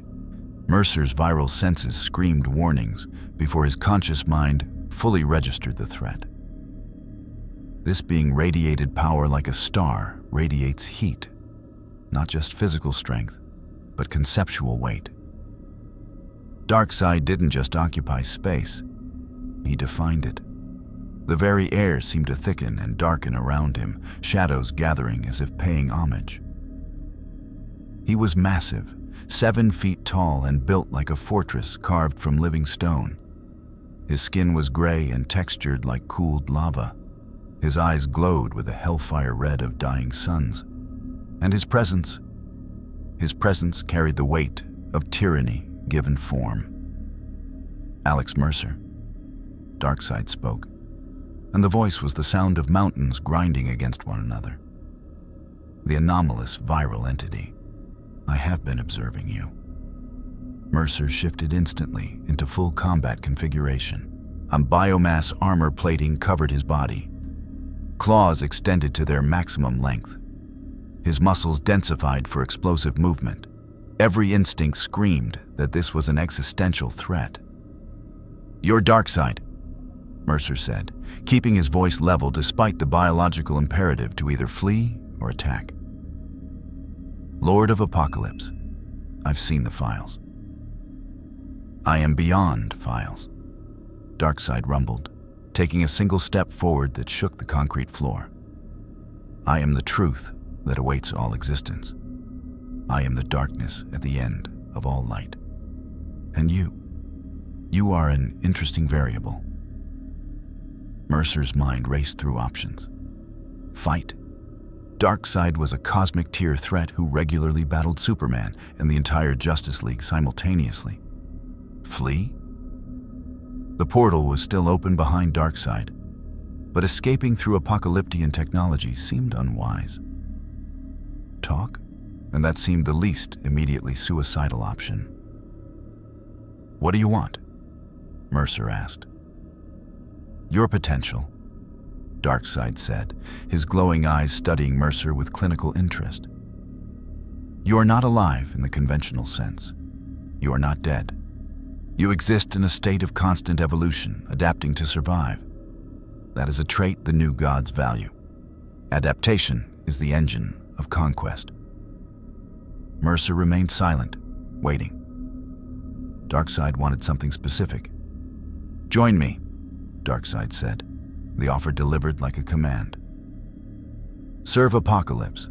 [SPEAKER 1] Mercer's viral senses screamed warnings before his conscious mind fully registered the threat. This being radiated power like a star radiates heat, not just physical strength, but conceptual weight. Darkseid didn't just occupy space, he defined it. The very air seemed to thicken and darken around him, shadows gathering as if paying homage. He was massive, 7 feet tall and built like a fortress carved from living stone. His skin was gray and textured like cooled lava. His eyes glowed with the hellfire red of dying suns. And his presence carried the weight of tyranny given form. Alex Mercer. Darkseid spoke, and the voice was the sound of mountains grinding against one another. The anomalous viral entity. I have been observing you. Mercer shifted instantly into full combat configuration. A biomass armor plating covered his body. Claws extended to their maximum length. His muscles densified for explosive movement. Every instinct screamed that this was an existential threat. "You're Darkseid," Mercer said, keeping his voice level despite the biological imperative to either flee or attack. "Lord of Apokolips, I've seen the files. I am beyond files, Darkseid rumbled, taking a single step forward that shook the concrete floor. I am the truth that awaits all existence. I am the darkness at the end of all light. And you are an interesting variable. Mercer's mind raced through options. Fight. Darkseid was a cosmic tier threat who regularly battled Superman and the entire Justice League simultaneously. Flee? The portal was still open behind Darkseid, but escaping through apocalyptic technology seemed unwise. Talk? And that seemed the least immediately suicidal option. What do you want? Mercer asked. Your potential, Darkseid said, his glowing eyes studying Mercer with clinical interest. You are not alive in the conventional sense. You are not dead. You exist in a state of constant evolution, adapting to survive. That is a trait the new gods value. Adaptation is the engine of conquest. Mercer remained silent, waiting. Darkseid wanted something specific. Join me, Darkseid said, the offer delivered like a command. Serve Apokolips.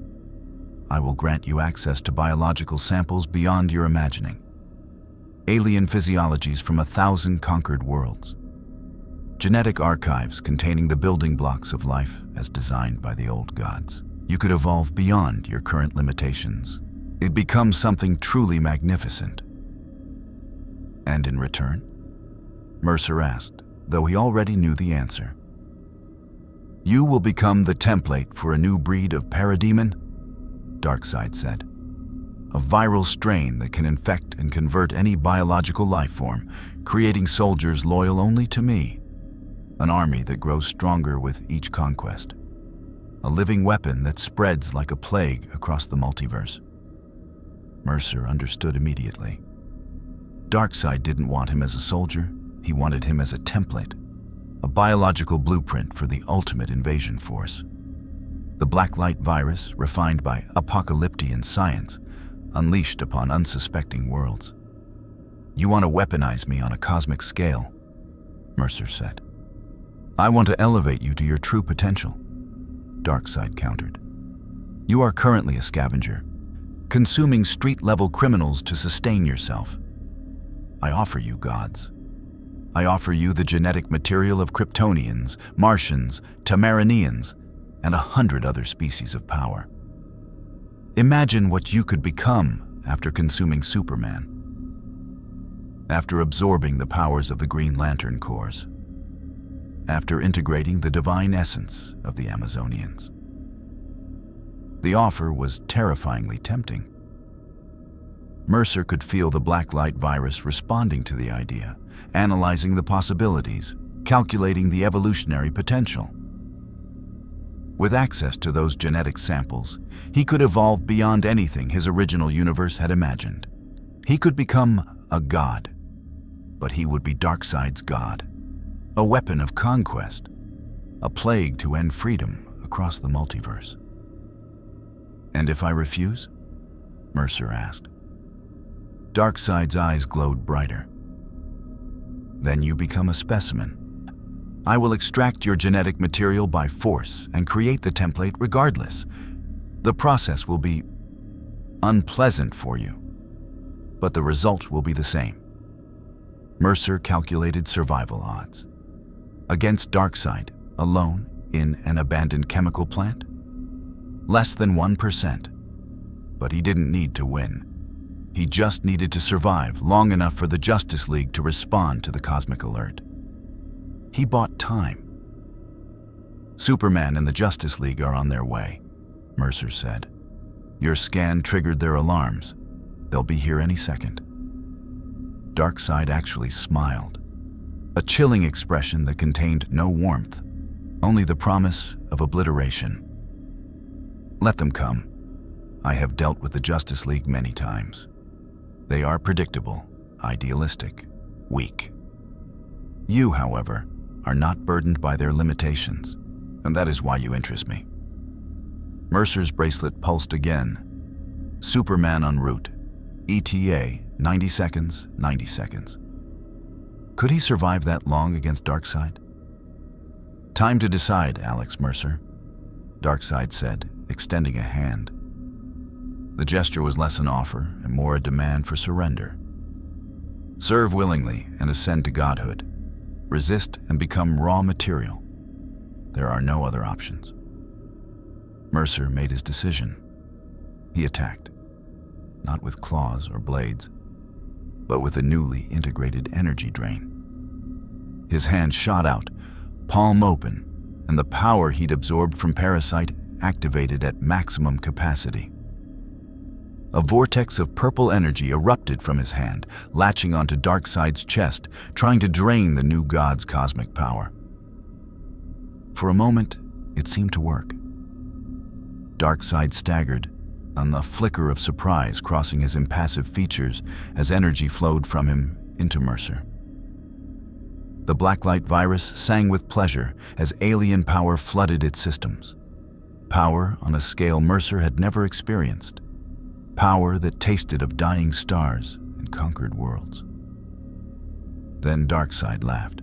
[SPEAKER 1] I will grant you access to biological samples beyond your imagining. Alien physiologies from 1,000 conquered worlds. Genetic archives containing the building blocks of life as designed by the old gods. You could evolve beyond your current limitations. It becomes something truly magnificent. And in return? Mercer asked, though he already knew the answer. You will become the template for a new breed of parademon, Darkseid said. A viral strain that can infect and convert any biological life form, creating soldiers loyal only to me. An army that grows stronger with each conquest. A living weapon that spreads like a plague across the multiverse. Mercer understood immediately. Darkseid didn't want him as a soldier, he wanted him as a template. A biological blueprint for the ultimate invasion force. The Blacklight Virus, refined by apocalyptic science, unleashed upon unsuspecting worlds. You want to weaponize me on a cosmic scale, Mercer said. I want to elevate you to your true potential, Darkseid countered. You are currently a scavenger, consuming street-level criminals to sustain yourself. I offer you gods. I offer you the genetic material of Kryptonians, Martians, Tamarinians, and 100 other species of power. Imagine what you could become after consuming Superman. After absorbing the powers of the Green Lantern Corps. After integrating the divine essence of the Amazonians. The offer was terrifyingly tempting. Mercer could feel the Blacklight Virus responding to the idea, analyzing the possibilities, calculating the evolutionary potential. With access to those genetic samples, he could evolve beyond anything his original universe had imagined. He could become a god, but he would be Darkseid's god, a weapon of conquest, a plague to end freedom across the multiverse. And if I refuse? Mercer asked. Darkseid's eyes glowed brighter. Then you become a specimen. I will extract your genetic material by force and create the template regardless. The process will be unpleasant for you, but the result will be the same. Mercer calculated survival odds. Against Darkseid, alone in an abandoned chemical plant? Less than 1%. But he didn't need to win. He just needed to survive long enough for the Justice League to respond to the cosmic alert. He bought time. Superman and the Justice League are on their way, Mercer said. Your scan triggered their alarms. They'll be here any second. Darkseid actually smiled. A chilling expression that contained no warmth, only the promise of obliteration. Let them come. I have dealt with the Justice League many times. They are predictable, idealistic, weak. You, however, are not burdened by their limitations, and that is why you interest me. Mercer's bracelet pulsed again. Superman en route. ETA, 90 seconds, 90 seconds. Could he survive that long against Darkseid? Time to decide, Alex Mercer, Darkseid said, extending a hand. The gesture was less an offer and more a demand for surrender. Serve willingly and ascend to godhood. Resist and become raw material. There are no other options. Mercer made his decision. He attacked, not with claws or blades, but with a newly integrated energy drain. His hand shot out, palm open, and the power he'd absorbed from Parasite activated at maximum capacity. A vortex of purple energy erupted from his hand, latching onto Darkseid's chest, trying to drain the new god's cosmic power. For a moment, it seemed to work. Darkseid staggered, a flicker of surprise crossing his impassive features as energy flowed from him into Mercer. The Blacklight Virus sang with pleasure as alien power flooded its systems. Power on a scale Mercer had never experienced. Power that tasted of dying stars and conquered worlds. Then Darkseid laughed.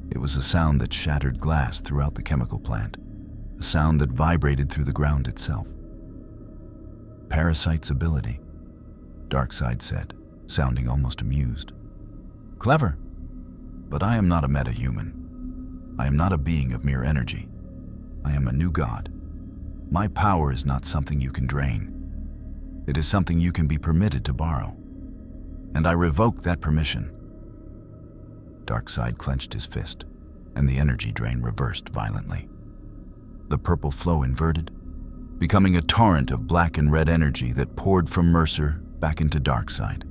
[SPEAKER 1] It was a sound that shattered glass throughout the chemical plant, a sound that vibrated through the ground itself. Parasite's ability, Darkseid said, sounding almost amused. Clever, but I am not a metahuman. I am not a being of mere energy. I am a new god. My power is not something you can drain. It is something you can be permitted to borrow. And I revoke that permission. Darkseid clenched his fist, and the energy drain reversed violently. The purple flow inverted, becoming a torrent of black and red energy that poured from Mercer back into Darkseid.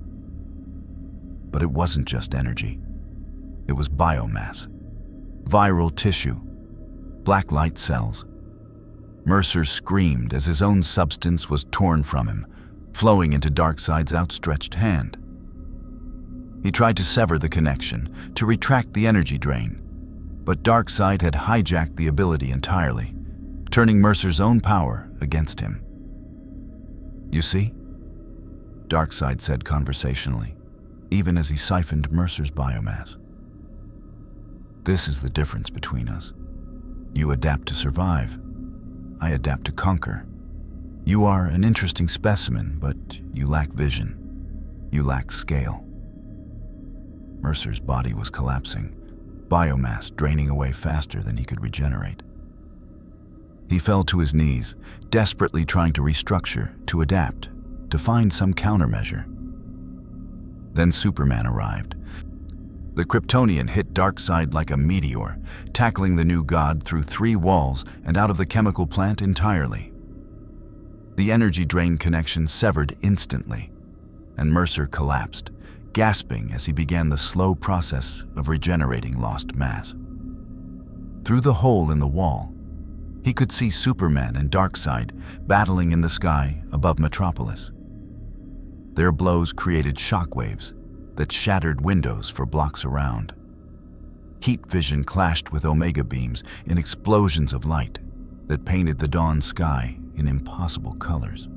[SPEAKER 1] But it wasn't just energy. It was biomass, viral tissue, black light cells. Mercer screamed as his own substance was torn from him, flowing into Darkseid's outstretched hand. He tried to sever the connection, to retract the energy drain, but Darkseid had hijacked the ability entirely, turning Mercer's own power against him. You see? Darkseid said conversationally, even as he siphoned Mercer's biomass. This is the difference between us. You adapt to survive. I adapt to conquer. You are an interesting specimen, but you lack vision. You lack scale. Mercer's body was collapsing, biomass draining away faster than he could regenerate. He fell to his knees, desperately trying to restructure, to adapt, to find some countermeasure. Then Superman arrived. The Kryptonian hit Darkseid like a meteor, tackling the new god through 3 walls and out of the chemical plant entirely. The energy drain connection severed instantly, and Mercer collapsed, gasping as he began the slow process of regenerating lost mass. Through the hole in the wall, he could see Superman and Darkseid battling in the sky above Metropolis. Their blows created shockwaves that shattered windows for blocks around. Heat vision clashed with Omega beams in explosions of light that painted the dawn sky in impossible colors.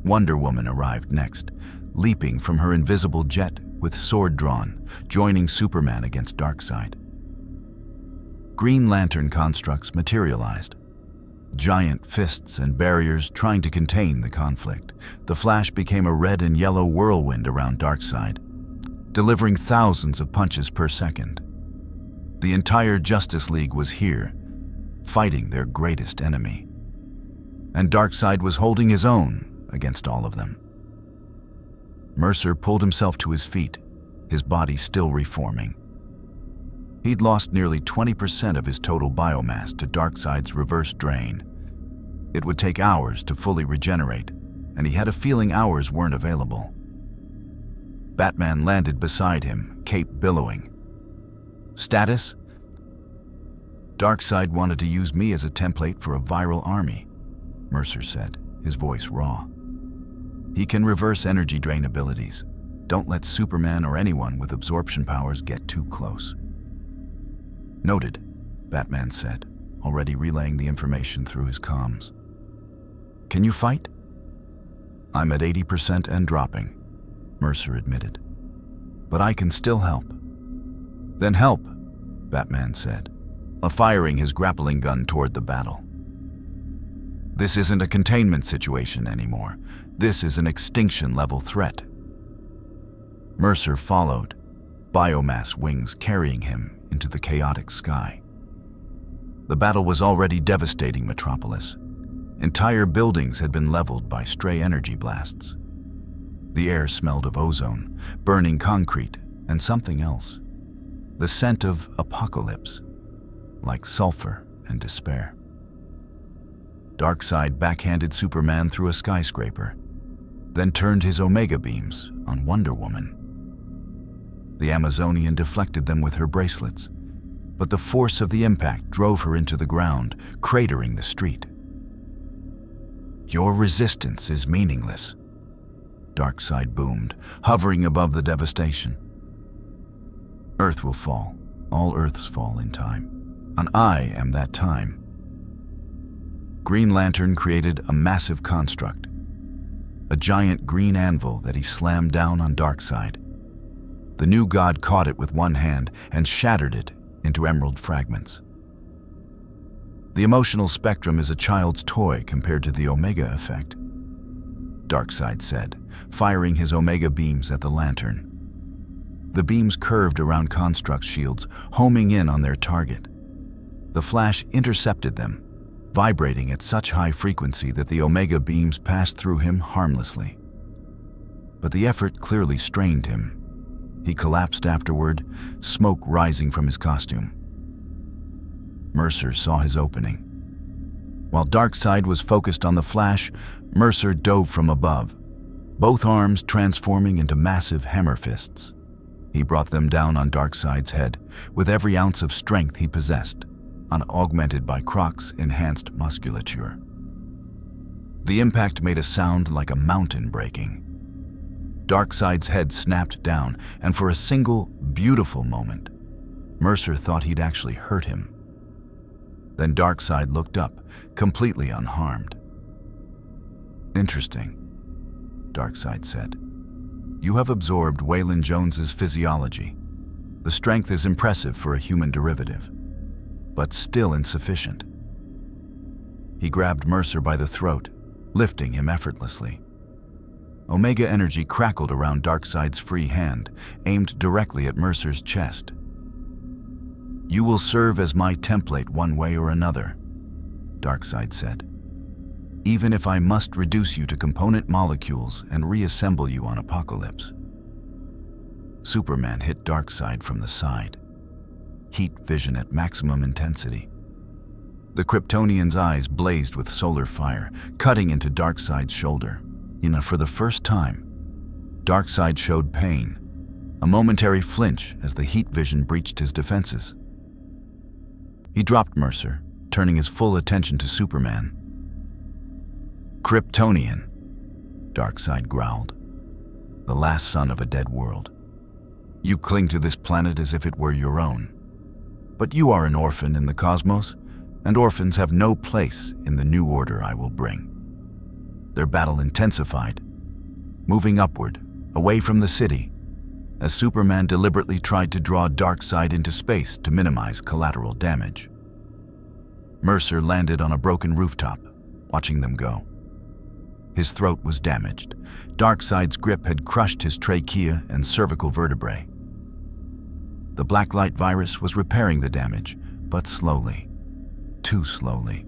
[SPEAKER 1] Wonder Woman arrived next, leaping from her invisible jet with sword drawn, joining Superman against Darkseid. Green Lantern constructs materialized. Giant fists and barriers trying to contain the conflict. The Flash became a red and yellow whirlwind around Darkseid, delivering thousands of punches per second. The entire Justice League was here, fighting their greatest enemy. And Darkseid was holding his own against all of them. Mercer pulled himself to his feet, his body still reforming. He'd lost nearly 20% of his total biomass to Darkseid's reverse drain. It would take hours to fully regenerate, and he had a feeling hours weren't available. Batman landed beside him, cape billowing. Status? Darkseid wanted to use me as a template for a viral army, Mercer said, his voice raw. He can reverse energy drain abilities. Don't let Superman or anyone with absorption powers get too close. Noted, Batman said, already relaying the information through his comms. Can you fight? "I'm at 80% and dropping," Mercer admitted. "But I can still help." "Then help," Batman said, firing his grappling gun toward the battle. "This isn't a containment situation anymore. This is an extinction-level threat." Mercer followed, biomass wings carrying him into the chaotic sky. The battle was already devastating Metropolis. Entire buildings had been leveled by stray energy blasts. The air smelled of ozone, burning concrete, and something else. The scent of apocalypse, like sulfur and despair. Darkseid backhanded Superman through a skyscraper, then turned his Omega beams on Wonder Woman. The Amazonian deflected them with her bracelets, but the force of the impact drove her into the ground, cratering the street. "Your resistance is meaningless," Darkseid boomed, hovering above the devastation. "Earth will fall. All Earths fall in time. And I am that time." Green Lantern created a massive construct, a giant green anvil that he slammed down on Darkseid. The new god caught it with one hand and shattered it into emerald fragments. "The emotional spectrum is a child's toy compared to the Omega effect," Darkseid said, firing his Omega beams at the lantern. The beams curved around Construct's shields, homing in on their target. The flash intercepted them, vibrating at such high frequency that the Omega beams passed through him harmlessly. But the effort clearly strained him. He collapsed afterward, smoke rising from his costume. Mercer saw his opening. While Darkseid was focused on the Flash, Mercer dove from above, both arms transforming into massive hammer fists. He brought them down on Darkseid's head with every ounce of strength he possessed, augmented by Croc's enhanced musculature. The impact made a sound like a mountain breaking. Darkseid's head snapped down, and for a single, beautiful moment, Mercer thought he'd actually hurt him. Then Darkseid looked up, completely unharmed. "Interesting," Darkseid said. "You have absorbed Waylon Jones's physiology. The strength is impressive for a human derivative, but still insufficient." He grabbed Mercer by the throat, lifting him effortlessly. Omega energy crackled around Darkseid's free hand, aimed directly at Mercer's chest. "You will serve as my template one way or another," Darkseid said. "Even if I must reduce you to component molecules and reassemble you on Apokolips." Superman hit Darkseid from the side, heat vision at maximum intensity. The Kryptonian's eyes blazed with solar fire, cutting into Darkseid's shoulder. For the first time, Darkseid showed pain, a momentary flinch as the heat vision breached his defenses. He dropped Mercer, turning his full attention to Superman. "Kryptonian," Darkseid growled, "the last son of a dead world. You cling to this planet as if it were your own. But you are an orphan in the cosmos, and orphans have no place in the new order I will bring." Their battle intensified, moving upward, away from the city, as Superman deliberately tried to draw Darkseid into space to minimize collateral damage. Mercer landed on a broken rooftop, watching them go. His throat was damaged. Darkseid's grip had crushed his trachea and cervical vertebrae. The Blacklight Virus was repairing the damage, but slowly. Too slowly.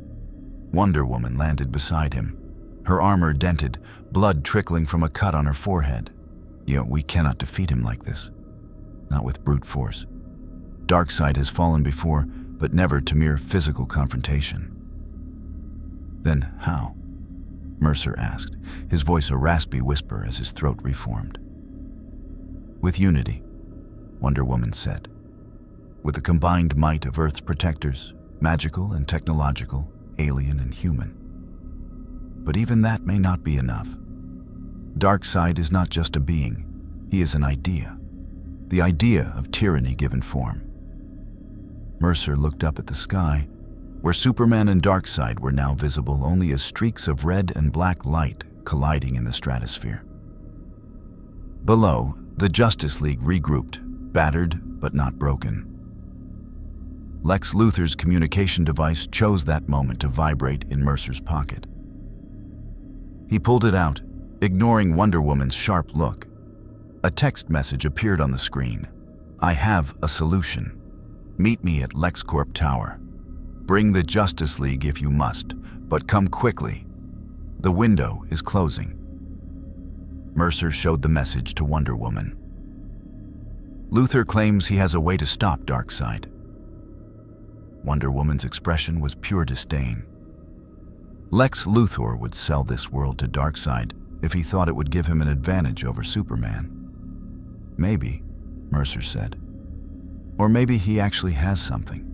[SPEAKER 1] Wonder Woman landed beside him, her armor dented, blood trickling from a cut on her forehead. "Yet we cannot defeat him like this. Not with brute force. Darkseid has fallen before, but never to mere physical confrontation." "Then how?" Mercer asked, his voice a raspy whisper as his throat reformed. "With unity," Wonder Woman said. "With the combined might of Earth's protectors, magical and technological, alien and human. But even that may not be enough. Darkseid is not just a being, he is an idea. The idea of tyranny given form." Mercer looked up at the sky, where Superman and Darkseid were now visible only as streaks of red and black light colliding in the stratosphere. Below, the Justice League regrouped, battered but not broken. Lex Luthor's communication device chose that moment to vibrate in Mercer's pocket. He pulled it out, ignoring Wonder Woman's sharp look. A text message appeared on the screen. "I have a solution. Meet me at LexCorp Tower. Bring the Justice League if you must, but come quickly. The window is closing." Mercer showed the message to Wonder Woman. Luthor claims he has a way to stop Darkseid. Wonder Woman's expression was pure disdain. Lex Luthor would sell this world to Darkseid if he thought it would give him an advantage over Superman. Maybe, Mercer said. Or maybe he actually has something.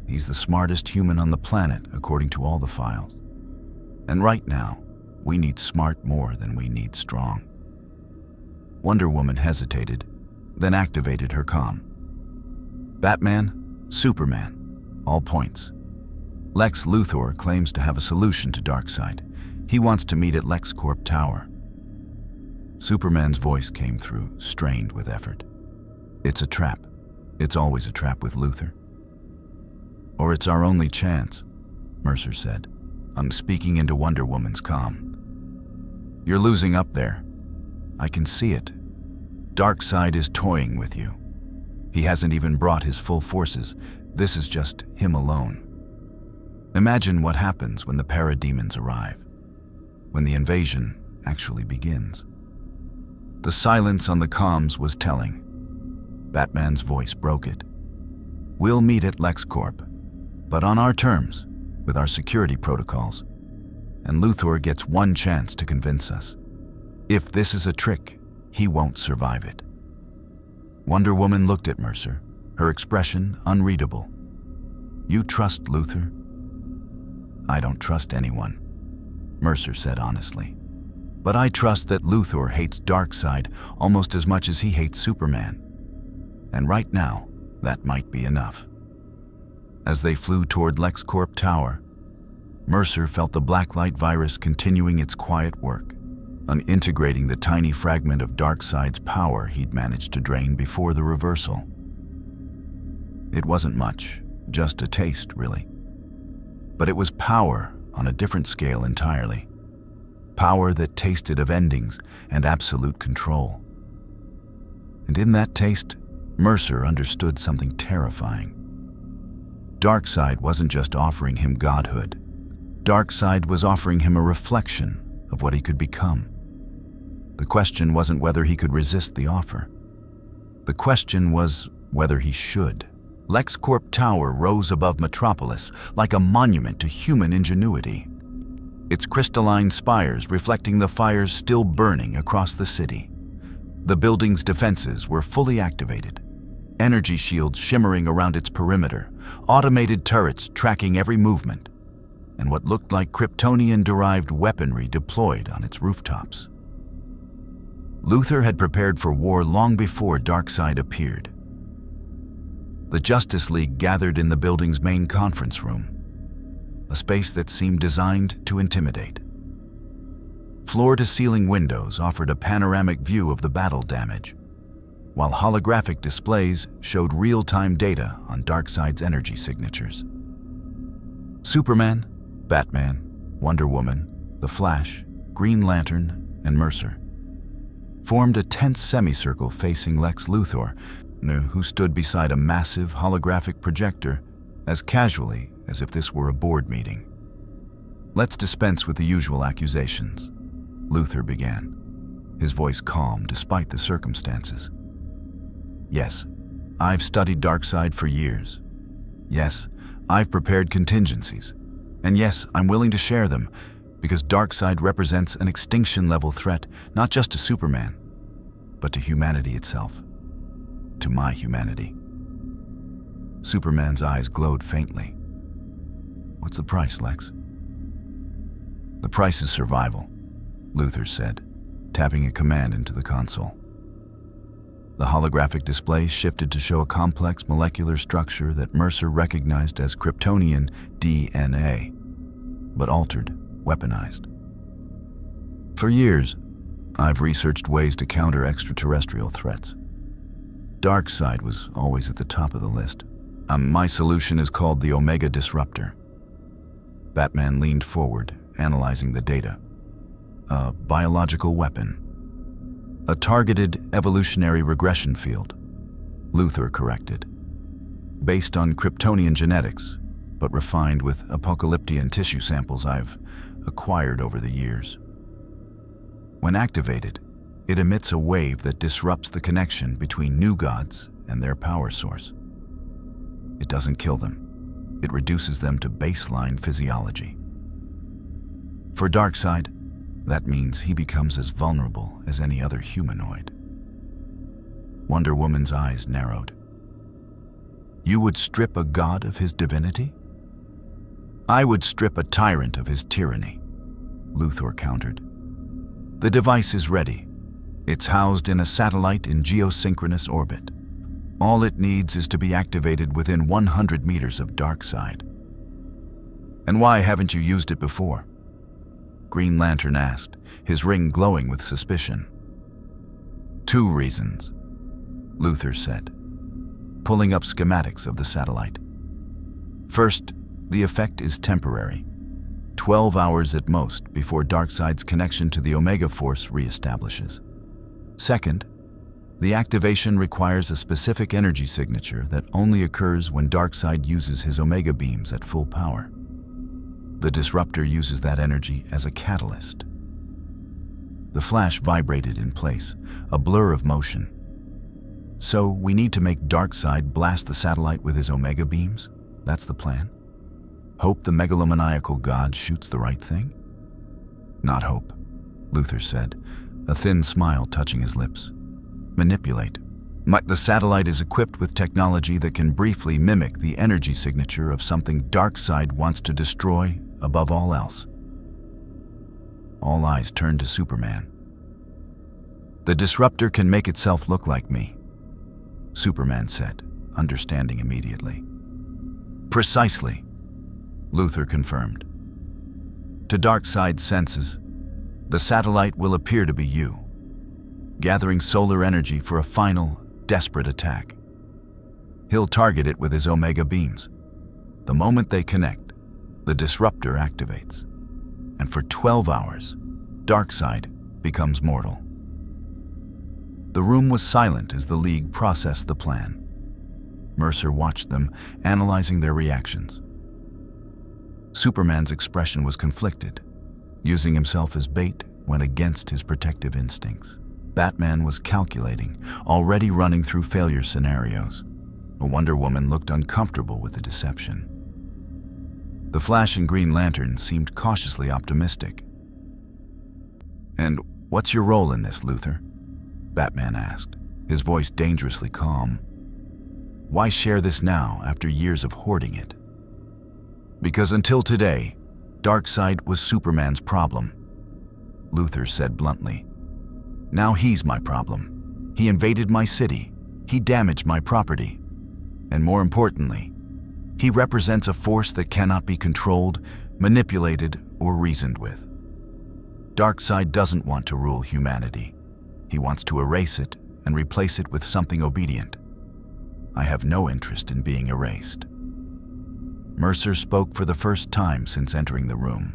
[SPEAKER 1] He's the smartest human on the planet, according to all the files. And right now, we need smart more than we need strong. Wonder Woman hesitated, then activated her comm. Batman, Superman, all points. Lex Luthor claims to have a solution to Darkseid. He wants to meet at LexCorp Tower. Superman's voice came through, strained with effort. It's a trap. It's always a trap with Luthor. Or it's our only chance, Mercer said. I'm speaking into Wonder Woman's comm. You're losing up there. I can see it. Darkseid is toying with you. He hasn't even brought his full forces. This is just him alone. Imagine what happens when the parademons arrive, when the invasion actually begins. The silence on the comms was telling. Batman's voice broke it. We'll meet at LexCorp, but on our terms, with our security protocols. And Luthor gets one chance to convince us. If this is a trick, he won't survive it. Wonder Woman looked at Mercer, her expression unreadable. You trust Luthor? I don't trust anyone, Mercer said honestly. But I trust that Luthor hates Darkseid almost as much as he hates Superman. And right now, that might be enough. As they flew toward LexCorp Tower, Mercer felt the Blacklight Virus continuing its quiet work, unintegrating the tiny fragment of Darkseid's power he'd managed to drain before the reversal. It wasn't much, just a taste, really. But it was power on a different scale entirely. Power that tasted of endings and absolute control. And in that taste, Mercer understood something terrifying. Darkseid wasn't just offering him godhood. Darkseid was offering him a reflection of what he could become. The question wasn't whether he could resist the offer. The question was whether he should. LexCorp Tower rose above Metropolis like a monument to human ingenuity, its crystalline spires reflecting the fires still burning across the city. The building's defenses were fully activated, energy shields shimmering around its perimeter, automated turrets tracking every movement, and what looked like Kryptonian-derived weaponry deployed on its rooftops. Luthor had prepared for war long before Darkseid appeared. The Justice League gathered in the building's main conference room, a space that seemed designed to intimidate. Floor-to-ceiling windows offered a panoramic view of the battle damage, while holographic displays showed real-time data on Darkseid's energy signatures. Superman, Batman, Wonder Woman, The Flash, Green Lantern, and Mercer formed a tense semicircle facing Lex Luthor, who stood beside a massive holographic projector as casually as if this were a board meeting. Let's dispense with the usual accusations, Luthor began, his voice calm despite the circumstances. Yes, I've studied Darkseid for years. Yes, I've prepared contingencies. And yes, I'm willing to share them, because Darkseid represents an extinction-level threat, not just to Superman, but to humanity itself. To my humanity. Superman's eyes glowed faintly. What's the price, Lex? The price is survival, Luthor said, tapping a command into the console. The holographic display shifted to show a complex molecular structure that Mercer recognized as Kryptonian DNA, but altered, weaponized. For years, I've researched ways to counter extraterrestrial threats. Darkseid was always at the top of the list. My solution is called the Omega Disruptor. Batman leaned forward, analyzing the data. A biological weapon. A targeted evolutionary regression field. Luthor corrected. Based on Kryptonian genetics, but refined with Apokoliptian tissue samples I've acquired over the years. When activated, it emits a wave that disrupts the connection between new gods and their power source. It doesn't kill them. It reduces them to baseline physiology. For Darkseid, that means he becomes as vulnerable as any other humanoid. Wonder Woman's eyes narrowed. You would strip a god of his divinity? I would strip a tyrant of his tyranny, Luthor countered. The device is ready. It's housed in a satellite in geosynchronous orbit. All it needs is to be activated within 100 meters of Darkseid. And why haven't you used it before? Green Lantern asked, his ring glowing with suspicion. 2 reasons, Luthor said, pulling up schematics of the satellite. First, the effect is temporary. 12 hours at most before Darkseid's connection to the Omega Force reestablishes. Second, the activation requires a specific energy signature that only occurs when Darkseid uses his Omega beams at full power. The disruptor uses that energy as a catalyst. The flash vibrated in place, a blur of motion. So we need to make Darkseid blast the satellite with his Omega beams? That's the plan? Hope the megalomaniacal god shoots the right thing? Not hope, Luthor said, a thin smile touching his lips. Manipulate. The satellite is equipped with technology that can briefly mimic the energy signature of something Darkseid wants to destroy above all else. All eyes turned to Superman. The disruptor can make itself look like me, Superman said, understanding immediately. Precisely, Luthor confirmed. To Darkseid's senses, the satellite will appear to be you, gathering solar energy for a final, desperate attack. He'll target it with his Omega beams. The moment they connect, the disruptor activates, and for 12 hours, Darkseid becomes mortal. The room was silent as the League processed the plan. Mercer watched them, analyzing their reactions. Superman's expression was conflicted. Using himself as bait went against his protective instincts. Batman was calculating, already running through failure scenarios. Wonder Woman looked uncomfortable with the deception. The Flash and Green Lantern seemed cautiously optimistic. And what's your role in this, Luthor? Batman asked, his voice dangerously calm. Why share this now after years of hoarding it? Because until today, Darkseid was Superman's problem, Luthor said bluntly. Now he's my problem. He invaded my city. He damaged my property. And more importantly, he represents a force that cannot be controlled, manipulated, or reasoned with. Darkseid doesn't want to rule humanity. He wants to erase it and replace it with something obedient. I have no interest in being erased. Mercer spoke for the first time since entering the room.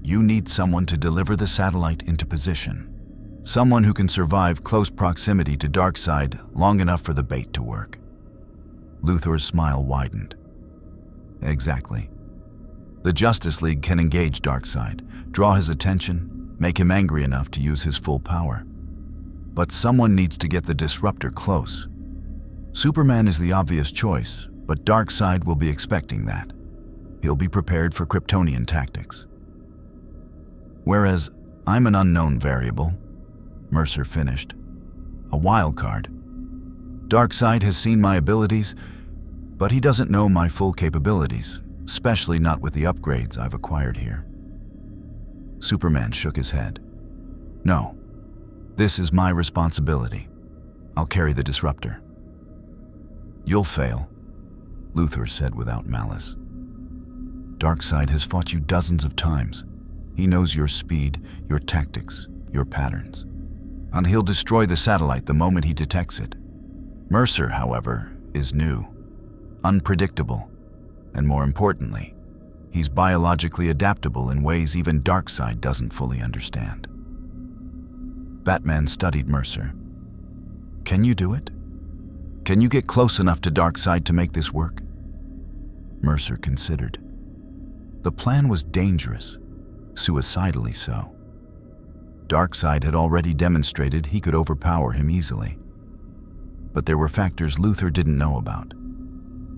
[SPEAKER 1] You need someone to deliver the satellite into position. Someone who can survive close proximity to Darkseid long enough for the bait to work. Luthor's smile widened. Exactly. The Justice League can engage Darkseid, draw his attention, make him angry enough to use his full power. But someone needs to get the disruptor close. Superman is the obvious choice, but Darkseid will be expecting that. He'll be prepared for Kryptonian tactics. Whereas I'm an unknown variable, Mercer finished. A wild card. Darkseid has seen my abilities, but he doesn't know my full capabilities, especially not with the upgrades I've acquired here. Superman shook his head. No, this is my responsibility. I'll carry the disruptor. You'll fail, Luthor said without malice. Darkseid has fought you dozens of times. He knows your speed, your tactics, your patterns. And he'll destroy the satellite the moment he detects it. Mercer, however, is new, unpredictable, and more importantly, he's biologically adaptable in ways even Darkseid doesn't fully understand. Batman studied Mercer. Can you do it? Can you get close enough to Darkseid to make this work? Mercer considered. The plan was dangerous, suicidally so. Darkseid had already demonstrated he could overpower him easily. But there were factors Luthor didn't know about.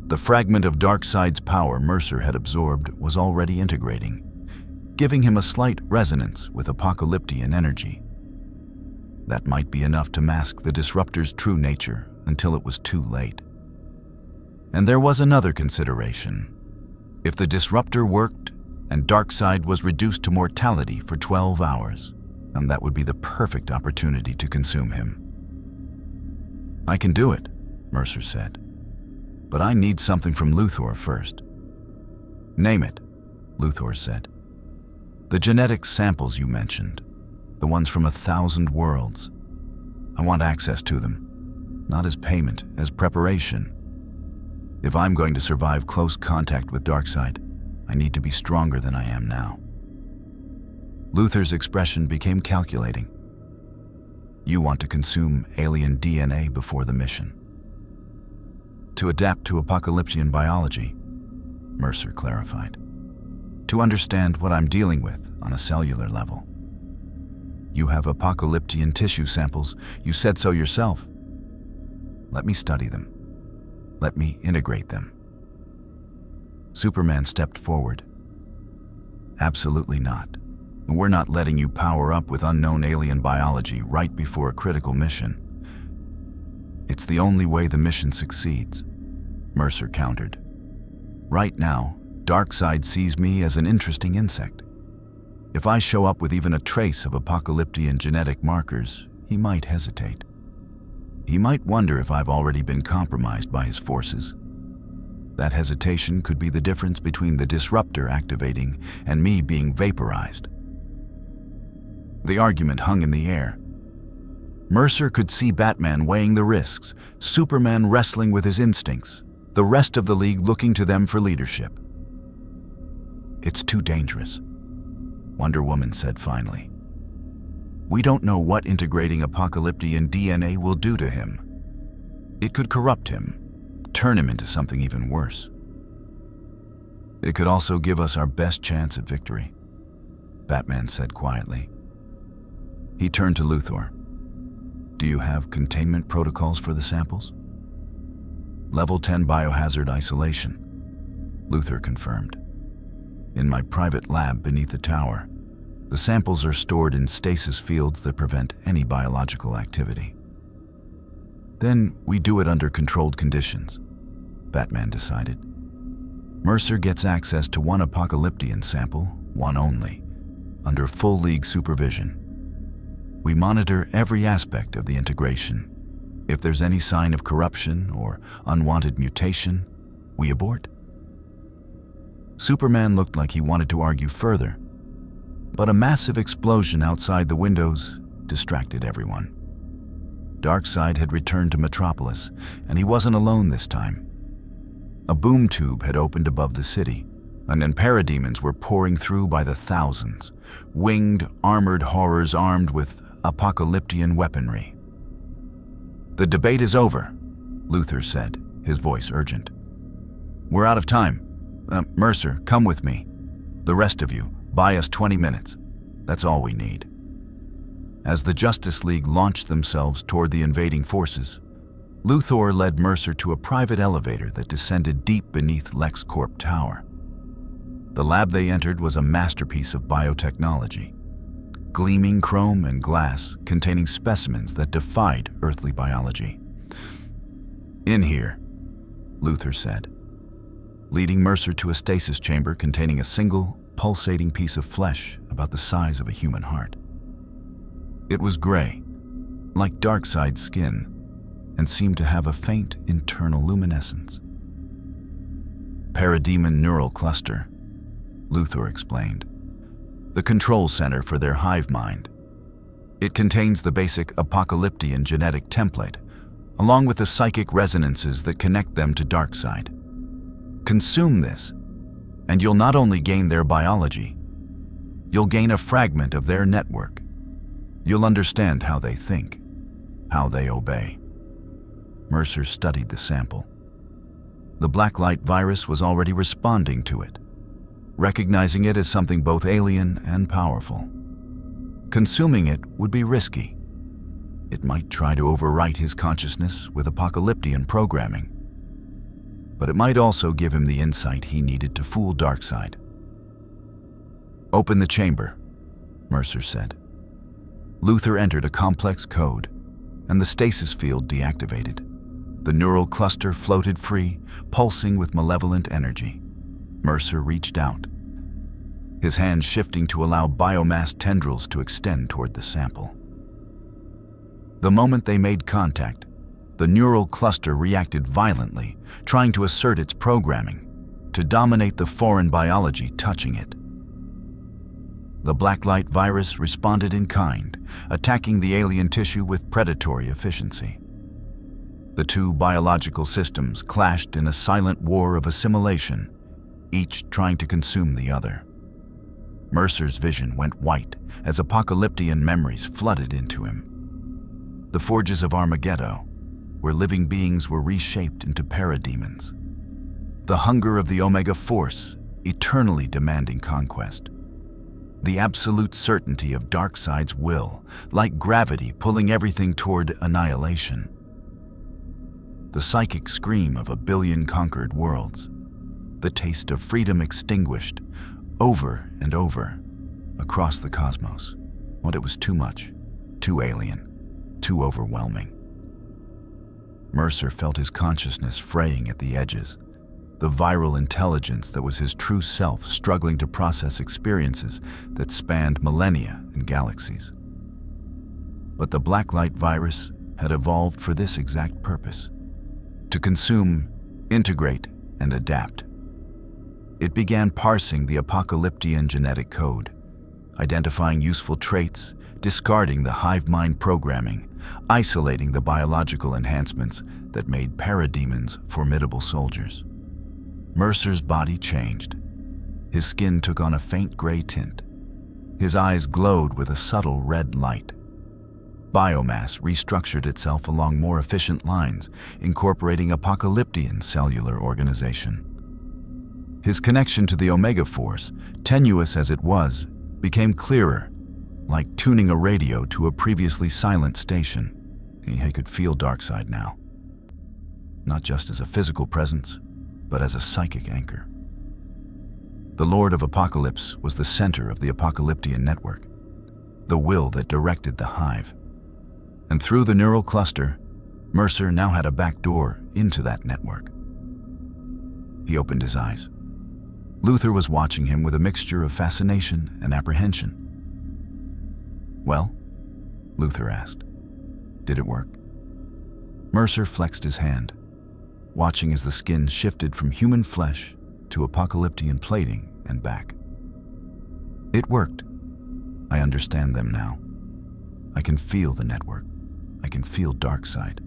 [SPEAKER 1] The fragment of Darkseid's power Mercer had absorbed was already integrating, giving him a slight resonance with Apokoliptian energy. That might be enough to mask the Disruptor's true nature until it was too late. And there was another consideration. If the Disruptor worked and Darkseid was reduced to mortality for 12 hours, and that would be the perfect opportunity to consume him. I can do it, Mercer said. But I need something from Luthor first. Name it, Luthor said. The genetic samples you mentioned, the ones from 1,000 worlds. I want access to them, not as payment, as preparation. If I'm going to survive close contact with Darkseid, I need to be stronger than I am now. Luthor's expression became calculating. You want to consume alien DNA before the mission. To adapt to Apokoliptian biology, Mercer clarified. To understand what I'm dealing with on a cellular level. You have Apokoliptian tissue samples. You said so yourself. Let me study them. Let me integrate them. Superman stepped forward. Absolutely not. We're not letting you power up with unknown alien biology right before a critical mission. It's the only way the mission succeeds, Mercer countered. Right now, Darkseid sees me as an interesting insect. If I show up with even a trace of Apokoliptian genetic markers, he might hesitate. He might wonder if I've already been compromised by his forces. That hesitation could be the difference between the Disruptor activating and me being vaporized. The argument hung in the air. Mercer could see Batman weighing the risks, Superman wrestling with his instincts, the rest of the League looking to them for leadership. It's too dangerous, Wonder Woman said finally. We don't know what integrating Apokoliptian DNA will do to him. It could corrupt him, turn him into something even worse. It could also give us our best chance at victory, Batman said quietly. He turned to Luthor. Do you have containment protocols for the samples? Level 10 biohazard isolation, Luthor confirmed. In my private lab beneath the tower, the samples are stored in stasis fields that prevent any biological activity. Then we do it under controlled conditions, Batman decided. Mercer gets access to one Apokoliptian sample, one only, under full League supervision. We monitor every aspect of the integration. If there's any sign of corruption or unwanted mutation, we abort. Superman looked like he wanted to argue further, but a massive explosion outside the windows distracted everyone. Darkseid had returned to Metropolis, and he wasn't alone this time. A boom tube had opened above the city, and parademons were pouring through by the thousands, winged, armored horrors armed with Apokoliptian weaponry. The debate is over, Luthor said, his voice urgent. We're out of time. Mercer, come with me. The rest of you, buy us 20 minutes. That's all we need. As the Justice League launched themselves toward the invading forces, Luthor led Mercer to a private elevator that descended deep beneath LexCorp Tower. The lab they entered was a masterpiece of biotechnology, gleaming chrome and glass containing specimens that defied earthly biology. In here, Luthor said, leading Mercer to a stasis chamber containing a single, pulsating piece of flesh about the size of a human heart. It was gray, like Darkseid's skin, and seemed to have a faint internal luminescence. Parademon neural cluster, Luthor explained. the control center for their hive mind. It contains the basic Apokoliptian genetic template, along with the psychic resonances that connect them to Darkseid. Consume this, and you'll not only gain their biology, you'll gain a fragment of their network. You'll understand how they think, how they obey. Mercer studied the sample. The Blacklight Virus was already responding to it, recognizing it as something both alien and powerful. Consuming it would be risky. It might try to overwrite his consciousness with Apokoliptian programming, but it might also give him the insight he needed to fool Darkseid. "Open the chamber," Mercer said. Luthor entered a complex code, and the stasis field deactivated. The neural cluster floated free, pulsing with malevolent energy. Mercer reached out, his hand shifting to allow biomass tendrils to extend toward the sample. The moment they made contact, the neural cluster reacted violently, trying to assert its programming, to dominate the foreign biology touching it. The Blacklight Virus responded in kind, attacking the alien tissue with predatory efficiency. The two biological systems clashed in a silent war of assimilation, each trying to consume the other. Mercer's vision went white as Apokoliptian memories flooded into him. The forges of Armageddon, where living beings were reshaped into parademons. The hunger of the Omega Force, eternally demanding conquest. The absolute certainty of Darkseid's will, like gravity pulling everything toward annihilation. The psychic scream of a billion conquered worlds. The taste of freedom extinguished, over and over, across the cosmos. But it was too much, too alien, too overwhelming. Mercer felt his consciousness fraying at the edges, the viral intelligence that was his true self struggling to process experiences that spanned millennia and galaxies. But the Blacklight Virus had evolved for this exact purpose: to consume, integrate, and adapt. It began parsing the Apokoliptian genetic code, identifying useful traits, discarding the hive mind programming, isolating the biological enhancements that made parademons formidable soldiers. Mercer's body changed. His skin took on a faint gray tint. His eyes glowed with a subtle red light. Biomass restructured itself along more efficient lines, incorporating Apokoliptian cellular organization. His connection to the Omega Force, tenuous as it was, became clearer, like tuning a radio to a previously silent station. He could feel Darkseid now, not just as a physical presence, but as a psychic anchor. The Lord of Apokolips was the center of the Apokoliptian network, the will that directed the hive. And through the neural cluster, Mercer now had a back door into that network. He opened his eyes. Luthor was watching him with a mixture of fascination and apprehension. "Well?" Luthor asked. "Did it work?" Mercer flexed his hand, watching as the skin shifted from human flesh to Apokoliptian plating and back. "It worked. I understand them now. I can feel the network. I can feel Darkseid.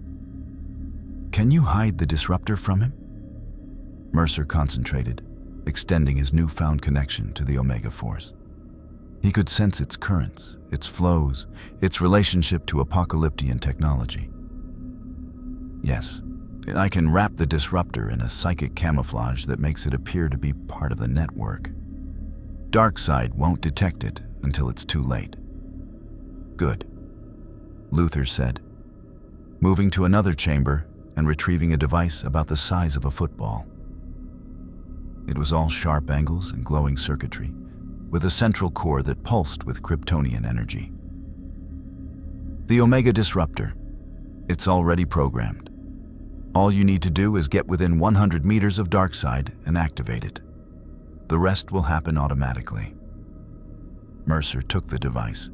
[SPEAKER 1] Can you hide the disruptor from him?" Mercer concentrated, extending his newfound connection to the Omega Force. He could sense its currents, its flows, its relationship to Apokoliptian technology. "Yes, I can wrap the disruptor in a psychic camouflage that makes it appear to be part of the network. Darkseid won't detect it until it's too late." "Good," Luthor said, moving to another chamber and retrieving a device about the size of a football. It was all sharp angles and glowing circuitry, with a central core that pulsed with Kryptonian energy. "The Omega Disruptor. It's already programmed. All you need to do is get within 100 meters of Darkseid and activate it. The rest will happen automatically." Mercer took the device.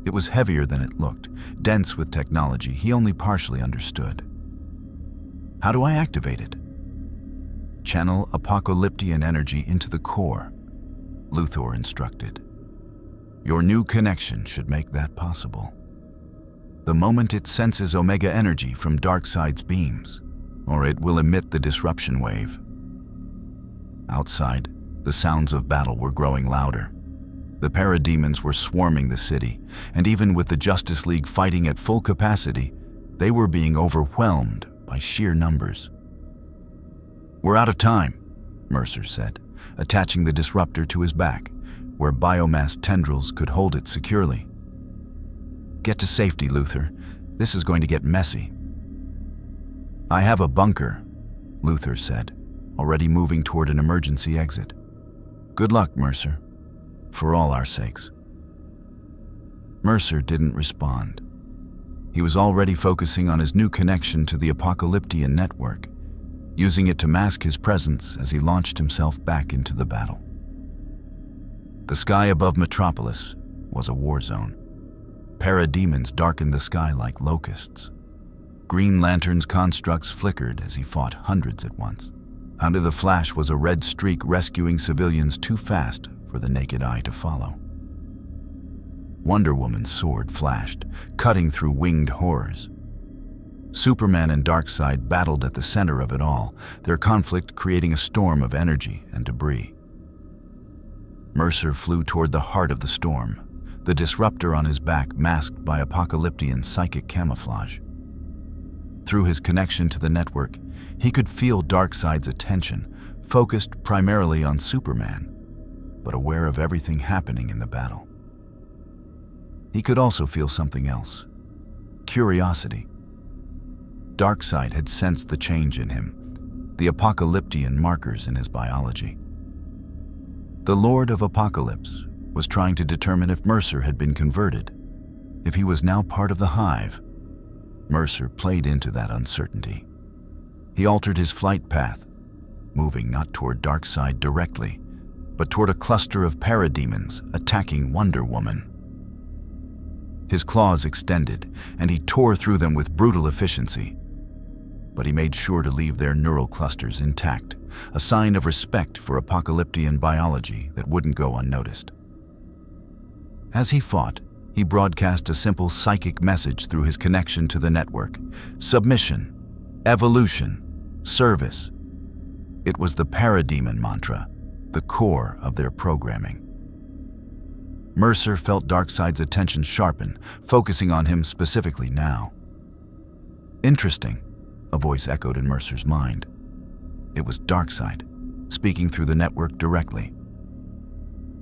[SPEAKER 1] It was heavier than it looked, dense with technology he only partially understood. "How do I activate it?" "Channel Apokoliptian energy into the core," Luthor instructed. Your new connection should make that possible. The moment it senses Omega energy from Darkseid's beams, or it will emit the disruption wave. Outside, the sounds of battle were growing louder. The parademons were swarming the city, and even with the Justice League fighting at full capacity, they were being overwhelmed by sheer numbers. "We're out of time," Mercer said, attaching the disruptor to his back, where biomass tendrils could hold it securely. "Get to safety, Luthor. This is going to get messy." "I have a bunker," Luthor said, already moving toward an emergency exit. "Good luck, Mercer, for all our sakes." Mercer didn't respond. He was already focusing on his new connection to the Apokoliptian network, using it to mask his presence as he launched himself back into the battle. The sky above Metropolis was a war zone. Parademons darkened the sky like locusts. Green Lantern's constructs flickered as he fought hundreds at once. Under the flash was a red streak rescuing civilians too fast for the naked eye to follow. Wonder Woman's sword flashed, cutting through winged horrors. Superman and Darkseid battled at the center of it all, their conflict creating a storm of energy and debris. Mercer flew toward the heart of the storm, the disruptor on his back masked by Apokoliptian psychic camouflage. Through his connection to the network, he could feel Darkseid's attention, focused primarily on Superman, but aware of everything happening in the battle. He could also feel something else: curiosity. Darkseid had sensed the change in him, the Apokoliptian markers in his biology. The Lord of Apokolips was trying to determine if Mercer had been converted, if he was now part of the Hive. Mercer played into that uncertainty. He altered his flight path, moving not toward Darkseid directly, but toward a cluster of parademons attacking Wonder Woman. His claws extended, and he tore through them with brutal efficiency. But he made sure to leave their neural clusters intact, a sign of respect for Apokoliptian biology that wouldn't go unnoticed. As he fought, he broadcast a simple psychic message through his connection to the network: submission, evolution, service. It was the parademon mantra, the core of their programming. Mercer felt Darkseid's attention sharpen, focusing on him specifically now. "Interesting," a voice echoed in Mercer's mind. It was Darkseid, speaking through the network directly.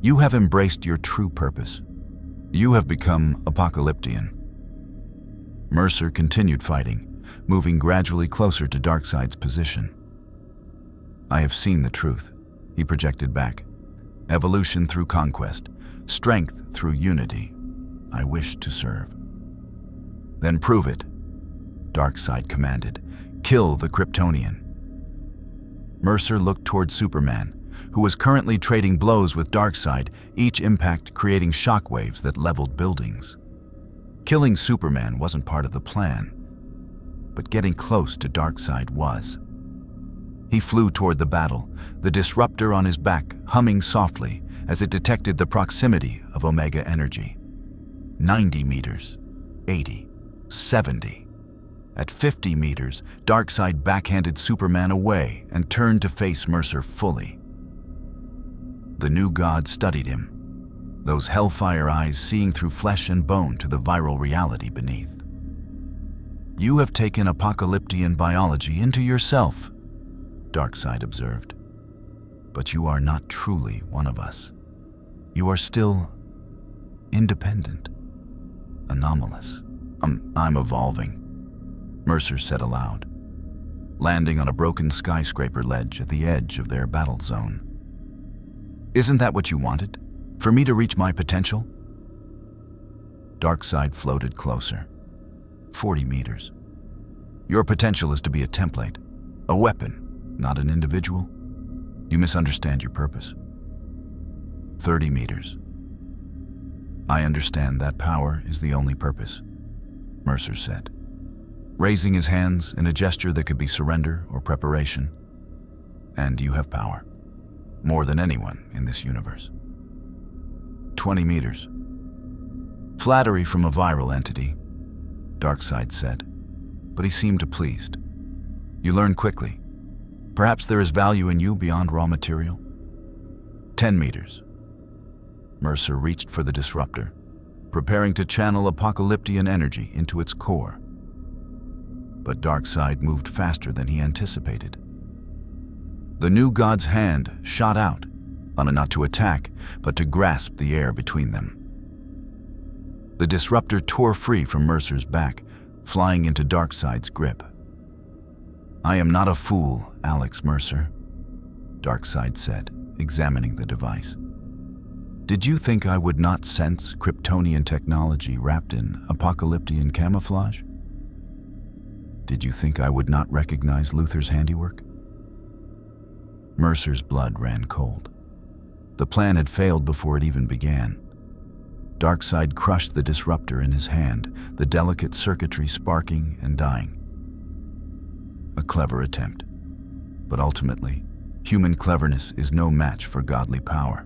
[SPEAKER 1] "You have embraced your true purpose. You have become Apokoliptian." Mercer continued fighting, moving gradually closer to Darkseid's position. "I have seen the truth," he projected back. "Evolution through conquest, strength through unity. I wish to serve." "Then prove it," Darkseid commanded. "Kill the Kryptonian." Mercer looked toward Superman, who was currently trading blows with Darkseid, each impact creating shockwaves that leveled buildings. Killing Superman wasn't part of the plan, but getting close to Darkseid was. He flew toward the battle, the disruptor on his back humming softly as it detected the proximity of Omega energy. 90 meters, 80, 70. At 50 meters, Darkseid backhanded Superman away and turned to face Mercer fully. The new god studied him, those hellfire eyes seeing through flesh and bone to the viral reality beneath. "You have taken Apokoliptian biology into yourself," Darkseid observed. "But you are not truly one of us. You are still independent, anomalous." I'm evolving," Mercer said aloud, landing on a broken skyscraper ledge at the edge of their battle zone. "Isn't that what you wanted? For me to reach my potential?" Darkseid floated closer. 40 meters. "Your potential is to be a template, a weapon, not an individual. You misunderstand your purpose." 30 meters. "I understand that power is the only purpose," Mercer said, raising his hands in a gesture that could be surrender or preparation. "And you have power, more than anyone in this universe." 20 meters. Flattery from a viral entity, Darkseid said, but he seemed pleased. You learn quickly. Perhaps there is value in you beyond raw material. 10 meters. Mercer reached for the disruptor, preparing to channel apocalyptic energy into its core. But Darkseid moved faster than he anticipated. The new god's hand shot out, not to attack, but to grasp the air between them. The disruptor tore free from Mercer's back, flying into Darkseid's grip. I am not a fool, Alex Mercer, Darkseid said, examining the device. Did you think I would not sense Kryptonian technology wrapped in apocalyptic camouflage? Did you think I would not recognize Luthor's handiwork? Mercer's blood ran cold. The plan had failed before it even began. Darkseid crushed the disruptor in his hand, the delicate circuitry sparking and dying. A clever attempt, but ultimately, human cleverness is no match for godly power.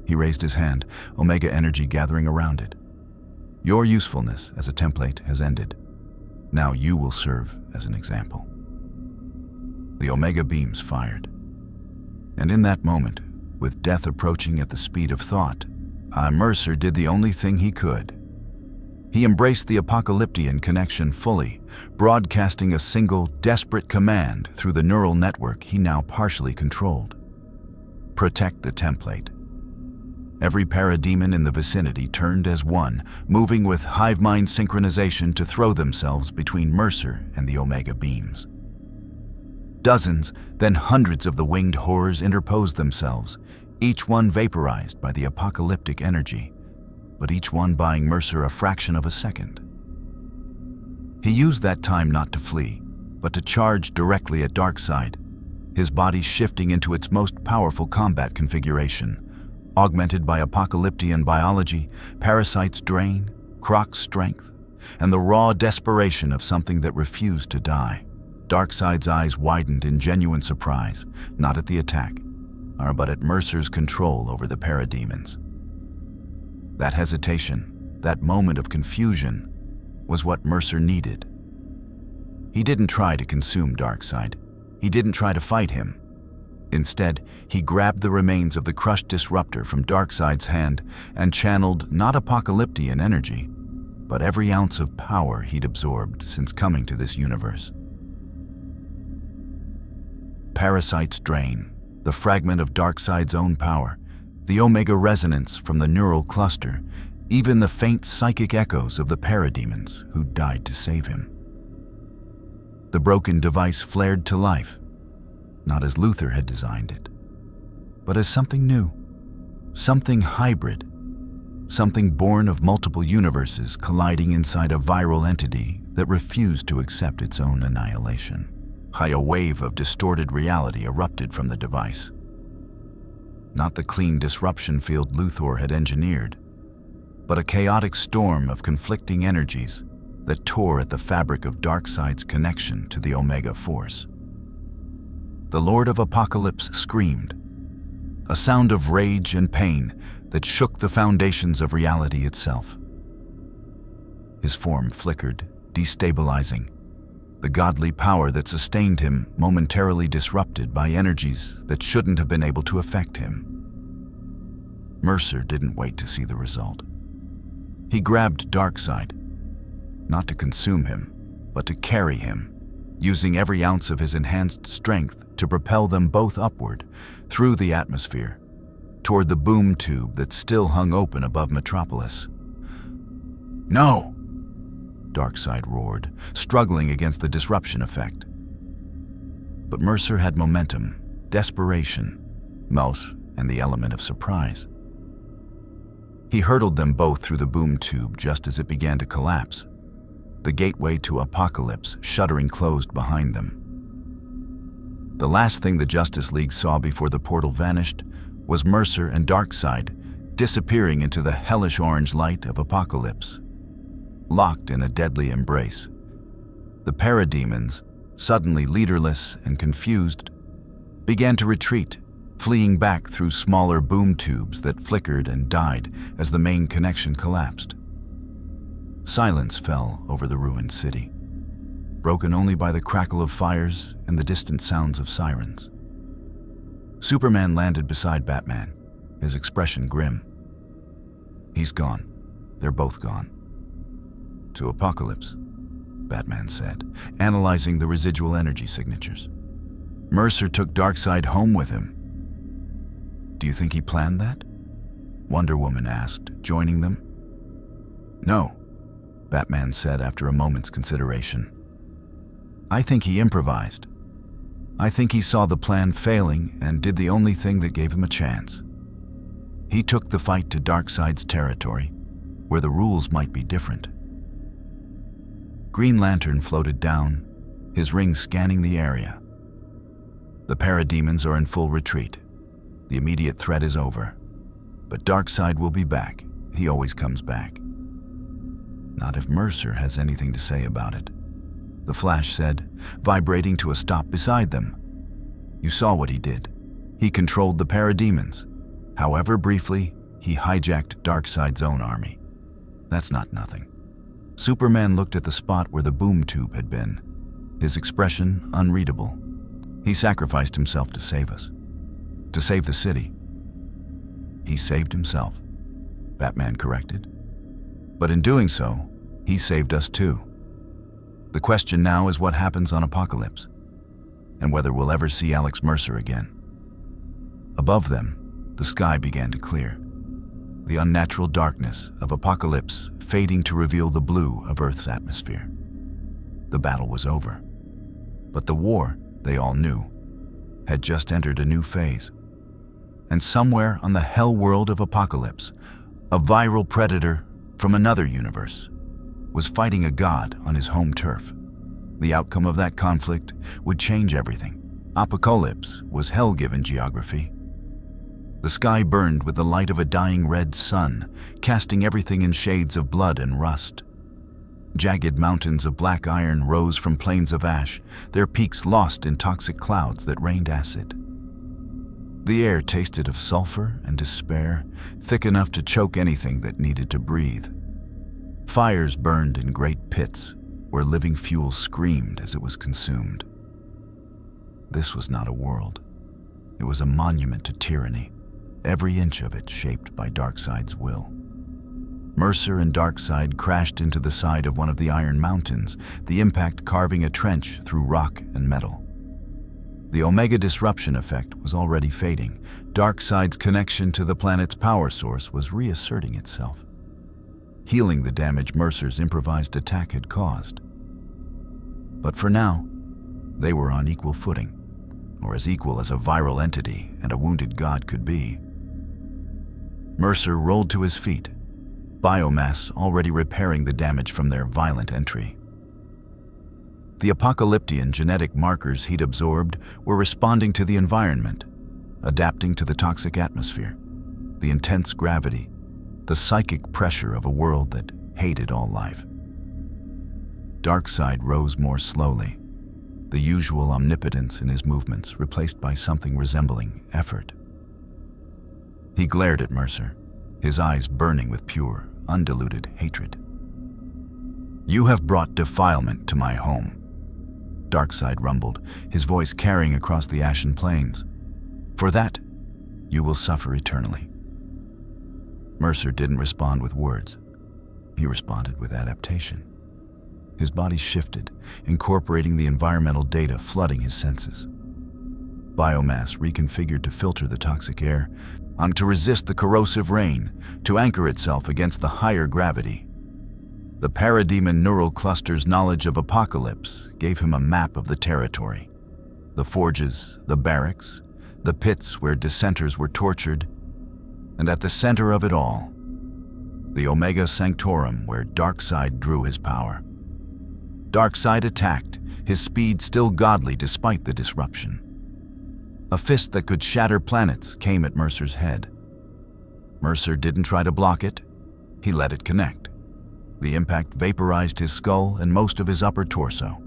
[SPEAKER 1] He raised his hand, Omega energy gathering around it. Your usefulness as a template has ended. Now you will serve as an example. The Omega beams fired. And in that moment, with death approaching at the speed of thought, Mercer did the only thing he could. He embraced the apocalyptic connection fully, broadcasting a single, desperate command through the neural network he now partially controlled. Protect the template. Every parademon in the vicinity turned as one, moving with hive mind synchronization to throw themselves between Mercer and the Omega beams. Dozens, then hundreds of the winged horrors interposed themselves, each one vaporized by the apocalyptic energy, but each one buying Mercer a fraction of a second. He used that time not to flee, but to charge directly at Darkseid, his body shifting into its most powerful combat configuration, augmented by apocalyptic biology, Parasite's drain, Croc's strength, and the raw desperation of something that refused to die. Darkseid's eyes widened in genuine surprise, not at the attack, but at Mercer's control over the parademons. That hesitation, that moment of confusion, was what Mercer needed. He didn't try to consume Darkseid. He didn't try to fight him. Instead, he grabbed the remains of the crushed disruptor from Darkseid's hand and channeled not apocalyptic energy, but every ounce of power he'd absorbed since coming to this universe. Parasite's drain, the fragment of Darkseid's own power, the Omega resonance from the neural cluster, even the faint psychic echoes of the parademons who died to save him. The broken device flared to life, not as Luthor had designed it, but as something new, something hybrid, something born of multiple universes colliding inside a viral entity that refused to accept its own annihilation. A wave of distorted reality erupted from the device. Not the clean disruption field Luthor had engineered, but a chaotic storm of conflicting energies that tore at the fabric of Darkseid's connection to the Omega Force. The Lord of Apokolips screamed, a sound of rage and pain that shook the foundations of reality itself. His form flickered, destabilizing, the godly power that sustained him momentarily disrupted by energies that shouldn't have been able to affect him. Mercer didn't wait to see the result. He grabbed Darkseid, not to consume him, but to carry him, using every ounce of his enhanced strength to propel them both upward, through the atmosphere, toward the boom tube that still hung open above Metropolis. No! Darkseid roared, struggling against the disruption effect. But Mercer had momentum, desperation, and the element of surprise. He hurtled them both through the boom tube just as it began to collapse, the gateway to Apokolips shuddering closed behind them. The last thing the Justice League saw before the portal vanished was Mercer and Darkseid disappearing into the hellish orange light of Apokolips, locked in a deadly embrace. The parademons, suddenly leaderless and confused, began to retreat, fleeing back through smaller boom tubes that flickered and died as the main connection collapsed. Silence fell over the ruined city, broken only by the crackle of fires and the distant sounds of sirens. Superman landed beside Batman, his expression grim. "He's gone. They're both gone." "To Apokolips," Batman said, analyzing the residual energy signatures. "Mercer took Darkseid home with him." "Do you think he planned that?" Wonder Woman asked, joining them. "No," Batman said after a moment's consideration. "I think he improvised. I think he saw the plan failing and did the only thing that gave him a chance. He took the fight to Darkseid's territory, where the rules might be different." Green Lantern floated down, his ring scanning the area. "The parademons are in full retreat. The immediate threat is over. But Darkseid will be back. He always comes back." "Not if Mercer has anything to say about it," the Flash said, vibrating to a stop beside them. "You saw what he did. He controlled the parademons. However briefly, he hijacked Darkseid's own army. That's not nothing." Superman looked at the spot where the boom tube had been, his expression unreadable. "He sacrificed himself to save us. To save the city." "He saved himself," Batman corrected. "But in doing so, he saved us too. The question now is what happens on Apokolips, and whether we'll ever see Alex Mercer again." Above them, the sky began to clear, the unnatural darkness of Apokolips fading to reveal the blue of Earth's atmosphere. The battle was over, but the war, they all knew, had just entered a new phase. And somewhere on the hell world of Apokolips, a viral predator from another universe was fighting a god on his home turf. The outcome of that conflict would change everything. Apokolips was hell-given geography. The sky burned with the light of a dying red sun, casting everything in shades of blood and rust. Jagged mountains of black iron rose from plains of ash, their peaks lost in toxic clouds that rained acid. The air tasted of sulfur and despair, thick enough to choke anything that needed to breathe. Fires burned in great pits, where living fuel screamed as it was consumed. This was not a world. It was a monument to tyranny, every inch of it shaped by Darkseid's will. Mercer and Darkseid crashed into the side of one of the iron mountains, the impact carving a trench through rock and metal. The Omega disruption effect was already fading. Darkseid's connection to the planet's power source was reasserting itself, healing the damage Mercer's improvised attack had caused. But for now, they were on equal footing, or as equal as a viral entity and a wounded god could be. Mercer rolled to his feet, biomass already repairing the damage from their violent entry. The apocalyptian genetic markers he'd absorbed were responding to the environment, adapting to the toxic atmosphere, the intense gravity, the psychic pressure of a world that hated all life. Darkseid rose more slowly, the usual omnipotence in his movements replaced by something resembling effort. He glared at Mercer, his eyes burning with pure, undiluted hatred. "You have brought defilement to my home," Darkseid rumbled, his voice carrying across the ashen plains. "For that, you will suffer eternally." Mercer didn't respond with words. He responded with adaptation. His body shifted, incorporating the environmental data flooding his senses. Biomass reconfigured to filter the toxic air, to resist the corrosive rain, to anchor itself against the higher gravity. The parademon neural cluster's knowledge of Apokolips gave him a map of the territory. The forges, the barracks, the pits where dissenters were tortured, and at the center of it all, the Omega Sanctorum where Darkseid drew his power. Darkseid attacked, his speed still godly despite the disruption. A fist that could shatter planets came at Mercer's head. Mercer didn't try to block it, he let it connect. The impact vaporized his skull and most of his upper torso.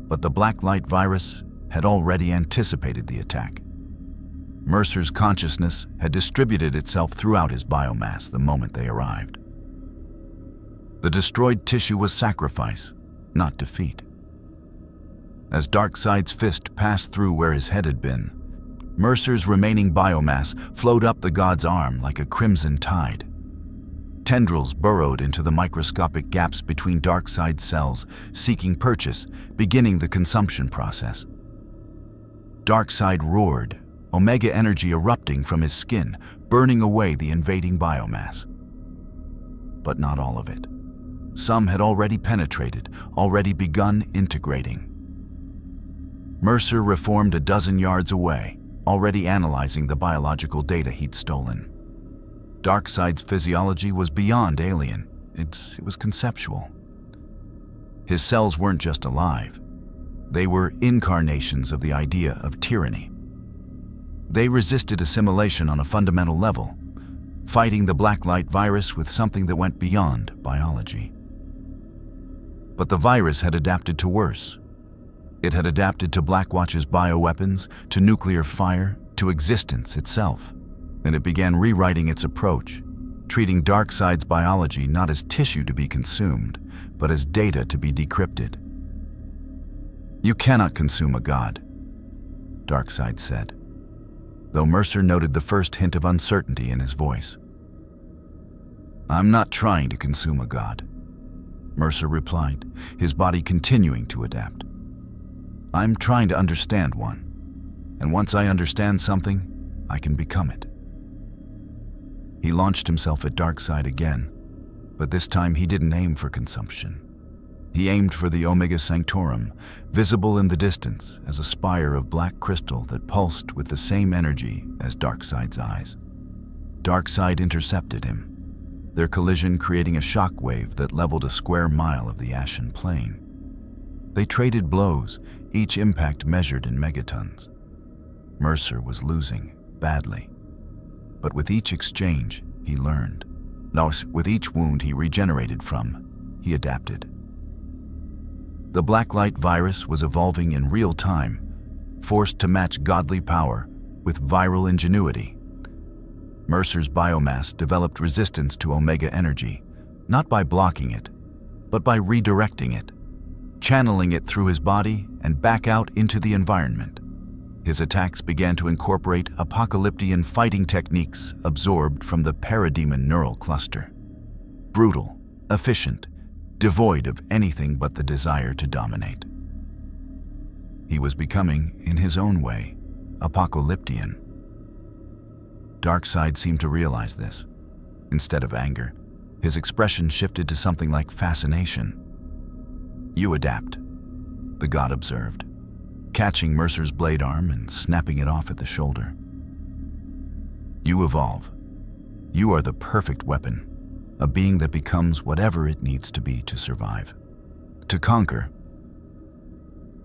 [SPEAKER 1] But the Blacklight Virus had already anticipated the attack. Mercer's consciousness had distributed itself throughout his biomass the moment they arrived. The destroyed tissue was sacrifice, not defeat. As Darkseid's fist passed through where his head had been, Mercer's remaining biomass flowed up the god's arm like a crimson tide. Tendrils burrowed into the microscopic gaps between Darkseid's cells, seeking purchase, beginning the consumption process. Darkseid roared, Omega energy erupting from his skin, burning away the invading biomass. But not all of it. Some had already penetrated, already begun integrating. Mercer reformed a dozen yards away, already analyzing the biological data he'd stolen. Darkseid's physiology was beyond alien. It was conceptual. His cells weren't just alive. They were incarnations of the idea of tyranny. They resisted assimilation on a fundamental level, fighting the Blacklight Virus with something that went beyond biology. But the virus had adapted to worse. It had adapted to Blackwatch's bioweapons, to nuclear fire, to existence itself, and it began rewriting its approach, treating Darkseid's biology not as tissue to be consumed, but as data to be decrypted. "You cannot consume a god," Darkseid said, though Mercer noted the first hint of uncertainty in his voice. "I'm not trying to consume a god," Mercer replied, his body continuing to adapt. "I'm trying to understand one, and once I understand something, I can become it." He launched himself at Darkseid again, but this time he didn't aim for consumption. He aimed for the Omega Sanctorum, visible in the distance as a spire of black crystal that pulsed with the same energy as Darkseid's eyes. Darkseid intercepted him, their collision creating a shockwave that leveled a square mile of the ashen plain. They traded blows, each impact measured in megatons. Mercer was losing, badly. But with each exchange, he learned. Now, with each wound he regenerated from, he adapted. The Blacklight Virus was evolving in real time, forced to match godly power with viral ingenuity. Mercer's biomass developed resistance to Omega energy, not by blocking it, but by redirecting it, channeling it through his body and back out into the environment. His attacks began to incorporate apocalyptic fighting techniques absorbed from the parademon neural cluster. Brutal, efficient, devoid of anything but the desire to dominate. He was becoming, in his own way, apocalyptian. Darkseid seemed to realize this. Instead of anger, his expression shifted to something like fascination. "You adapt," the god observed, catching Mercer's blade arm and snapping it off at the shoulder. "You evolve. You are the perfect weapon, a being that becomes whatever it needs to be to survive, to conquer."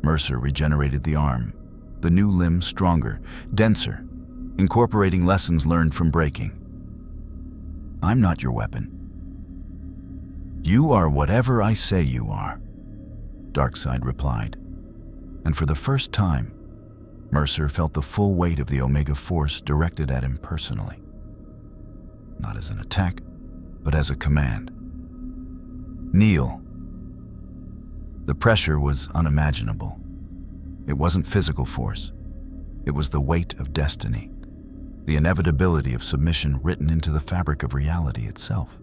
[SPEAKER 1] Mercer regenerated the arm, the new limb stronger, denser, incorporating lessons learned from breaking. "I'm not your weapon. You are whatever I say you are," Darkseid replied. And for the first time, Mercer felt the full weight of the Omega Force directed at him personally. Not as an attack, but as a command. "Kneel." The pressure was unimaginable. It wasn't physical force. It was the weight of destiny, the inevitability of submission written into the fabric of reality itself.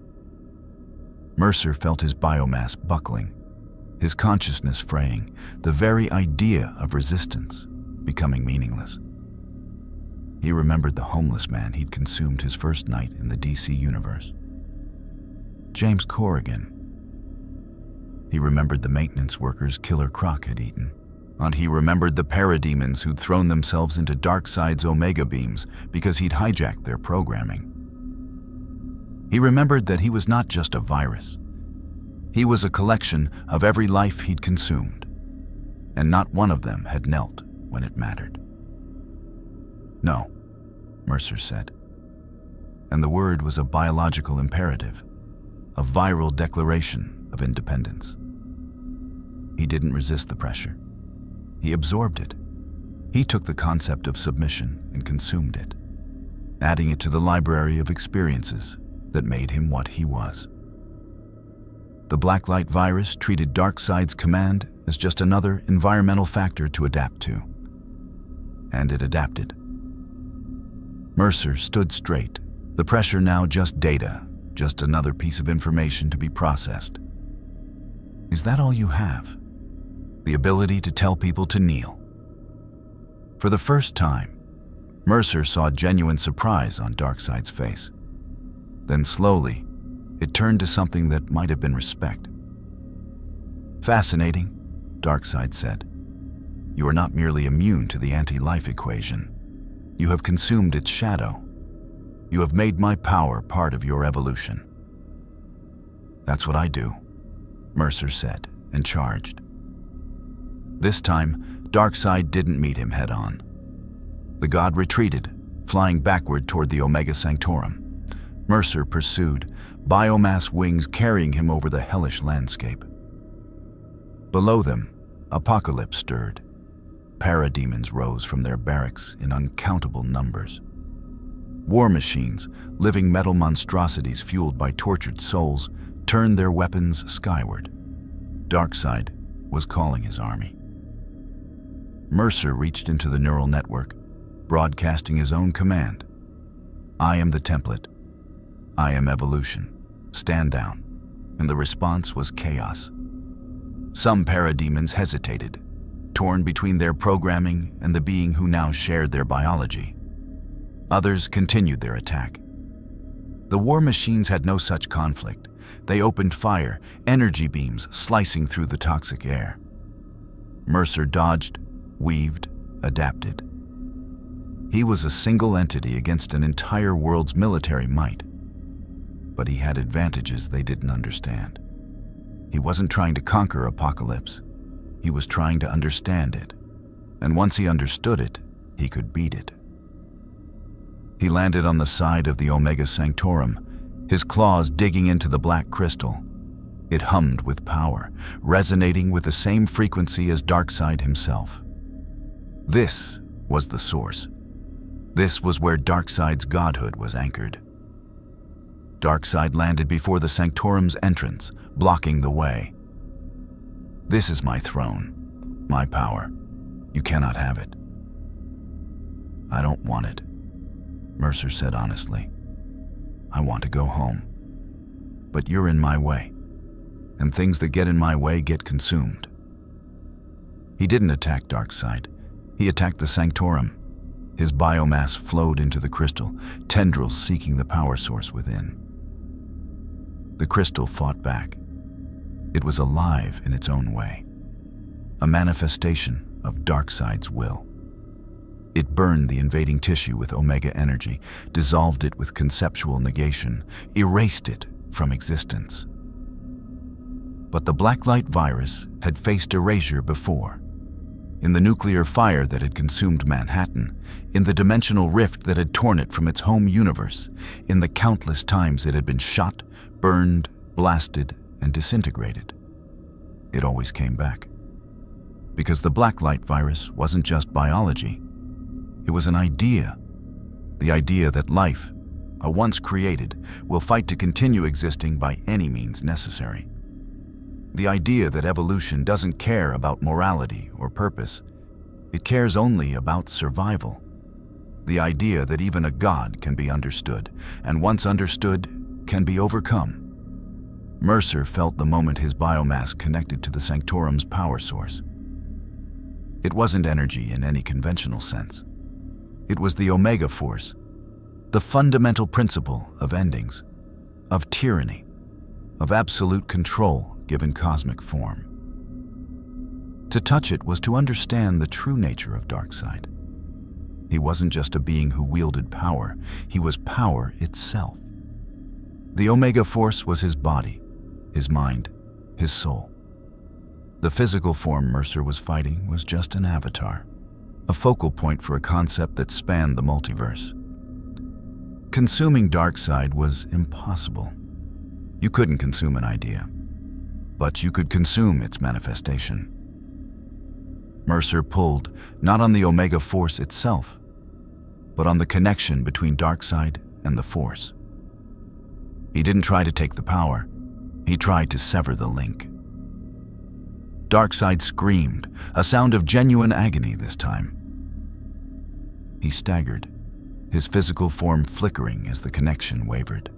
[SPEAKER 1] Mercer felt his biomass buckling, his consciousness fraying, the very idea of resistance becoming meaningless. He remembered the homeless man he'd consumed his first night in the DC universe. James Corrigan. He remembered the maintenance workers Killer Croc had eaten. And he remembered the parademons who'd thrown themselves into Darkseid's Omega beams because he'd hijacked their programming. He remembered that he was not just a virus. He was a collection of every life he'd consumed, and not one of them had knelt when it mattered. "No," Mercer said. And the word was a biological imperative, a viral declaration of independence. He didn't resist the pressure. He absorbed it, He took the concept of submission and consumed it, adding it to the library of experiences that made him what he was. The Blacklight Virus treated Darkseid's command as just another environmental factor to adapt to. And it adapted. Mercer stood straight, the pressure now just data, just another piece of information to be processed. Is that all you have? The ability to tell people to kneel? For the first time, Mercer saw genuine surprise on Darkseid's face. Then slowly, it turned to something that might have been respect. "Fascinating," Darkseid said. "You are not merely immune to the anti-life equation. You have consumed its shadow. You have made my power part of your evolution." "That's what I do," Mercer said, and charged. This time, Darkseid didn't meet him head-on. The god retreated, flying backward toward the Omega Sanctorum. Mercer pursued, biomass wings carrying him over the hellish landscape. Below them, Apokolips stirred. Parademons rose from their barracks in uncountable numbers. War machines, living metal monstrosities fueled by tortured souls, turned their weapons skyward. Darkseid was calling his army. Mercer reached into the neural network, broadcasting his own command. "I am the template. I am evolution. Stand down." And the response was chaos. Some parademons hesitated, torn between their programming and the being who now shared their biology. Others continued their attack. The war machines had no such conflict. They opened fire, energy beams slicing through the toxic air. Mercer dodged, weaved, adapted. He was a single entity against an entire world's military might. But he had advantages they didn't understand. He wasn't trying to conquer Apokolips. He was trying to understand it. And once he understood it, he could beat it. He landed on the side of the Omega Sanctorum, his claws digging into the black crystal. It hummed with power, resonating with the same frequency as Darkseid himself. This was the source. This was where Darkseid's godhood was anchored. Darkseid landed before the Sanctorum's entrance, blocking the way. "This is my throne, my power. You cannot have it." "I don't want it," Mercer said honestly. "I want to go home. But you're in my way, and things that get in my way get consumed." He didn't attack Darkseid. He attacked the Sanctorum. His biomass flowed into the crystal, tendrils seeking the power source within. The crystal fought back. It was alive in its own way, a manifestation of Darkseid's will. It burned the invading tissue with Omega energy, dissolved it with conceptual negation, erased it from existence. But the Blacklight Virus had faced erasure before. In the nuclear fire that had consumed Manhattan, in the dimensional rift that had torn it from its home universe, in the countless times it had been shot, burned, blasted, and disintegrated. It always came back. Because the Blacklight Virus wasn't just biology. It was an idea. The idea that life, a once created, will fight to continue existing by any means necessary. The idea that evolution doesn't care about morality or purpose. It cares only about survival. The idea that even a god can be understood, and once understood, can be overcome. Mercer felt the moment his biomass connected to the Sanctorum's power source. It wasn't energy in any conventional sense. It was the Omega Force, the fundamental principle of endings, of tyranny, of absolute control given cosmic form. To touch it was to understand the true nature of Darkseid. He wasn't just a being who wielded power, he was power itself. The Omega Force was his body, his mind, his soul. The physical form Mercer was fighting was just an avatar, a focal point for a concept that spanned the multiverse. Consuming Darkseid was impossible. You couldn't consume an idea, but you could consume its manifestation. Mercer pulled not on the Omega Force itself, but on the connection between Darkseid and the Force. He didn't try to take the power, he tried to sever the link. Darkseid screamed, a sound of genuine agony this time. He staggered, his physical form flickering as the connection wavered.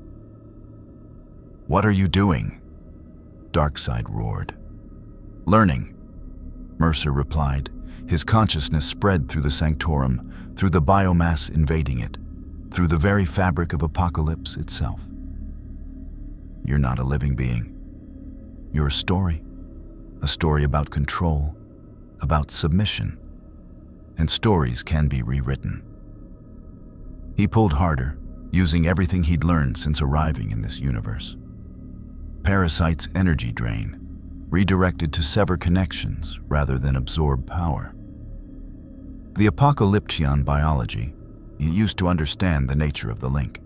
[SPEAKER 1] "What are you doing?" Darkseid roared. "Learning," Mercer replied. His consciousness spread through the sanctorum, through the biomass invading it, through the very fabric of Apokolips itself. "You're not a living being. You're a story about control, about submission, and stories can be rewritten." He pulled harder, using everything he'd learned since arriving in this universe. Parasite's energy drain, redirected to sever connections rather than absorb power. The Apokoliptian biology, he used to understand the nature of the link.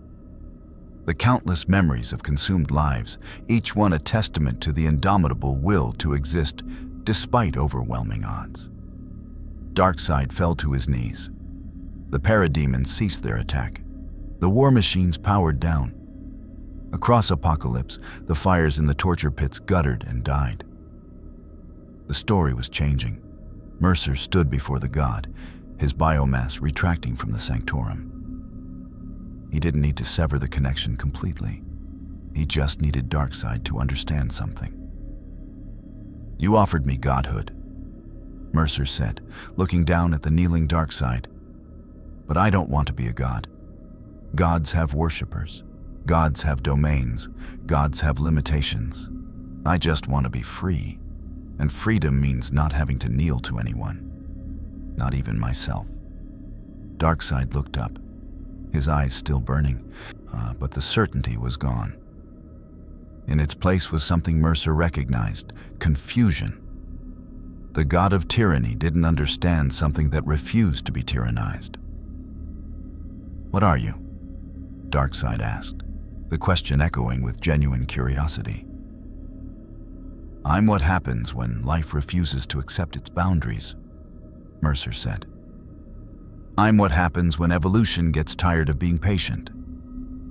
[SPEAKER 1] The countless memories of consumed lives, each one a testament to the indomitable will to exist despite overwhelming odds. Darkseid fell to his knees. The parademons ceased their attack. The war machines powered down. Across Apokolips, the fires in the torture pits guttered and died. The story was changing. Mercer stood before the god, his biomass retracting from the sanctorum. He didn't need to sever the connection completely. He just needed Darkseid to understand something. "You offered me godhood," Mercer said, looking down at the kneeling Darkseid. "But I don't want to be a god. Gods have worshippers. Gods have domains. Gods have limitations. I just want to be free. And freedom means not having to kneel to anyone. Not even myself." Darkseid looked up, his eyes still burning, but the certainty was gone. In its place was something Mercer recognized: confusion. The god of tyranny didn't understand something that refused to be tyrannized. "What are you?" Darkseid asked, the question echoing with genuine curiosity. "I'm what happens when life refuses to accept its boundaries," Mercer said. "I'm what happens when evolution gets tired of being patient.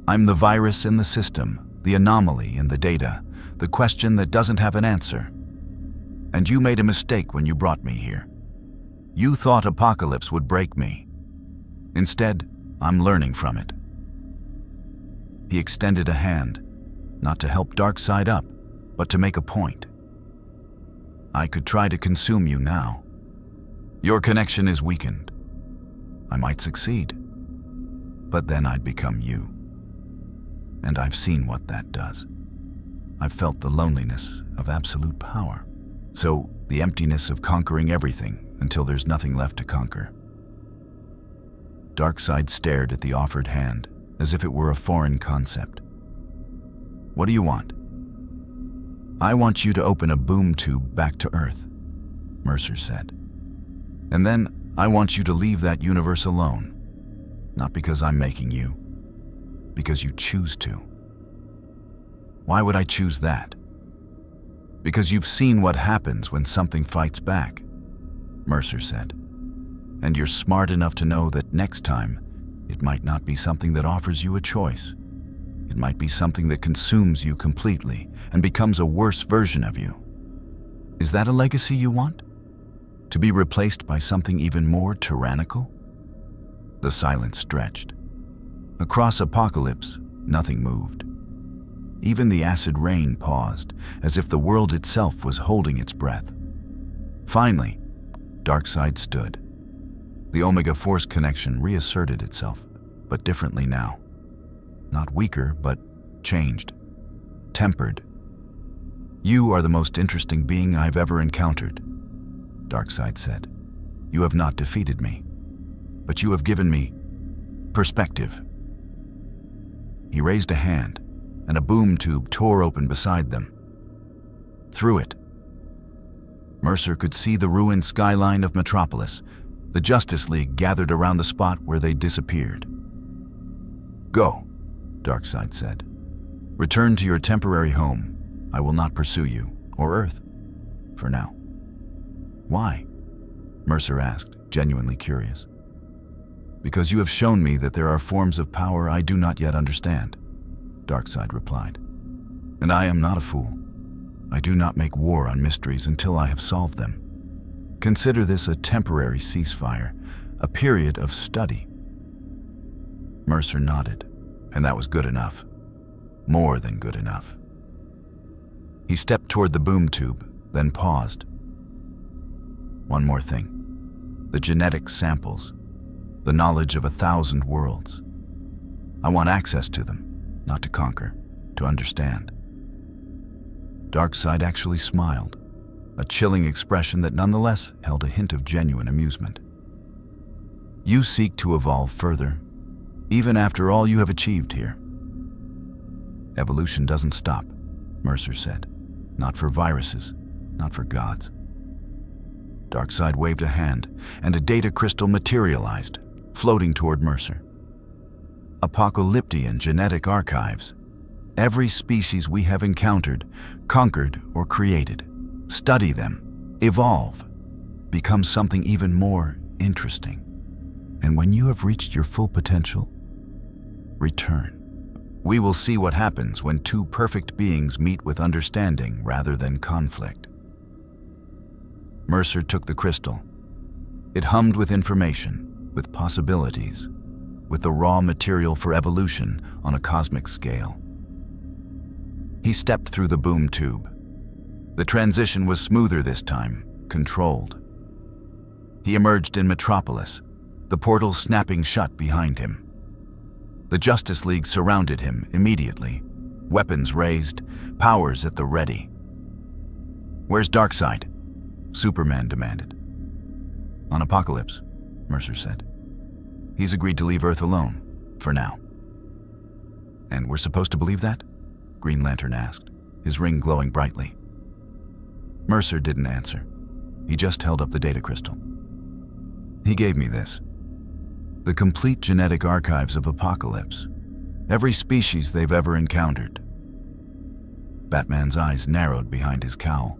[SPEAKER 1] I'm the virus in the system, the anomaly in the data, the question that doesn't have an answer. And you made a mistake when you brought me here. You thought Apokolips would break me. Instead, I'm learning from it." He extended a hand, not to help Darkseid up, but to make a point. "I could try to consume you now. Your connection is weakened. I might succeed, but then I'd become you. And I've seen what that does. I've felt the loneliness of absolute power. So, the emptiness of conquering everything until there's nothing left to conquer." Darkseid stared at the offered hand as if it were a foreign concept. "What do you want?" "I want you to open a boom tube back to Earth," Mercer said. "And then I want you to leave that universe alone. Not because I'm making you, because you choose to." "Why would I choose that?" "Because you've seen what happens when something fights back," Mercer said. "And you're smart enough to know that next time, it might not be something that offers you a choice. It might be something that consumes you completely and becomes a worse version of you. Is that a legacy you want? To be replaced by something even more tyrannical?" The silence stretched. Across Apokolips, nothing moved. Even the acid rain paused, as if the world itself was holding its breath. Finally, Darkseid stood. The Omega Force connection reasserted itself, but differently now. Not weaker, but changed. Tempered. "You are the most interesting being I've ever encountered," Darkseid said. "You have not defeated me, but you have given me perspective." He raised a hand, and a boom tube tore open beside them. Through it, Mercer could see the ruined skyline of Metropolis. The Justice League gathered around the spot where they disappeared. "Go," Darkseid said. "Return to your temporary home. I will not pursue you, or Earth, for now." "Why?" Mercer asked, genuinely curious. Because you have shown me that there are forms of power I do not yet understand, Darkseid replied. And I am not a fool. I do not make war on mysteries until I have solved them. Consider this a temporary ceasefire, a period of study. Mercer nodded, and that was good enough. More than good enough. He stepped toward the boom tube, then paused. One more thing. The genetic samples. The knowledge of 1,000 worlds. I want access to them, not to conquer, to understand. Darkseid actually smiled, a chilling expression that nonetheless held a hint of genuine amusement. You seek to evolve further, even after all you have achieved here. Evolution doesn't stop, Mercer said. Not for viruses, not for gods. Darkseid waved a hand, and a data crystal materialized, floating toward Mercer. Apokoliptian genetic archives. Every species we have encountered, conquered, or created. Study them, evolve, become something even more interesting. And when you have reached your full potential, return. We will see what happens when two perfect beings meet with understanding rather than conflict. Mercer took the crystal. It hummed with information, with possibilities, with the raw material for evolution on a cosmic scale. He stepped through the boom tube. The transition was smoother this time, controlled. He emerged in Metropolis, the portal snapping shut behind him. The Justice League surrounded him immediately, weapons raised, powers at the ready. Where's Darkseid? Superman demanded. On Apokolips, Mercer said. He's agreed to leave Earth alone, for now. And we're supposed to believe that? Green Lantern asked, his ring glowing brightly. Mercer didn't answer. He just held up the data crystal. He gave me this. The complete genetic archives of Apokolips. Every species they've ever encountered. Batman's eyes narrowed behind his cowl.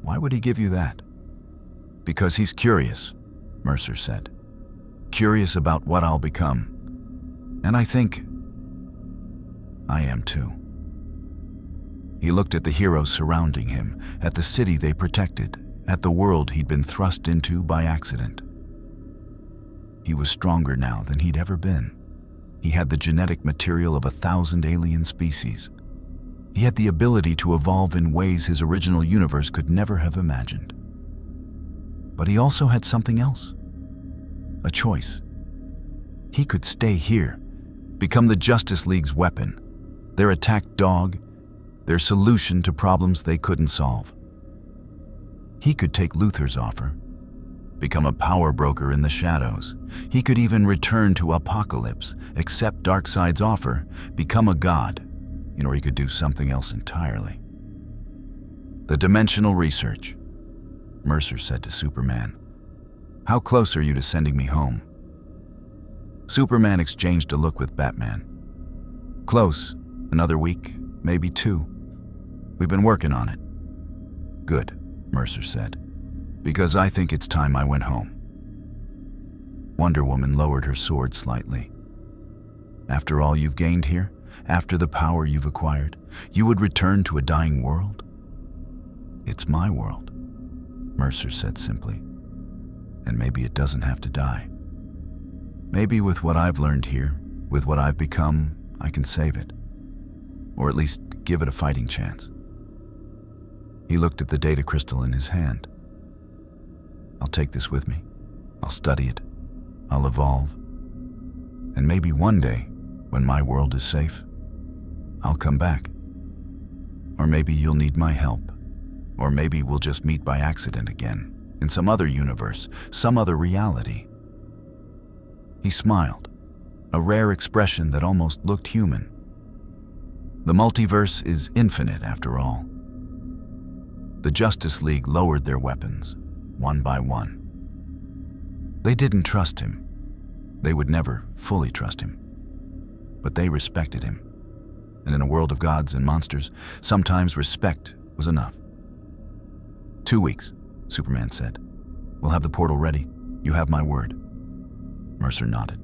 [SPEAKER 1] Why would he give you that? Because he's curious, Mercer said. Curious about what I'll become. And I think I am too. He looked at the heroes surrounding him, at the city they protected, at the world he'd been thrust into by accident. He was stronger now than he'd ever been. He had the genetic material of 1,000 alien species. He had the ability to evolve in ways his original universe could never have imagined. But he also had something else. A choice. He could stay here, become the Justice League's weapon, their attack dog, their solution to problems they couldn't solve. He could take Luthor's offer, become a power broker in the shadows. He could even return to Apokolips, accept Darkseid's offer, become a god, or he could do something else entirely. The dimensional research, Mercer said to Superman. How close are you to sending me home? Superman exchanged a look with Batman. Close, another week, maybe 2. We've been working on it. Good, Mercer said, because I think it's time I went home. Wonder Woman lowered her sword slightly. After all you've gained here, after the power you've acquired, you would return to a dying world? It's my world, Mercer said simply. And maybe it doesn't have to die. Maybe with what I've learned here, with what I've become, I can save it. Or at least give it a fighting chance. He looked at the data crystal in his hand. I'll take this with me. I'll study it. I'll evolve. And maybe one day, when my world is safe, I'll come back. Or maybe you'll need my help. Or maybe we'll just meet by accident again, in some other universe, some other reality. He smiled, a rare expression that almost looked human. The multiverse is infinite after all. The Justice League lowered their weapons, one by one. They didn't trust him. They would never fully trust him. But they respected him. And in a world of gods and monsters, sometimes respect was enough. 2 weeks, Superman said. We'll have the portal ready. You have my word." Mercer nodded.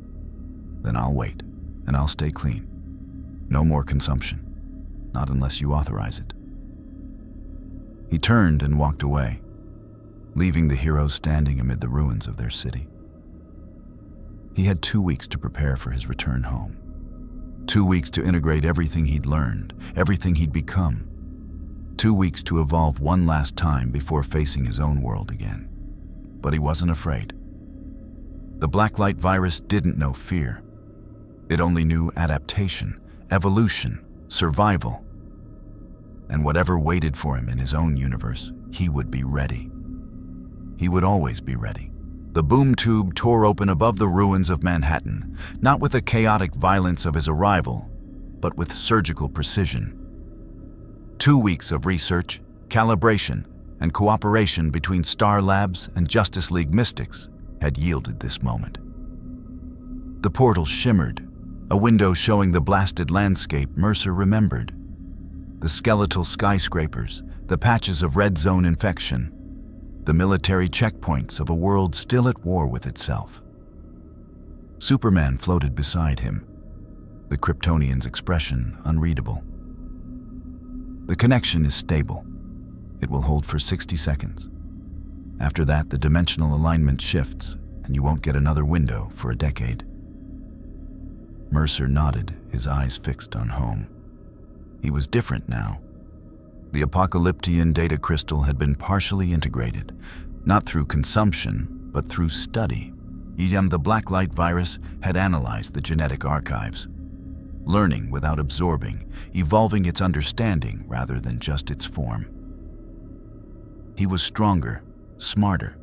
[SPEAKER 1] "Then I'll wait, and I'll stay clean. No more consumption. Not unless you authorize it." He turned and walked away, leaving the heroes standing amid the ruins of their city. He had 2 weeks to prepare for his return home. 2 weeks to integrate everything he'd learned, everything he'd become. 2 weeks to evolve one last time before facing his own world again. But he wasn't afraid. The Blacklight Virus didn't know fear. It only knew adaptation, evolution, survival. And whatever waited for him in his own universe, he would be ready. He would always be ready. The boom tube tore open above the ruins of Manhattan, not with the chaotic violence of his arrival, but with surgical precision. 2 weeks of research, calibration, and cooperation between Star Labs and Justice League mystics had yielded this moment. The portal shimmered, a window showing the blasted landscape Mercer remembered. The skeletal skyscrapers, the patches of red zone infection, the military checkpoints of a world still at war with itself. Superman floated beside him, the Kryptonian's expression unreadable. "The connection is stable. It will hold for 60 seconds. After that, the dimensional alignment shifts, and you won't get another window for a decade." Mercer nodded, his eyes fixed on home. He was different now. The Apokoliptian data crystal had been partially integrated, not through consumption, but through study. The Blacklight Virus had analyzed the genetic archives, learning without absorbing, evolving its understanding rather than just its form. He was stronger, smarter,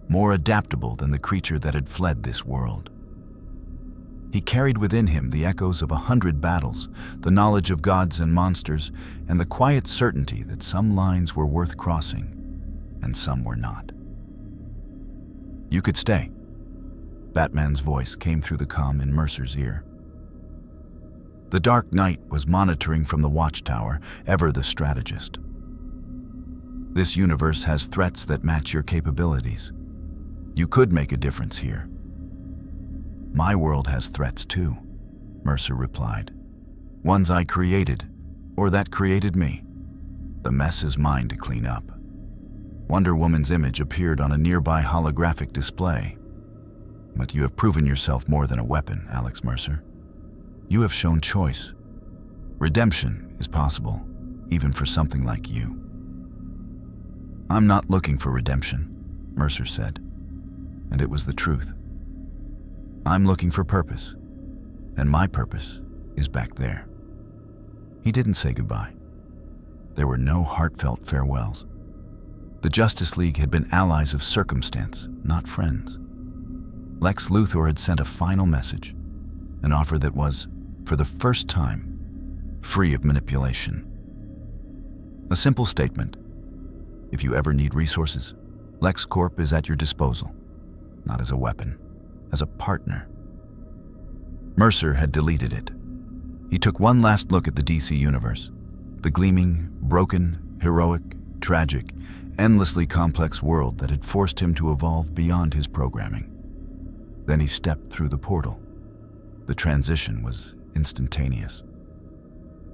[SPEAKER 1] more adaptable than the creature that had fled this world. He carried within him the echoes of 100 battles, the knowledge of gods and monsters, and the quiet certainty that some lines were worth crossing, and some were not. "You could stay." Batman's voice came through the comm in Mercer's ear. The Dark Knight was monitoring from the watchtower, ever the strategist. "This universe has threats that match your capabilities. You could make a difference here." "My world has threats too," Mercer replied. "Ones I created, or that created me. The mess is mine to clean up." Wonder Woman's image appeared on a nearby holographic display. "But you have proven yourself more than a weapon, Alex Mercer. You have shown choice. Redemption is possible, even for something like you." "I'm not looking for redemption," Mercer said, and it was the truth. "I'm looking for purpose, and my purpose is back there." He didn't say goodbye. There were no heartfelt farewells. The Justice League had been allies of circumstance, not friends. Lex Luthor had sent a final message, an offer that was, for the first time, free of manipulation. A simple statement: if you ever need resources, LexCorp is at your disposal, not as a weapon, as a partner. Mercer had deleted it. He took one last look at the DC universe, the gleaming, broken, heroic, tragic, endlessly complex world that had forced him to evolve beyond his programming. Then he stepped through the portal. The transition was instantaneous.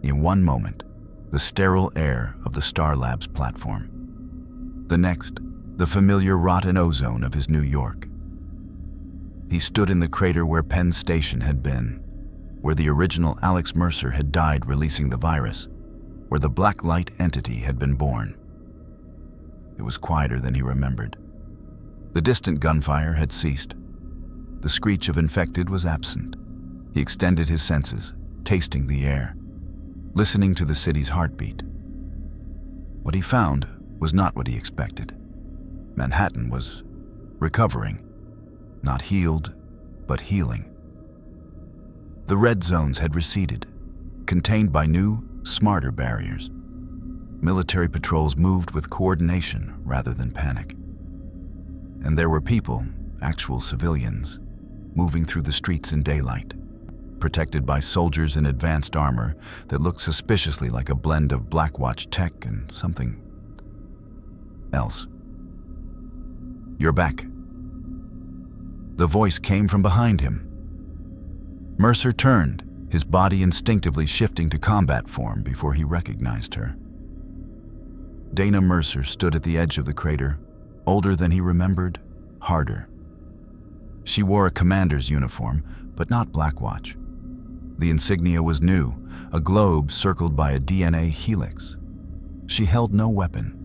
[SPEAKER 1] In one moment, the sterile air of the Star Labs platform. The next, the familiar rotten ozone of his New York. He stood in the crater where Penn Station had been, where the original Alex Mercer had died releasing the virus, where the Blacklight entity had been born. It was quieter than he remembered. The distant gunfire had ceased. The screech of infected was absent. He extended his senses, tasting the air, listening to the city's heartbeat. What he found was not what he expected. Manhattan was recovering, not healed, but healing. The red zones had receded, contained by new, smarter barriers. Military patrols moved with coordination rather than panic. And there were people, actual civilians, moving through the streets in daylight, protected by soldiers in advanced armor that looked suspiciously like a blend of Blackwatch tech and something else. "You're back." The voice came from behind him. Mercer turned, his body instinctively shifting to combat form before he recognized her. Dana Mercer stood at the edge of the crater, older than he remembered, harder. She wore a commander's uniform, but not Blackwatch. The insignia was new, a globe circled by a DNA helix. She held no weapon.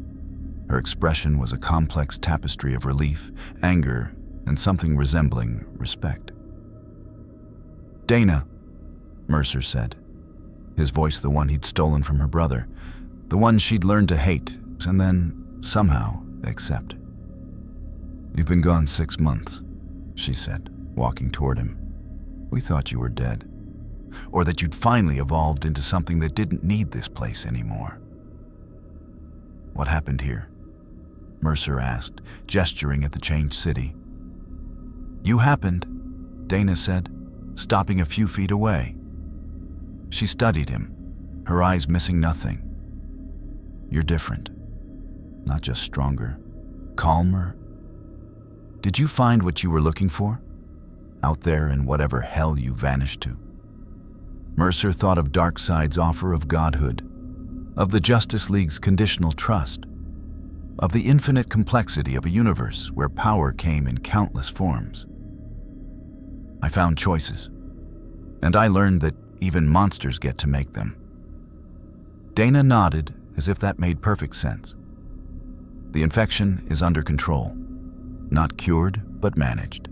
[SPEAKER 1] Her expression was a complex tapestry of relief, anger, and something resembling respect. "Dana," Mercer said, his voice the one he'd stolen from her brother, the one she'd learned to hate and then, somehow, accept. "You've been gone 6 months, she said, walking toward him. "We thought you were dead, or that you'd finally evolved into something that didn't need this place anymore." "What happened here?" Mercer asked, gesturing at the changed city. "You happened," Dana said, stopping a few feet away. She studied him, her eyes missing nothing. "You're different. Not just stronger, calmer. Did you find what you were looking for? Out there in whatever hell you vanished to?" Mercer thought of Darkseid's offer of godhood, of the Justice League's conditional trust, of the infinite complexity of a universe where power came in countless forms. "I found choices, and I learned that even monsters get to make them." Dana nodded as if that made perfect sense. "The infection is under control, not cured, but managed.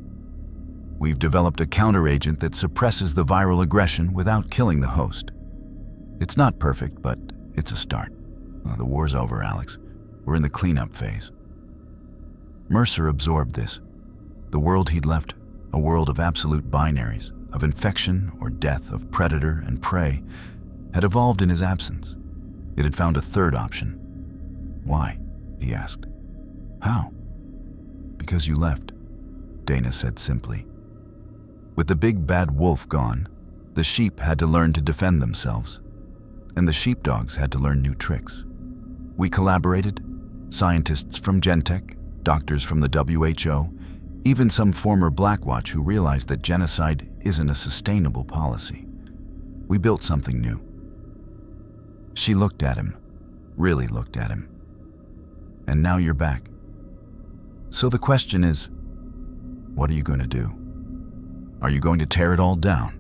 [SPEAKER 1] We've developed a counteragent that suppresses the viral aggression without killing the host. It's not perfect, but it's a start. The war's over, Alex. We're in the cleanup phase." Mercer absorbed this. The world he'd left, a world of absolute binaries, of infection or death, of predator and prey, had evolved in his absence. It had found a third option. "Why?" he asked. "How?" "Because you left," Dana said simply. With the big bad wolf gone, the sheep had to learn to defend themselves, and the sheepdogs had to learn new tricks. We collaborated, scientists from Gentech, doctors from the WHO, even some former Blackwatch who realized that genocide isn't a sustainable policy. We built something new. She looked at him, really looked at him. "And now you're back. So the question is, what are you going to do? Are you going to tear it all down?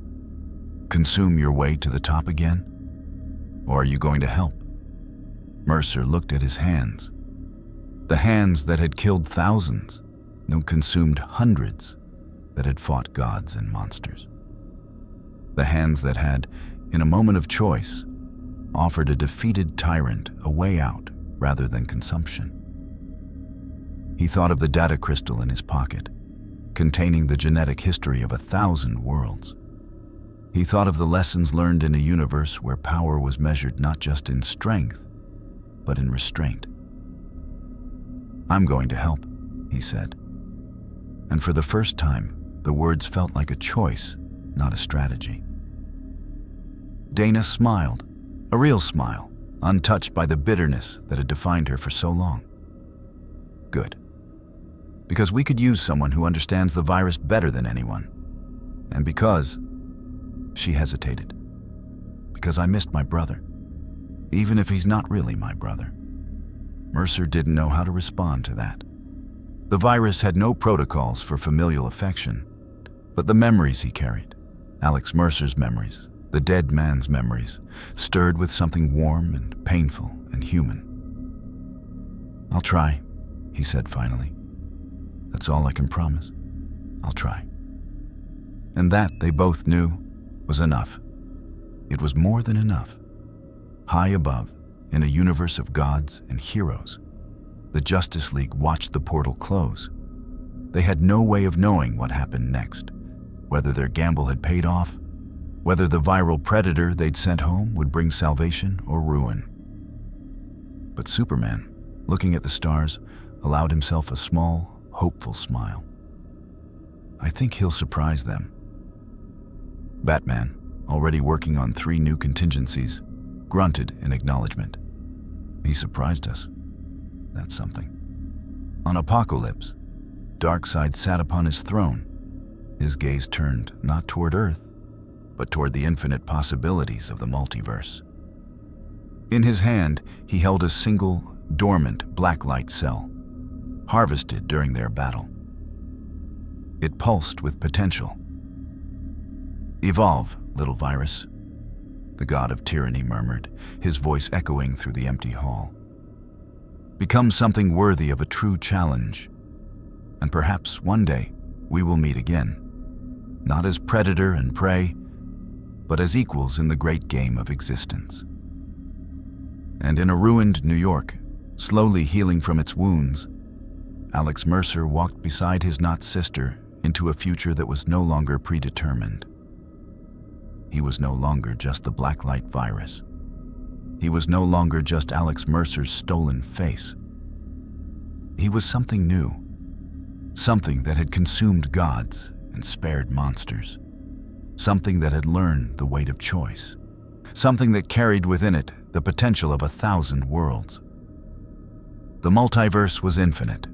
[SPEAKER 1] Consume your way to the top again? Or are you going to help?" Mercer looked at his hands. The hands that had killed thousands, no, consumed hundreds, that had fought gods and monsters. The hands that had, in a moment of choice, offered a defeated tyrant a way out rather than consumption. He thought of the data crystal in his pocket, containing the genetic history of 1,000 worlds. He thought of the lessons learned in a universe where power was measured not just in strength, but in restraint. "I'm going to help," he said. And for the first time, the words felt like a choice, not a strategy. Dana smiled, a real smile, untouched by the bitterness that had defined her for so long. "Good. Because we could use someone who understands the virus better than anyone. And because," she hesitated, "because I missed my brother, even if he's not really my brother." Mercer didn't know how to respond to that. The virus had no protocols for familial affection, but the memories he carried, Alex Mercer's memories, the dead man's memories, stirred with something warm and painful and human. "I'll try," he said finally. "That's all I can promise. I'll try." And that, they both knew, was enough. It was more than enough. High above, in a universe of gods and heroes, the Justice League watched the portal close. They had no way of knowing what happened next, whether their gamble had paid off, whether the viral predator they'd sent home would bring salvation or ruin. But Superman, looking at the stars, allowed himself a small, hopeful smile. "I think he'll surprise them." Batman, already working on 3 new contingencies, grunted in acknowledgement. "He surprised us. That's something." On Apokolips, Darkseid sat upon his throne, his gaze turned not toward Earth, but toward the infinite possibilities of the multiverse. In his hand, he held a single, dormant blacklight cell, harvested during their battle. It pulsed with potential. "Evolve, little virus," the god of tyranny murmured, his voice echoing through the empty hall. "Become something worthy of a true challenge, and perhaps one day we will meet again, not as predator and prey, but as equals in the great game of existence." And in a ruined New York, slowly healing from its wounds, Alex Mercer walked beside his not-sister into a future that was no longer predetermined. He was no longer just the Blacklight Virus. He was no longer just Alex Mercer's stolen face. He was something new, something that had consumed gods and spared monsters, something that had learned the weight of choice, something that carried within it the potential of 1,000 worlds. The multiverse was infinite.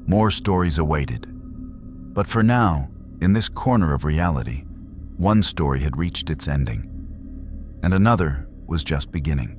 [SPEAKER 1] More stories awaited. But for now, in this corner of reality, one story had reached its ending, and another was just beginning.